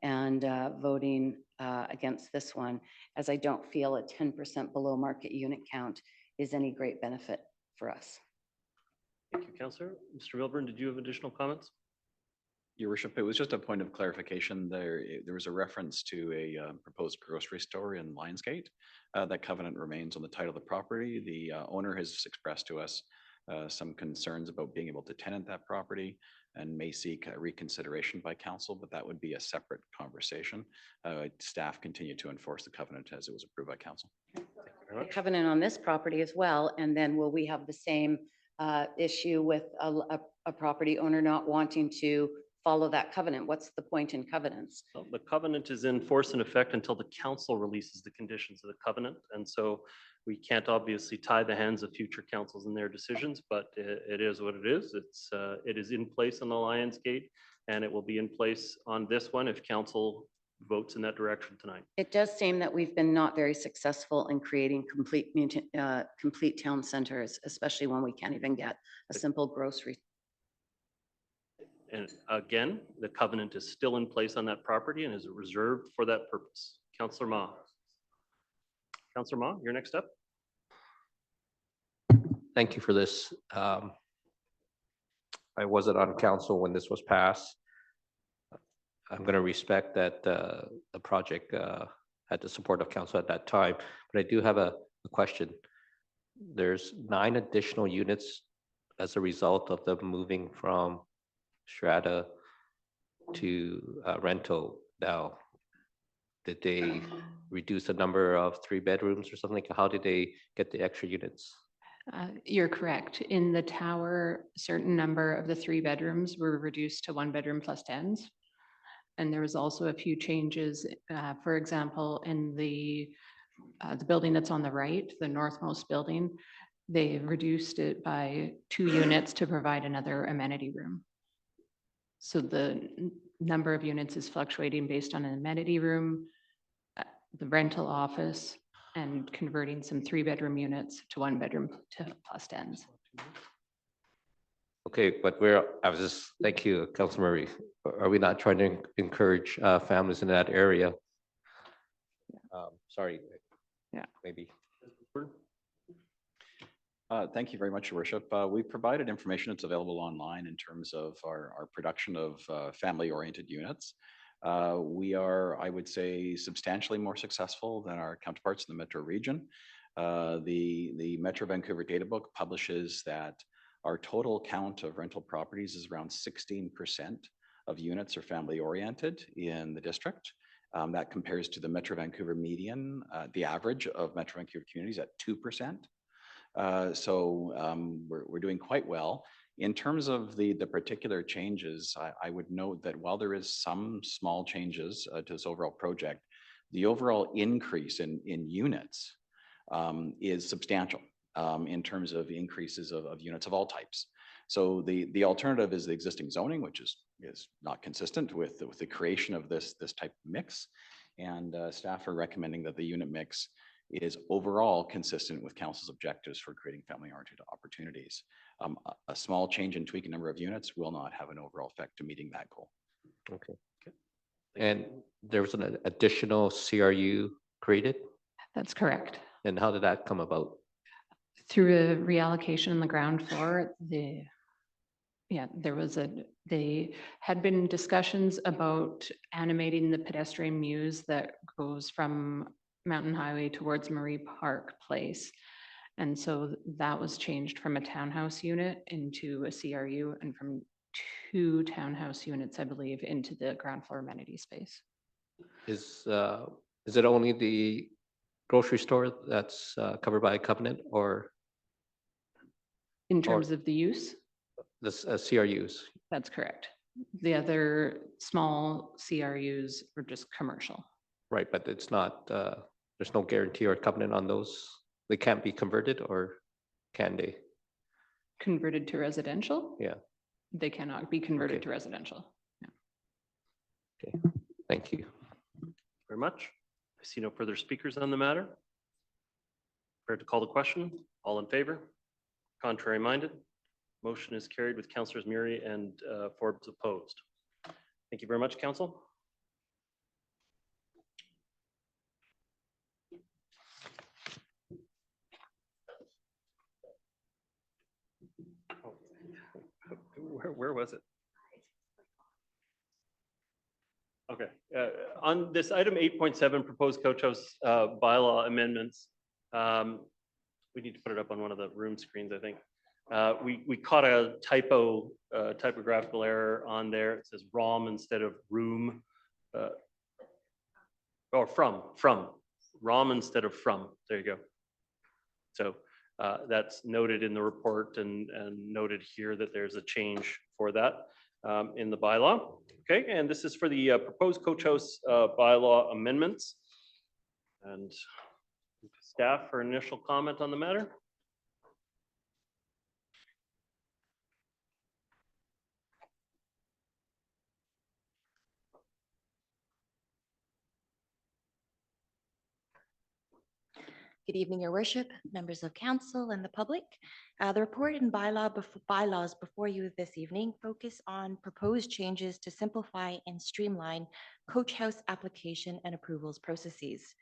and voting against this one, as I don't feel a 10% below market unit count is any great benefit for us. Thank you, Councillor. Mr. Milburn, did you have additional comments? Your worship, it was just a point of clarification. There was a reference to a proposed grocery store in Lionsgate. That covenant remains on the title of the property. The owner has expressed to us some concerns about being able to tenant that property and may seek a reconsideration by council, but that would be a separate conversation. Staff continue to enforce the covenant as it was approved by council. The covenant on this property as well, and then will we have the same issue with a property owner not wanting to follow that covenant? What's the point in covenants? Well, the covenant is in force and effect until the council releases the conditions of the covenant. And so we can't obviously tie the hands of future councils in their decisions, but it is what it is. It is in place on the Lionsgate, and it will be in place on this one if council votes in that direction tonight. It does seem that we've been not very successful in creating complete town centers, especially when we can't even get a simple grocery. And again, the covenant is still in place on that property and is reserved for that purpose. Councillor Ma. Councillor Ma, you're next up. Thank you for this. I wasn't on council when this was passed. I'm going to respect that the project had the support of council at that time, but I do have a question. There's 9 additional units as a result of them moving from strata to rental. Now, did they reduce the number of 3 bedrooms or something? How did they get the extra units? You're correct. In the tower, a certain number of the 3 bedrooms were reduced to 1 bedroom plus 10s. And there was also a few changes, for example, in the building that's on the right, the northmost building, they reduced it by 2 units to provide another amenity room. So the number of units is fluctuating based on an amenity room, the rental office, and converting some 3-bedroom units to 1-bedroom to plus 10s. Okay, but thank you, Councilor Murray. Are we not trying to encourage families in that area? Sorry. Yeah. Maybe. Thank you very much, Your Worship. We've provided information that's available online in terms of our production of family-oriented units. We are, I would say, substantially more successful than our counterparts in the metro region. The Metro Vancouver Data Book publishes that our total count of rental properties is around 16% of units are family-oriented in the district. That compares to the Metro Vancouver median, the average of Metro Vancouver communities at 2%. We're doing quite well. In terms of the particular changes, I would note that while there is some small changes to this overall project, the overall increase in units is substantial in terms of increases of units of all types. So the alternative is the existing zoning, which is not consistent with the creation of this type of mix. And staff are recommending that the unit mix is overall consistent with council's objectives for creating family-oriented opportunities. A small change in tweaking number of units will not have an overall effect to meeting that goal. Okay. And there was an additional CRU created? That's correct. And how did that come about? Through a reallocation on the ground floor, they had been discussions about animating the pedestrian muse that goes from Mountain Highway towards Marie Park Place. And so that was changed from a townhouse unit into a CRU and from 2 townhouse units, I believe, into the ground floor amenity space. Is it only the grocery store that's covered by a covenant, or? In terms of the use? The CRUs? That's correct. The other small CRUs are just commercial. Right, but it's not, there's no guarantee or covenant on those. They can't be converted, or can they? Converted to residential? Yeah. They cannot be converted to residential. Yeah. Okay, thank you. Very much. I see no further speakers on the matter. Prepared to call the question. All in favor? Contrary minded? Motion is carried with Councillors Murray and Forbes opposed. Thank you very much, Council. Where was it? Okay, on this item 8.7, proposed coach house bylaw amendments, we need to put it up on one of the room screens, I think. We caught a typo, typographical error on there. It says ROM instead of room, or from, ROM instead of from, there you go. So that's noted in the report and noted here that there's a change for that in the bylaw. Okay, and this is for the proposed coach house bylaw amendments. And staff for initial comment on the matter. Good evening, Your Worship, members of council and the public. The report and bylaws before you this evening focus on proposed changes to simplify and streamline coach house application and approvals processes.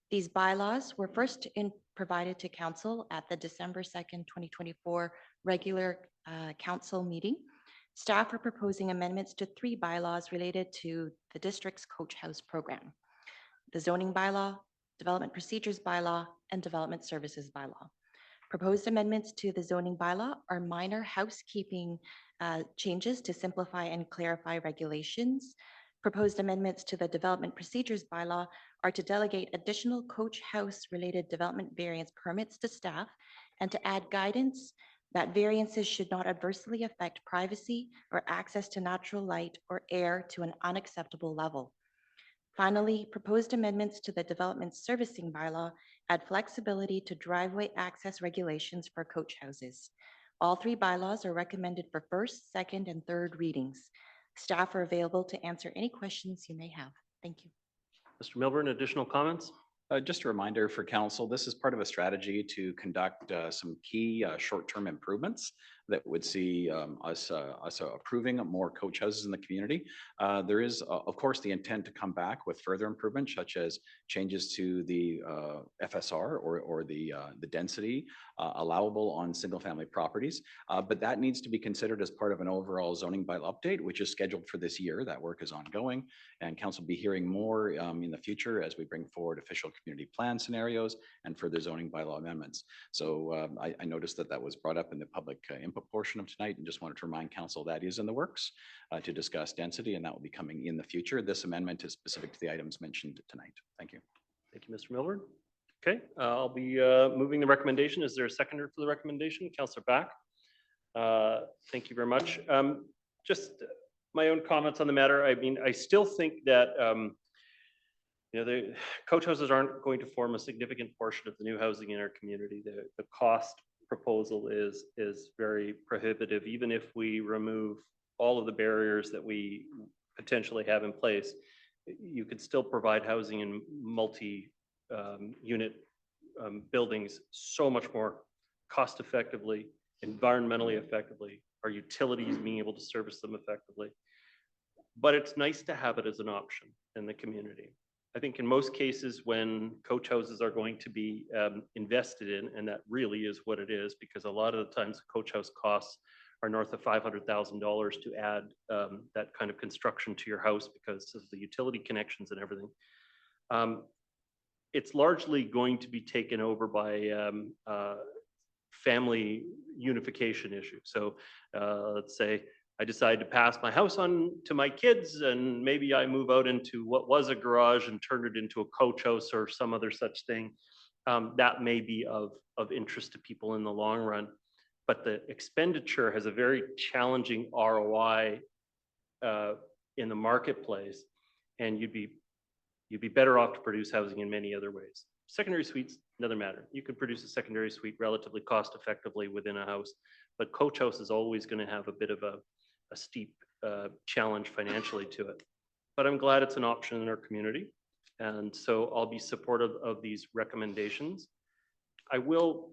These bylaws were first provided to council at the December 2nd, 2024 regular council meeting. Staff are proposing amendments to 3 bylaws related to the district's coach house program: the zoning bylaw, development procedures bylaw, and development services bylaw. Proposed amendments to the zoning bylaw are minor housekeeping changes to simplify and clarify regulations. Proposed amendments to the development procedures bylaw are to delegate additional coach house related development variance permits to staff and to add guidance that variances should not adversely affect privacy or access to natural light or air to an unacceptable level. Finally, proposed amendments to the development servicing bylaw add flexibility to driveway access regulations for coach houses. All three bylaws are recommended for first, second, and third readings. Staff are available to answer any questions you may have. Thank you. Mr. Milburn, additional comments? Just a reminder for council, this is part of a strategy to conduct some key short-term improvements that would see us approving more coach houses in the community. There is, of course, the intent to come back with further improvements, such as changes to the FSR or the density allowable on single-family properties. But that needs to be considered as part of an overall zoning bylaw update, which is scheduled for this year. That work is ongoing, and council will be hearing more in the future as we bring forward official community plan scenarios and further zoning bylaw amendments. So I noticed that was brought up in the public input portion of tonight, and just wanted to remind council that is in the works to discuss density, and that will be coming in the future. This amendment is specific to the items mentioned tonight. Thank you. Thank you, Mr. Milburn. Okay, I'll be moving the recommendation. Is there a seconder for the recommendation? Councillor Back. Thank you very much. Just my own comments on the matter. I mean, I still think that the coach houses aren't going to form a significant portion of the new housing in our community. The cost proposal is very prohibitive, even if we remove all of the barriers that we potentially have in place. You could still provide housing in multi-unit buildings so much more cost effectively, environmentally effectively, our utilities being able to service them effectively. But it's nice to have it as an option in the community. I think in most cases when coach houses are going to be invested in, and that really is what it is, because a lot of the times coach house costs are north of $500,000 to add that kind of construction to your house because of the utility connections and everything. It's largely going to be taken over by family unification issue. So let's say I decide to pass my house on to my kids, and maybe I move out into what was a garage and turn it into a coach house or some other such thing. That may be of interest to people in the long run. But the expenditure has a very challenging ROI in the marketplace, and you'd be better off to produce housing in many other ways. Secondary suites, another matter. You could produce a secondary suite relatively cost effectively within a house, but coach house is always going to have a bit of a steep challenge financially to it. But I'm glad it's an option in our community, and so I'll be supportive of these recommendations. I will,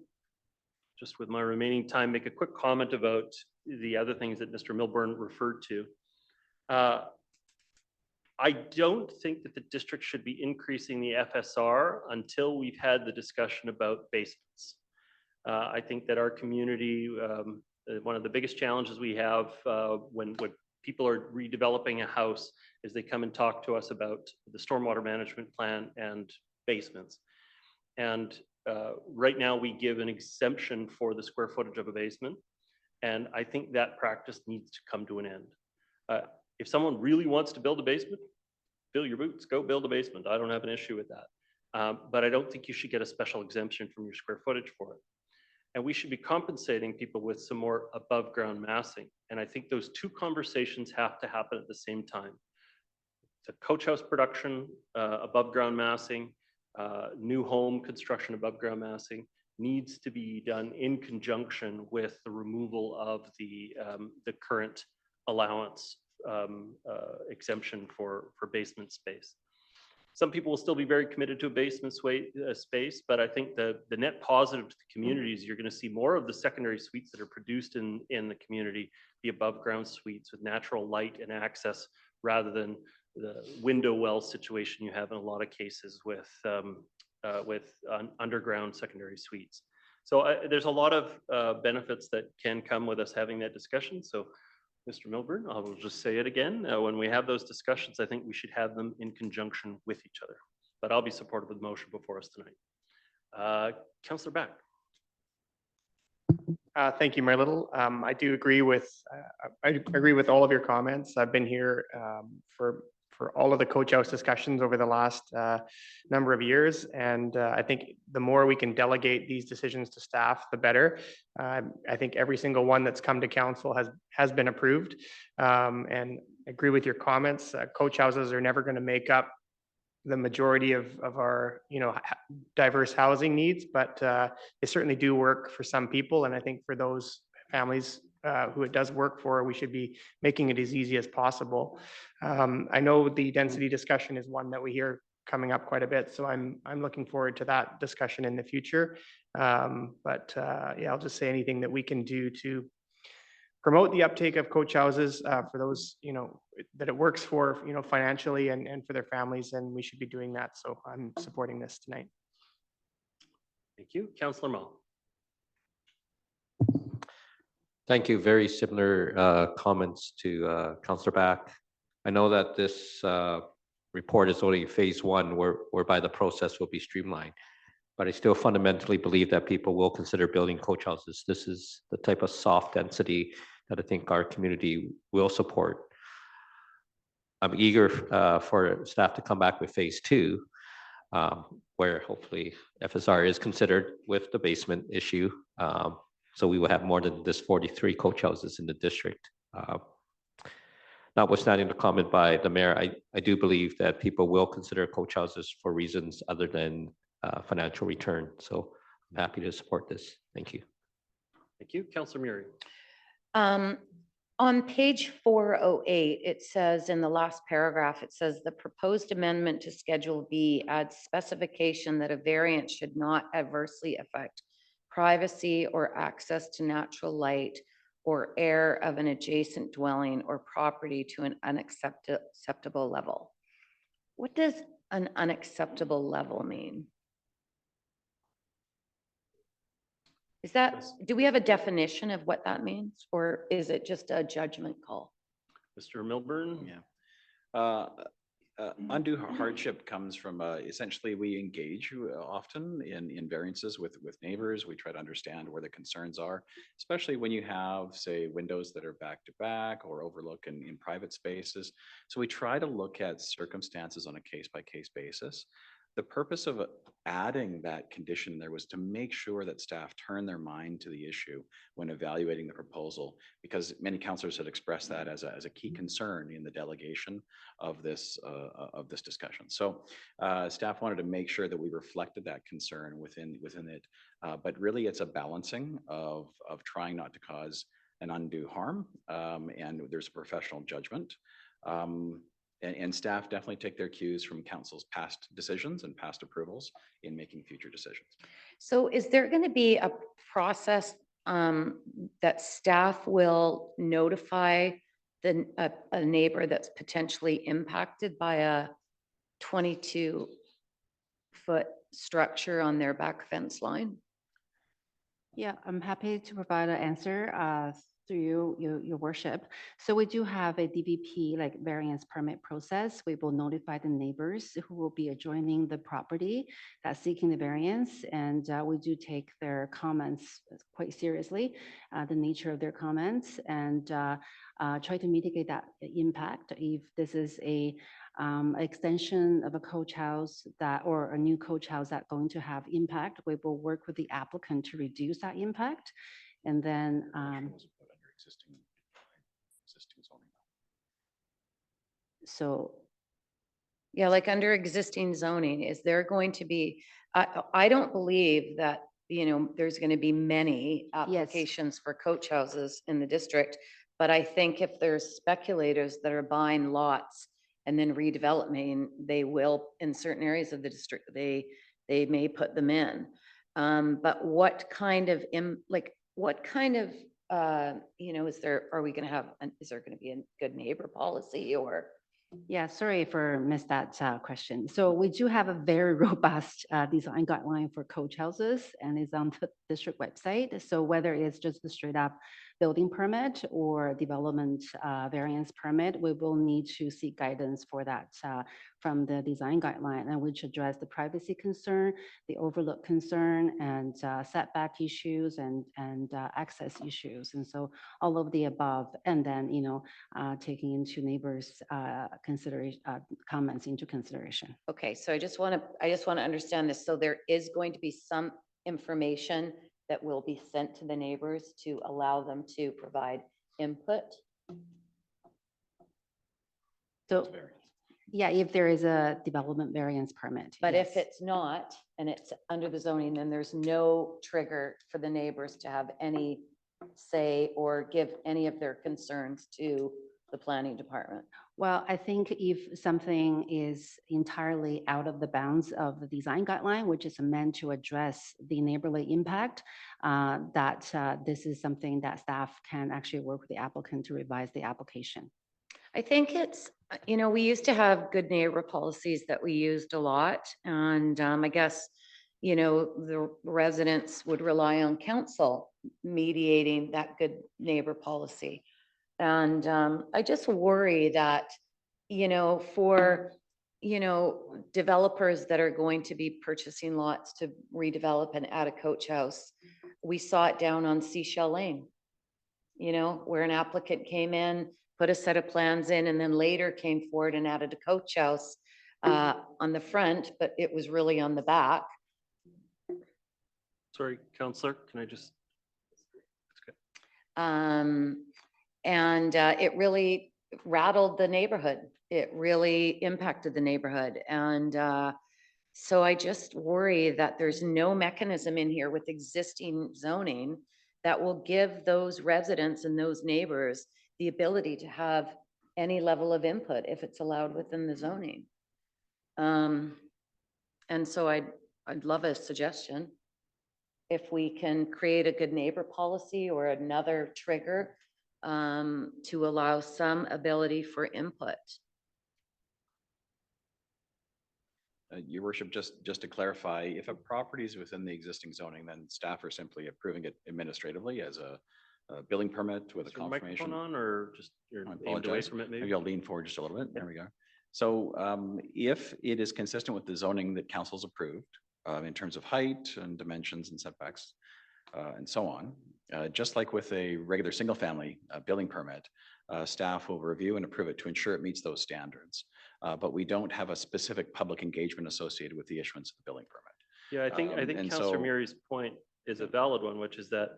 just with my remaining time, make a quick comment about the other things that Mr. Milburn referred to. I don't think that the district should be increasing the FSR until we've had the discussion about basements. I think that our community, one of the biggest challenges we have when people are redeveloping a house is they come and talk to us about the stormwater management plan and basements. And right now we give an exemption for the square footage of a basement. And I think that practice needs to come to an end. If someone really wants to build a basement, fill your boots, go build a basement. I don't have an issue with that. But I don't think you should get a special exemption from your square footage for it. And we should be compensating people with some more above ground massing. And I think those two conversations have to happen at the same time. The coach house production, above ground massing, new home construction above ground massing needs to be done in conjunction with the removal of the current allowance exemption for basement space. Some people will still be very committed to a basement space, but I think the net positive to the community is you're going to see more of the secondary suites that are produced in the community be above ground suites with natural light and access rather than the window well situation you have in a lot of cases with underground secondary suites. So there's a lot of benefits that can come with us having that discussion. So Mr. Milburn, I will just say it again. When we have those discussions, I think we should have them in conjunction with each other. But I'll be supportive of the motion before us tonight. Councillor Back. Thank you, Mayor Little. I do agree with all of your comments. I've been here for all of the coach house discussions over the last number of years. And I think the more we can delegate these decisions to staff, the better. I think every single one that's come to council has been approved. And I agree with your comments. Coach houses are never going to make up the majority of our, diverse housing needs, but they certainly do work for some people. And I think for those families who it does work for, we should be making it as easy as possible. I know the density discussion is one that we hear coming up quite a bit, so I'm looking forward to that discussion in the future. Yeah, I'll just say anything that we can do to promote the uptake of coach houses for those, that it works for, financially and for their families, and we should be doing that. So I'm supporting this tonight. Thank you. Councillor Mall. Thank you. Very similar comments to Councillor Back. I know that this report is only phase one, whereby the process will be streamlined, but I still fundamentally believe that people will consider building coach houses. This is the type of soft density that I think our community will support. I'm eager for staff to come back with phase two, where hopefully FSR is considered with the basement issue. So we will have more than this 43 coach houses in the district. Notwithstanding the comment by the mayor, I do believe that people will consider coach houses for reasons other than financial return. So I'm happy to support this. Thank you. Thank you. Councillor Murray. On page 408, it says in the last paragraph, it says the proposed amendment to Schedule B adds specification that a variance should not adversely affect privacy or access to natural light or air of an adjacent dwelling or property to an unacceptable level. What does an unacceptable level mean? Is that, do we have a definition of what that means, or is it just a judgment call? Mr. Milburn? Yeah. Undue hardship comes from essentially we engage often in variances with neighbors. We try to understand where the concerns are, especially when you have, say, windows that are back to back or overlook in private spaces. So we try to look at circumstances on a case-by-case basis. The purpose of adding that condition there was to make sure that staff turn their mind to the issue when evaluating the proposal, because many councillors had expressed that as a key concern in the delegation of this discussion. So staff wanted to make sure that we reflected that concern within it, but really it's a balancing of trying not to cause an undue harm, and there's a professional judgment. And staff definitely take their cues from council's past decisions and past approvals in making future decisions. So is there going to be a process that staff will notify a neighbor that's potentially impacted by a 22-foot structure on their back fence line? Yeah, I'm happy to provide an answer through your worship. So we do have a DVP, like variance permit process. We will notify the neighbors who will be adjoining the property that's seeking the variance. And we do take their comments quite seriously, the nature of their comments, and try to mitigate that impact. If this is a extension of a coach house or a new coach house that's going to have impact, we will work with the applicant to reduce that impact. And then so yeah, like under existing zoning, is there going to be, I don't believe that, there's going to be many applications for coach houses in the district, but I think if there's speculators that are buying lots and then redeveloping, they will, in certain areas of the district, they may put them in. But what kind of, is there going to be a good neighbor policy or? Yeah, sorry for missed that question. So we do have a very robust design guideline for coach houses, and it's on the district website. So whether it's just the straight up building permit or development variance permit, we will need to seek guidance for that from the design guideline, and which address the privacy concern, the overlook concern, and setback issues and access issues. And so all of the above, and then, taking into neighbors' consideration, comments into consideration. Okay, so I just want to understand this. So there is going to be some information that will be sent to the neighbors to allow them to provide input. So, yeah, if there is a development variance permit. But if yes. it's not, and it's under the zoning, then there's no trigger for the neighbors to have any say or give any of their concerns to the planning department. Well, I think if something is entirely out of the bounds of the design guideline, which is meant to address the neighborly impact, this is something that staff can actually work with the applicant to revise the application. I think it's, we used to have good neighbor policies that we used a lot. And I guess, the residents would rely on council mediating that good neighbor policy. And I just worry that, for, developers that are going to be purchasing lots to redevelop and add a coach house, we saw it down on Seashell Lane, where an applicant came in, put a set of plans in, and then later came forward and added a coach house on the front, but it was really on the back. Sorry, Counselor, can I just? And it really rattled the neighborhood. It really impacted the neighborhood. And so I just worry that there's no mechanism in here with existing zoning that will give those residents and those neighbors the ability to have any level of input if it's allowed within the zoning. And so I'd love a suggestion. If we can create a good neighbor policy or another trigger to allow some ability for input. Your worship, just to clarify, if a property is within the existing zoning, then staff are simply approving it administratively as a building permit with a Is your microphone confirmation. on, or just you're I aimed away apologize. from it maybe? Maybe I'll lean forward just a little bit. There we go. So if it is consistent with the zoning that council's approved in terms of height and dimensions and setbacks and so on, just like with a regular single family building permit, staff will review and approve it to ensure it meets those standards. But we don't have a specific public engagement associated with the issuance of the building permit. Yeah, I think and Councillor so- Muri's point is a valid one, which is that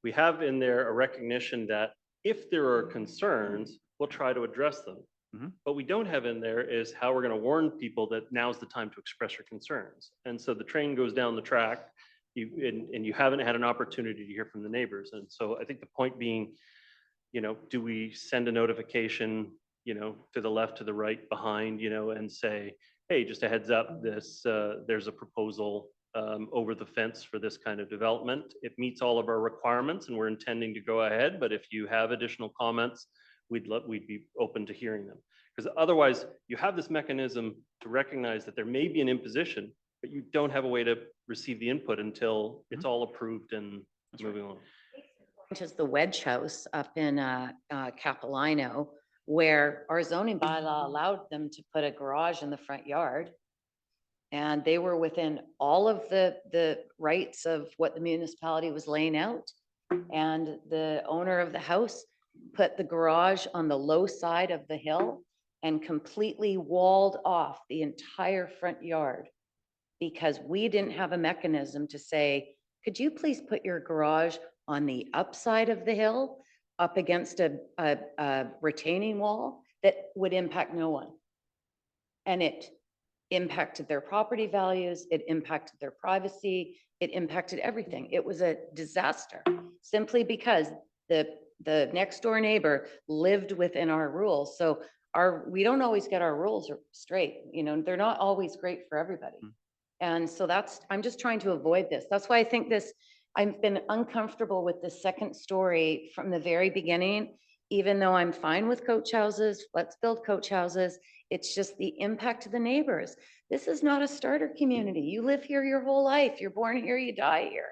we have in there a recognition that if there are concerns, we'll try to address them. Mhm. What we don't have in there is how we're going to warn people that now's the time to express your concerns. And so the train goes down the track, and you haven't had an opportunity to hear from the neighbors. And so I think the point being, do we send a notification, to the left, to the right, behind, and say, hey, just a heads up, there's a proposal over the fence for this kind of development. It meets all of our requirements and we're intending to go ahead. But if you have additional comments, we'd be open to hearing them. Because otherwise you have this mechanism to recognize that there may be an imposition, but you don't have a way to receive the input until it's all approved and moving on. Which is the Wedge House up in Capilano, where our zoning bylaw allowed them to put a garage in the front yard. And they were within all of the rights of what the municipality was laying out. And the owner of the house put the garage on the low side of the hill and completely walled off the entire front yard because we didn't have a mechanism to say, could you please put your garage on the upside of the hill up against a retaining wall that would impact no one? And it impacted their property values, it impacted their privacy, it impacted everything. It was a disaster simply because the next door neighbor lived within our rules. So we don't always get our rules straight, they're not always great for everybody. And so I'm just trying to avoid this. That's why I think I've been uncomfortable with the second story from the very beginning, even though I'm fine with coach houses, let's build coach houses. It's just the impact to the neighbors. This is not a starter community. You live here your whole life. You're born here, you die here.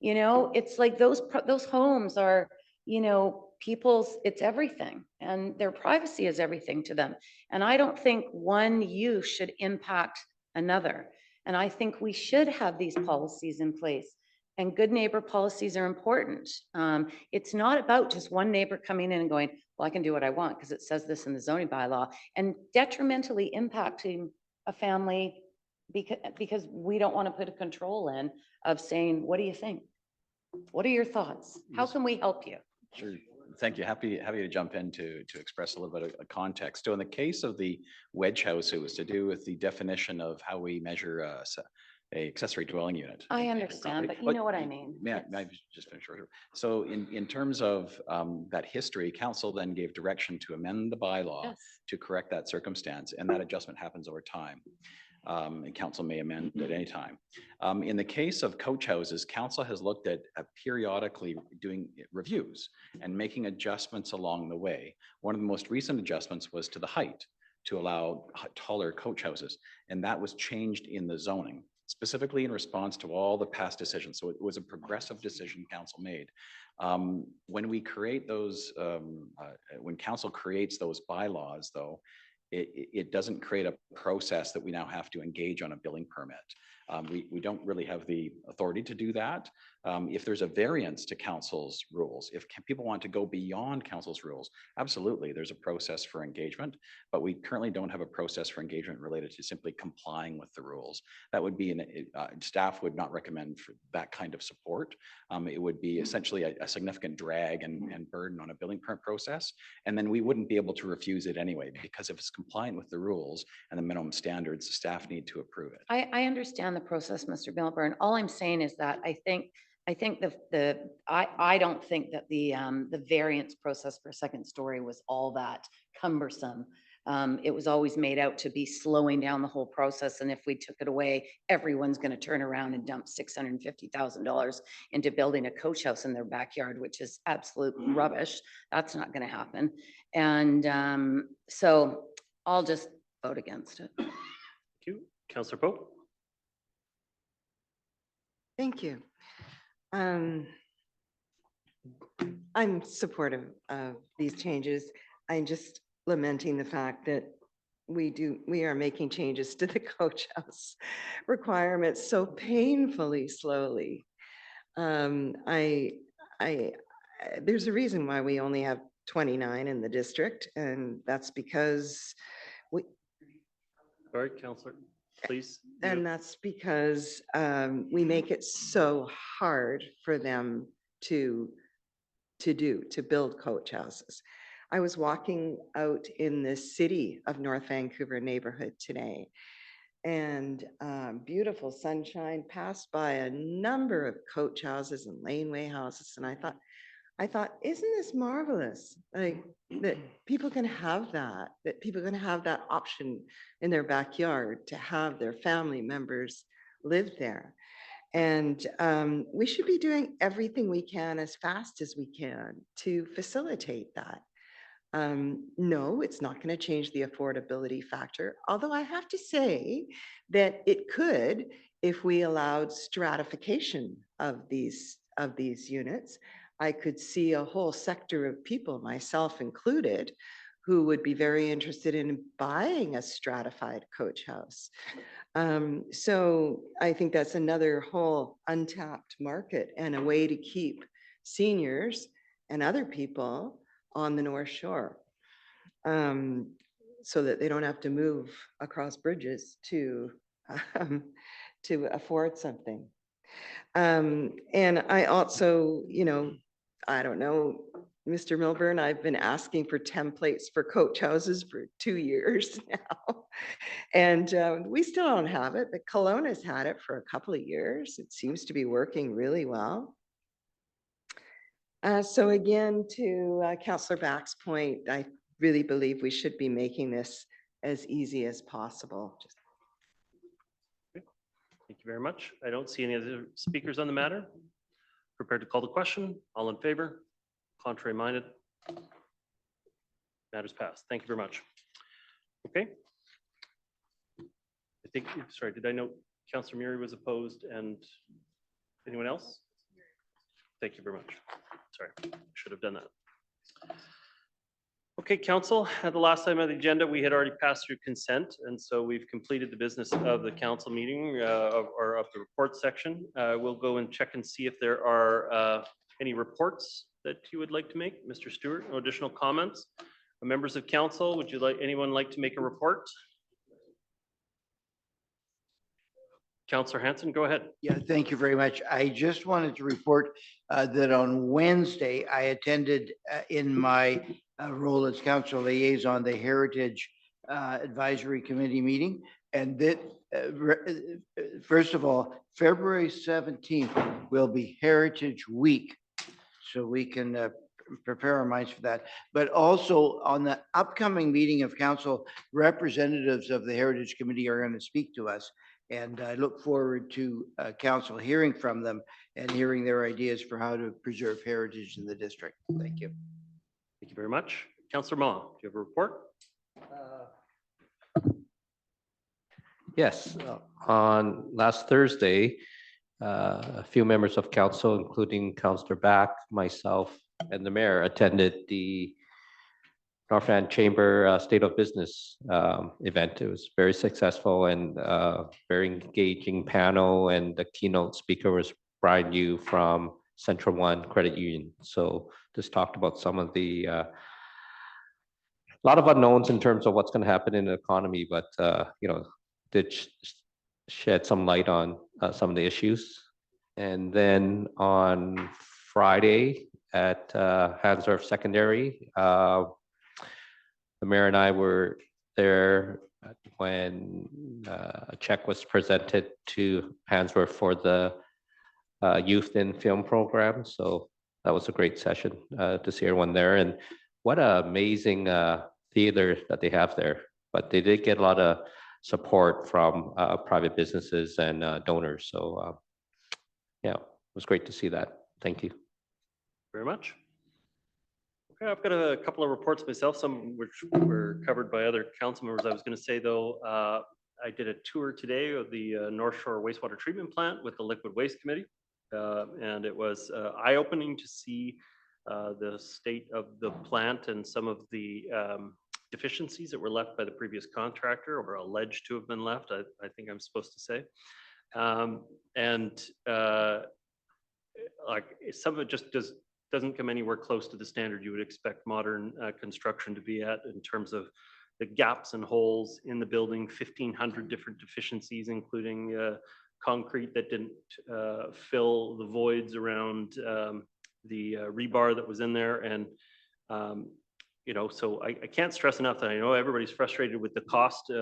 It's like those homes are, you know, it's everything and their privacy is everything to them. And I don't think one use should impact another. And I think we should have these policies in place. And good neighbor policies are important. It's not about just one neighbor coming in and going, well, I can do what I want because it says this in the zoning bylaw, and detrimentally impacting a family because we don't want to put a control in of saying, what do you think? What are your thoughts? How can we help you? Sure. Thank you. Happy to jump in to express a little bit of context. So in the case of the wedge house, it was to do with the definition of how we measure a accessory dwelling unit. I understand, but you know what I mean. Yeah, I just finished. So in terms of that history, council then gave direction to amend the bylaw Yes. to correct that circumstance, and that adjustment happens over time. And council may amend at any time. In the case of coach houses, council has looked at periodically doing reviews and making adjustments along the way. One of the most recent adjustments was to the height to allow taller coach houses, and that was changed in the zoning, specifically in response to all the past decisions. So it was a progressive decision council made. When we create those, when council creates those bylaws though, it doesn't create a process that we now have to engage on a building permit. We don't really have the authority to do that. If there's a variance to council's rules, if people want to go beyond council's rules, absolutely, there's a process for engagement, but we currently don't have a process for engagement related to simply complying with the rules. That would be, staff would not recommend for that kind of support. It would be essentially a significant drag and burden on a building permit process. And then we wouldn't be able to refuse it anyway, because if it's compliant with the rules and the minimum standards, the staff need to approve it. I understand the process, Mr. Milburn. All I'm saying is that I don't think that the variance process for second story was all that cumbersome. It was always made out to be slowing down the whole process. And if we took it away, everyone's going to turn around and dump $650,000 into building a coach house in their backyard, which is absolute rubbish. That's not going to happen. And so I'll just vote against it. Thank you. Councillor Pope. Thank you. I'm supportive of these changes. I'm just lamenting the fact that we are making changes to the coach house requirements so painfully slowly. There's a reason why we only have 29 in the district, and that's because All right, Councillor, please. and that's because we make it so hard for them to build coach houses. I was walking out in the city of North Vancouver neighborhood today, and beautiful sunshine, passed by a number of coach houses and laneway houses, and I thought, isn't this marvelous? Like that people can have that people can have that option in their backyard to have their family members live there. And we should be doing everything we can as fast as we can to facilitate that. No, it's not going to change the affordability factor, although I have to say that it could if we allowed stratification of these units. I could see a whole sector of people, myself included, who would be very interested in buying a stratified coach house. So I think that's another whole untapped market and a way to keep seniors and other people on the North Shore, so that they don't have to move across bridges to afford something. And I also, I don't know, Mr. Milburn, I've been asking for templates for coach houses for 2 years now. And we still don't have it, but Kelowna's had it for a couple of years. It seems to be working really well. So again, to Councillor Back's point, I really believe we should be making this as easy as possible. Thank you very much. I don't see any other speakers on the matter. Prepared to call the question. All in favor? Contrary minded? Matters passed. Thank you very much. Okay. I think, sorry, did I note Councillor Murray was opposed and anyone else? Thank you very much. Sorry, should have done that. Okay, council, at the last time on the agenda, we had already passed through consent, and so we've completed the business of the council meeting or of the report section. We'll go and check and see if there are any reports that you would like to make. Mr. Stewart, no additional comments? Members of council, would you like, anyone like to make a report? Councillor Hanson, go ahead. Yeah, thank you very much. I just wanted to report that on Wednesday, I attended in my role as council liaison, the Heritage Advisory Committee meeting. And that, first of all, February 17th will be Heritage Week. So we can prepare our minds for that. But also on the upcoming meeting of council, representatives of the Heritage Committee are going to speak to us. And I look forward to council hearing from them and hearing their ideas for how to preserve heritage in the district. Thank you. Thank you very much. Councillor Ma, do you have a report? Yes, on last Thursday, a few members of council, including Councillor Back, myself, and the mayor attended the North Van Chamber State of Business event. It was very successful and very engaging panel, and the keynote speaker was Brian Yu from Central One Credit Union. So just talked about some of the lot of unknowns in terms of what's going to happen in the economy, but you know, did shed some light on some of the issues. And then on Friday at Hansdorf Secondary, the mayor and I were there when a check was presented to Hansdorf for the Youth in Film program. So that was a great session to see everyone there. And what an amazing theater that they have there. But they did get a lot of support from private businesses and donors. So yeah, it was great to see that. Thank you. Very much. Okay, I've got a couple of reports myself, some which were covered by other council members. I was going to say though, I did a tour today of the North Shore Wastewater Treatment Plant with the Liquid Waste Committee. And it was eye-opening to see the state of the plant and some of the deficiencies that were left by the previous contractor, or alleged to have been left, I think I'm supposed to say. Like some of it just doesn't come anywhere close to the standard you would expect modern construction to be at in terms of the gaps and holes in the building, 1,500 different deficiencies, including concrete that didn't fill the voids around the rebar that was in there. And, you know, so I can't stress enough that I know everybody's frustrated with the cost,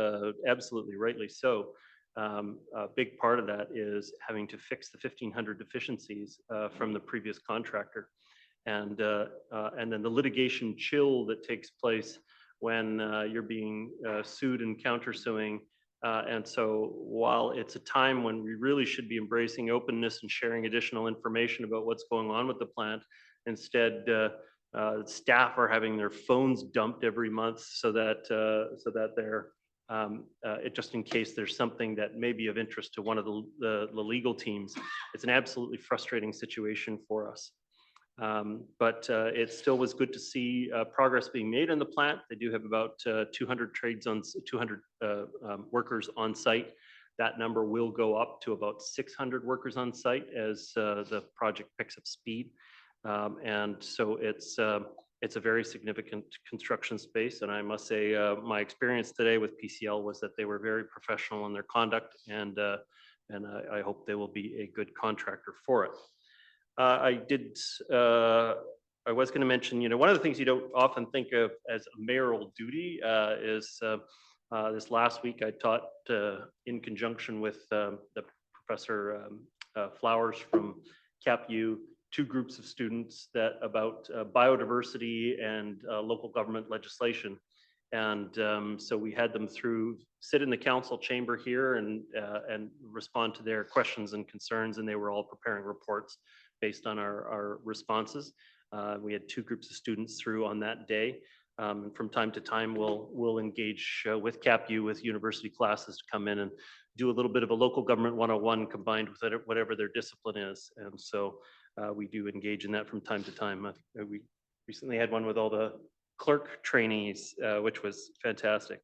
absolutely rightly so. A big part of that is having to fix the 1,500 deficiencies from the previous contractor. And then the litigation chill that takes place when you're being sued and countersuing. And so while it's a time when we really should be embracing openness and sharing additional information about what's going on with the plant, instead staff are having their phones dumped every month so that they're just in case there's something that may be of interest to one of the legal teams. It's an absolutely frustrating situation for us. But it still was good to see progress being made in the plant. They do have about 200 workers on site. That number will go up to about 600 workers on site as the project picks up speed. And so it's a very significant construction space. And I must say my experience today with PCL was that they were very professional in their conduct, and I hope they will be a good contractor for it. I was going to mention, you know, one of the things you don't often think of as a mayoral duty is this last week I taught in conjunction with the Professor Flowers from CapU, two groups of students about biodiversity and local government legislation. And so we had them sit in the council chamber here and respond to their questions and concerns, and they were all preparing reports based on our responses. We had two groups of students through on that day. And from time to time, we'll engage with CapU, with university classes to come in and do a little bit of a local government 101 combined with whatever their discipline is. And so we do engage in that from time to time. We recently had one with all the clerk trainees, which was fantastic.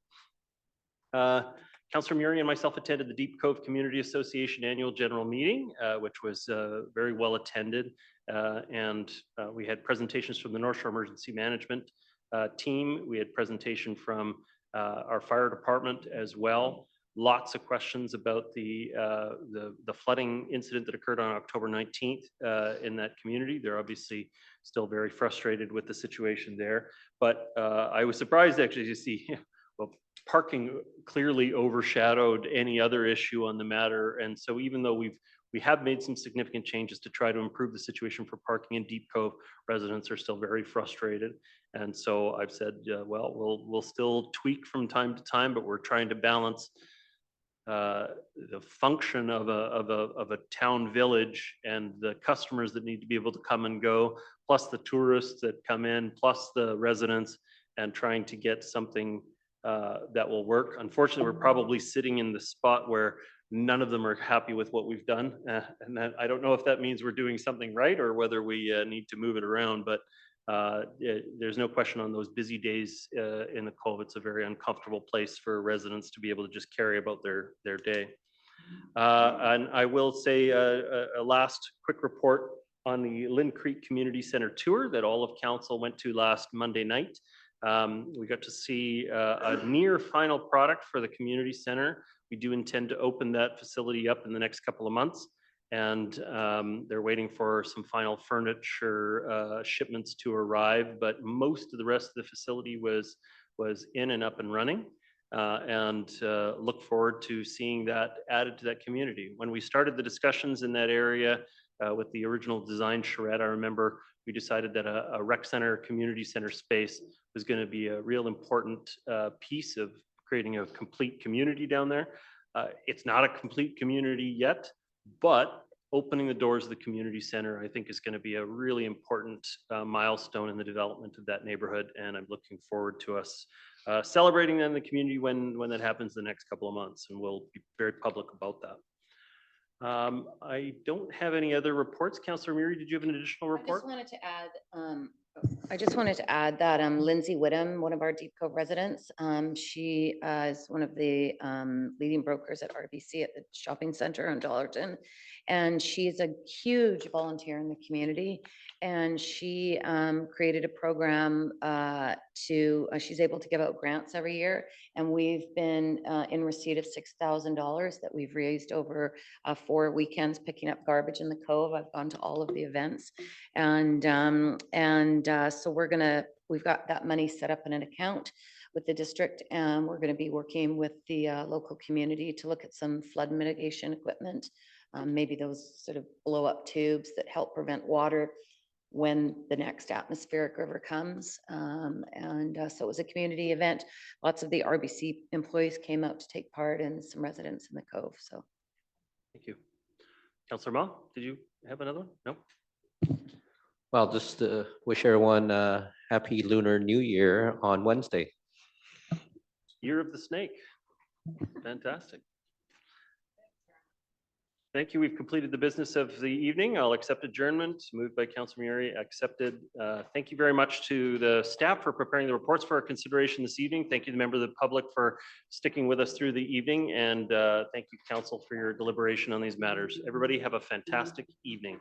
Councillor Murray and myself attended the Deep Cove Community Association Annual General Meeting, which was very well attended. And we had presentations from the North Shore Emergency Management team. We had presentation from our fire department as well. Lots of questions about the flooding incident that occurred on October 19th in that community. They're obviously still very frustrated with the situation there. But I was surprised actually to see, well, parking clearly overshadowed any other issue on the matter. And so even though we have made some significant changes to try to improve the situation for parking in Deep Cove, residents are still very frustrated. And so I've said, well, we'll still tweak from time to time, but we're trying to balance the function of a town village and the customers that need to be able to come and go, plus the tourists that come in, plus the residents, and trying to get something that will work. Unfortunately, we're probably sitting in the spot where none of them are happy with what we've done. And that, I don't know if that means we're doing something right or whether we need to move it around, but there's no question on those busy days in the Cove, it's a very uncomfortable place for residents to be able to just carry about their day. And I will say a last quick report on the Lynn Creek Community Center tour that all of council went to last Monday night. We got to see a near final product for the community center. We do intend to open that facility up in the next couple of months. And they're waiting for some final furniture shipments to arrive, but most of the rest of the facility was in and up and running. And look forward to seeing that added to that community. When we started the discussions in that area with the original design charrette, I remember we decided that a rec center, community center space was going to be a real important piece of creating a complete community down there. It's not a complete community yet, but opening the doors of the community center, I think, is going to be a really important milestone in the development of that neighborhood. And I'm looking forward to us celebrating that in the community when that happens the next couple of months. And we'll be very public about that. I don't have any other reports. Councillor Murray, did you have an additional report? I just wanted to add that Lindsay Whittam, one of our Deep Cove residents, she is one of the leading brokers at RBC at the shopping center in Dollarton. And she's a huge volunteer in the community. And she created a program she's able to give out grants every year. And we've been in receipt of $6,000 that we've raised over 4 weekends picking up garbage in the Cove. I've gone to all of the events. And so we've got that money set up in an account with the district, and we're going to be working with the local community to look at some flood mitigation equipment, maybe those sort of blow up tubes that help prevent water when the next atmospheric river comes. So it was a community event. Lots of the RBC employees came out to take part, and some residents in the Cove. So thank you. Councillor Ma, did you have another one? No. Well, just wish everyone a happy Lunar New Year on Wednesday. Year of the Snake. Fantastic. Thank you. We've completed the business of the evening. I'll accept adjournment. Moved by Councillor Murray, accepted. Thank you very much to the staff for preparing the reports for our consideration this evening. Thank you to the members of the public for sticking with us through the evening. And thank you, Council, for your deliberation on these matters. Everybody have a fantastic evening.